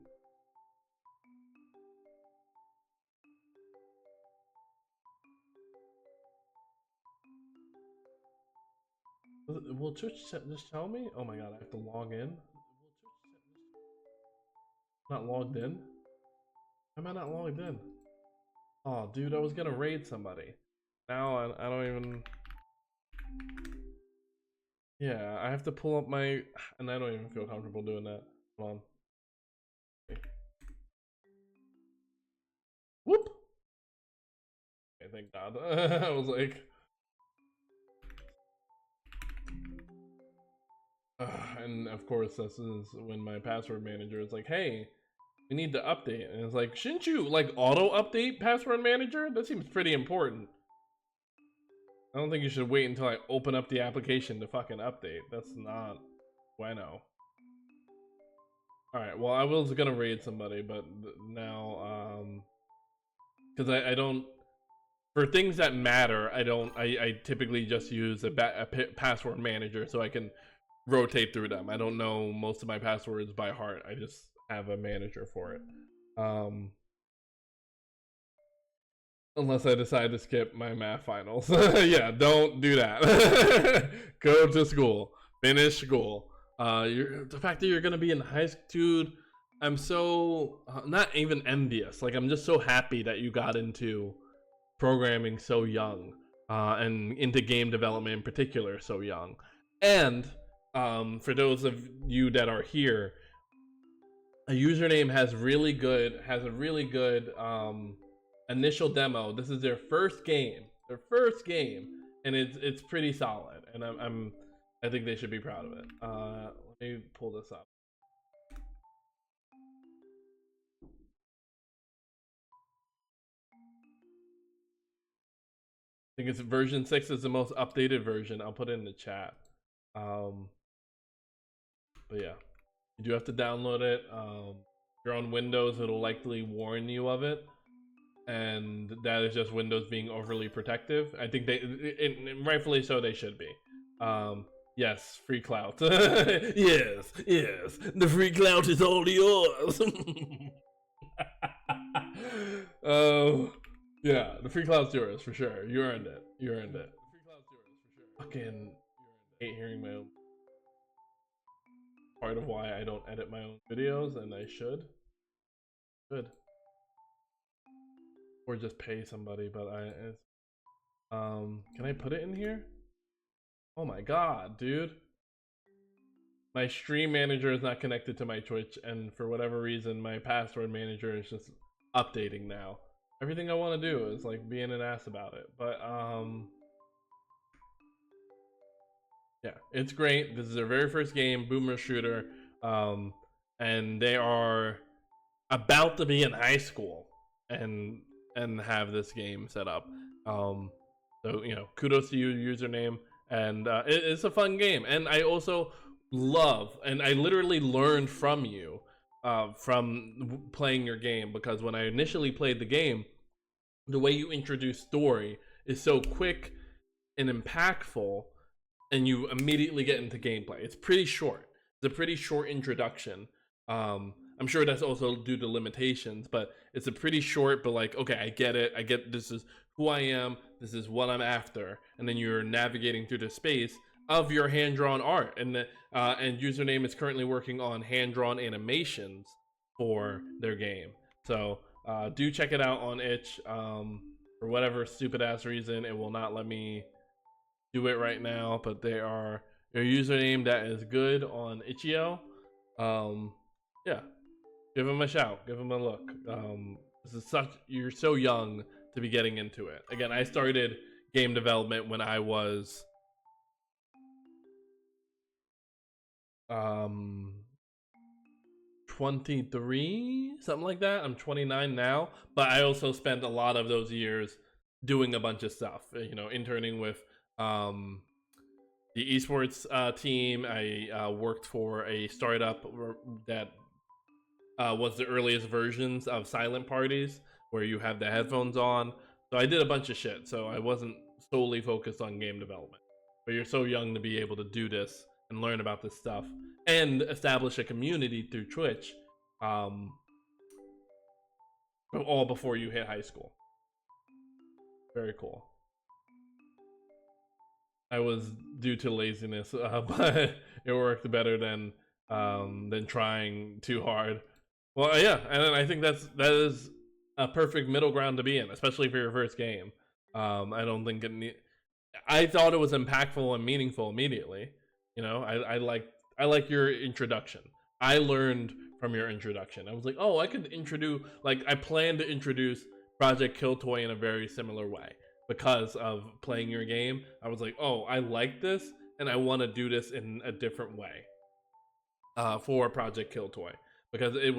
Will Twitch just tell me? Oh my God, I have to log in? Not logged in? Why am I not logged in? Oh, dude, I was gonna raid somebody. Now I don't even... Yeah, I have to pull up my... And I don't even feel comfortable doing that. Hold on. Okay. Whoop! Okay, thank God. I was like... and of course, this is when my password manager is like, hey, we need to update. And it's like, shouldn't you, like, auto-update password manager? That seems pretty important. I don't think you should wait until I open up the application to fucking update. That's not bueno. Alright, well, I was gonna raid somebody, but now, because I don't... For things that matter, I typically just use a password manager so I can rotate through them. I don't know most of my passwords by heart. I just have a manager for it. Unless I decide to skip my math finals. Yeah, don't do that. Go to school. Finish school. The fact that you're gonna be in high school, dude, I'm so not even envious. Like, I'm just so happy that you got into programming so young, and into game development in particular so young. And for those of you that are here, a username has a really good initial demo. This is their first game, and it's pretty solid, and I think they should be proud of it. Let me pull this up. I think it's version 6 is the most updated version. I'll put it in the chat. But yeah, you do have to download it. If you're on Windows, it'll likely warn you of it, and that is just Windows being overly protective. I think and rightfully so, they should be. Yes, free clout. yes, the free clout is all yours. Yeah, the free clout's yours for sure. You earned it. The free clout's yours for sure. Fucking hate hearing my own. Part of why I don't edit my own videos, and I should. Good. Or just pay somebody, but can I put it in here? Oh my God, dude. My stream manager is not connected to my Twitch, and for whatever reason, my password manager is just updating now. Everything I want to do is like being an ass about it, but yeah, it's great. This is their very first game, Boomer Shooter, and they are about to be in high school and have this game set up. So, you know, kudos to you, username, and it's a fun game. And I also love, and I literally learned from you from playing your game, because when I initially played the game, the way you introduce story is so quick and impactful, and you immediately get into gameplay. It's pretty short. It's a pretty short introduction. I'm sure that's also due to limitations, but it's a pretty short, but like, okay, I get it. I get this is who I am. this is what I'm after, and then you're navigating through the space of your hand-drawn art. And Username is currently working on hand-drawn animations for their game. So do check it out on itch. For whatever stupid ass reason, it will not let me do it right now, but they are their username that is good on itch.io. Yeah, give them a shout, give them a look. This is you're so young to be getting into it. Again, I started game development when I was 23, something like that. I'm 29 now, but I also spent a lot of those years doing a bunch of stuff, you know, interning with the esports team. I worked for a startup that was the earliest versions of silent parties where you have the headphones on. So I did a bunch of shit, so I wasn't solely focused on game development. But you're so young to be able to do this and learn about this stuff and establish a community through Twitch, all before you hit high school. Very cool. I was due to laziness, but it worked better than trying too hard. Well, yeah, and I think that is a perfect middle ground to be in, especially for your first game. I don't think I thought it was impactful and meaningful immediately. You know, I like your introduction. I learned from your introduction. I was like, oh, I could introduce, like, I plan to introduce Project Kill Toy in a very similar way because of playing your game. I was like, oh, I like this, and I want to do this in a different way for Project Kill Toy, because it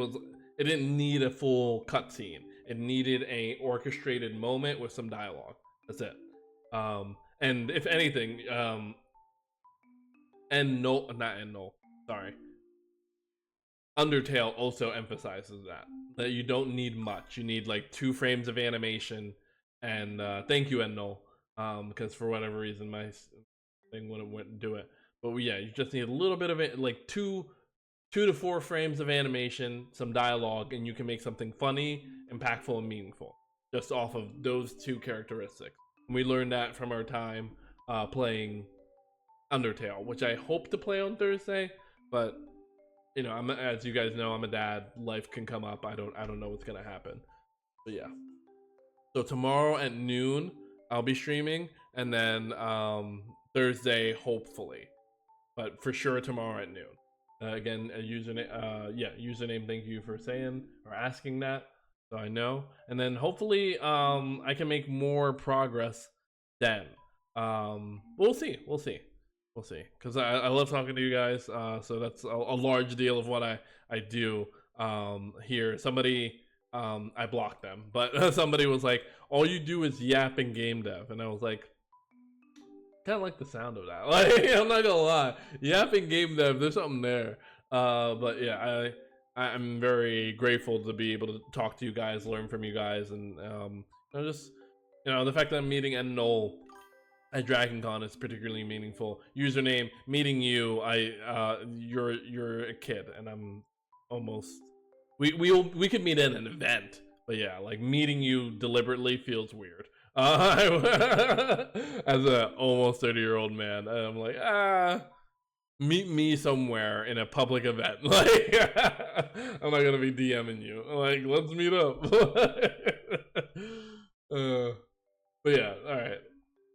didn't need a full cutscene. It needed a orchestrated moment with some dialogue. That's it. And if anything, Undertale also emphasizes that you don't need much. You need like 2 frames of animation, and thank you, Endno, because for whatever reason my thing wouldn't do it. But yeah, you just need a little bit of it, like 2 to 4 frames of animation, some dialogue, and you can make something funny, impactful, and meaningful just off of those 2 characteristics. And we learned that from our time playing Undertale, which I hope to play on Thursday, but you know, as you guys know, I'm a dad. Life can come up. I don't know what's gonna happen. But yeah. So tomorrow at noon, I'll be streaming, and then Thursday, hopefully, but for sure tomorrow at noon. Again, a username. Username. Thank you for saying or asking that, so I know. And then hopefully, I can make more progress then. We'll see. We'll see, because I love talking to you guys, so that's a large deal of what I do here. Somebody, I blocked them, but somebody was like, all you do is yapping game dev, and I was like, kind of like the sound of that. Like, I'm not gonna lie, yapping game dev, there's something there. But yeah, I'm very grateful to be able to talk to you guys, learn from you guys, and just, you know, the fact that I'm meeting Ed Knoll at Dragon Con is particularly meaningful. Username, meeting you, you're a kid, and I'm almost, we could meet at an event, but yeah, like meeting you deliberately feels weird. As a almost 30-year-old man, I'm like, meet me somewhere in a public event. Like, I'm not gonna be DMing you. Like, let's meet up. But yeah, all right.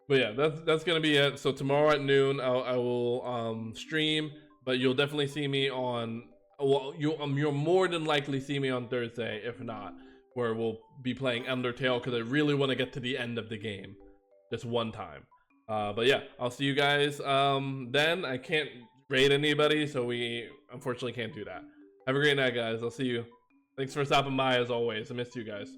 But yeah, that's gonna be it. So tomorrow at noon, I will stream, but you'll definitely see me on. Well, you'll more than likely see me on Thursday, if not, where we'll be playing Undertale, because I really want to get to the end of the game, just one time. But yeah, I'll see you guys then. I can't raid anybody, so we unfortunately can't do that. Have a great night, guys. I'll see you. Thanks for stopping by as always. I missed you guys.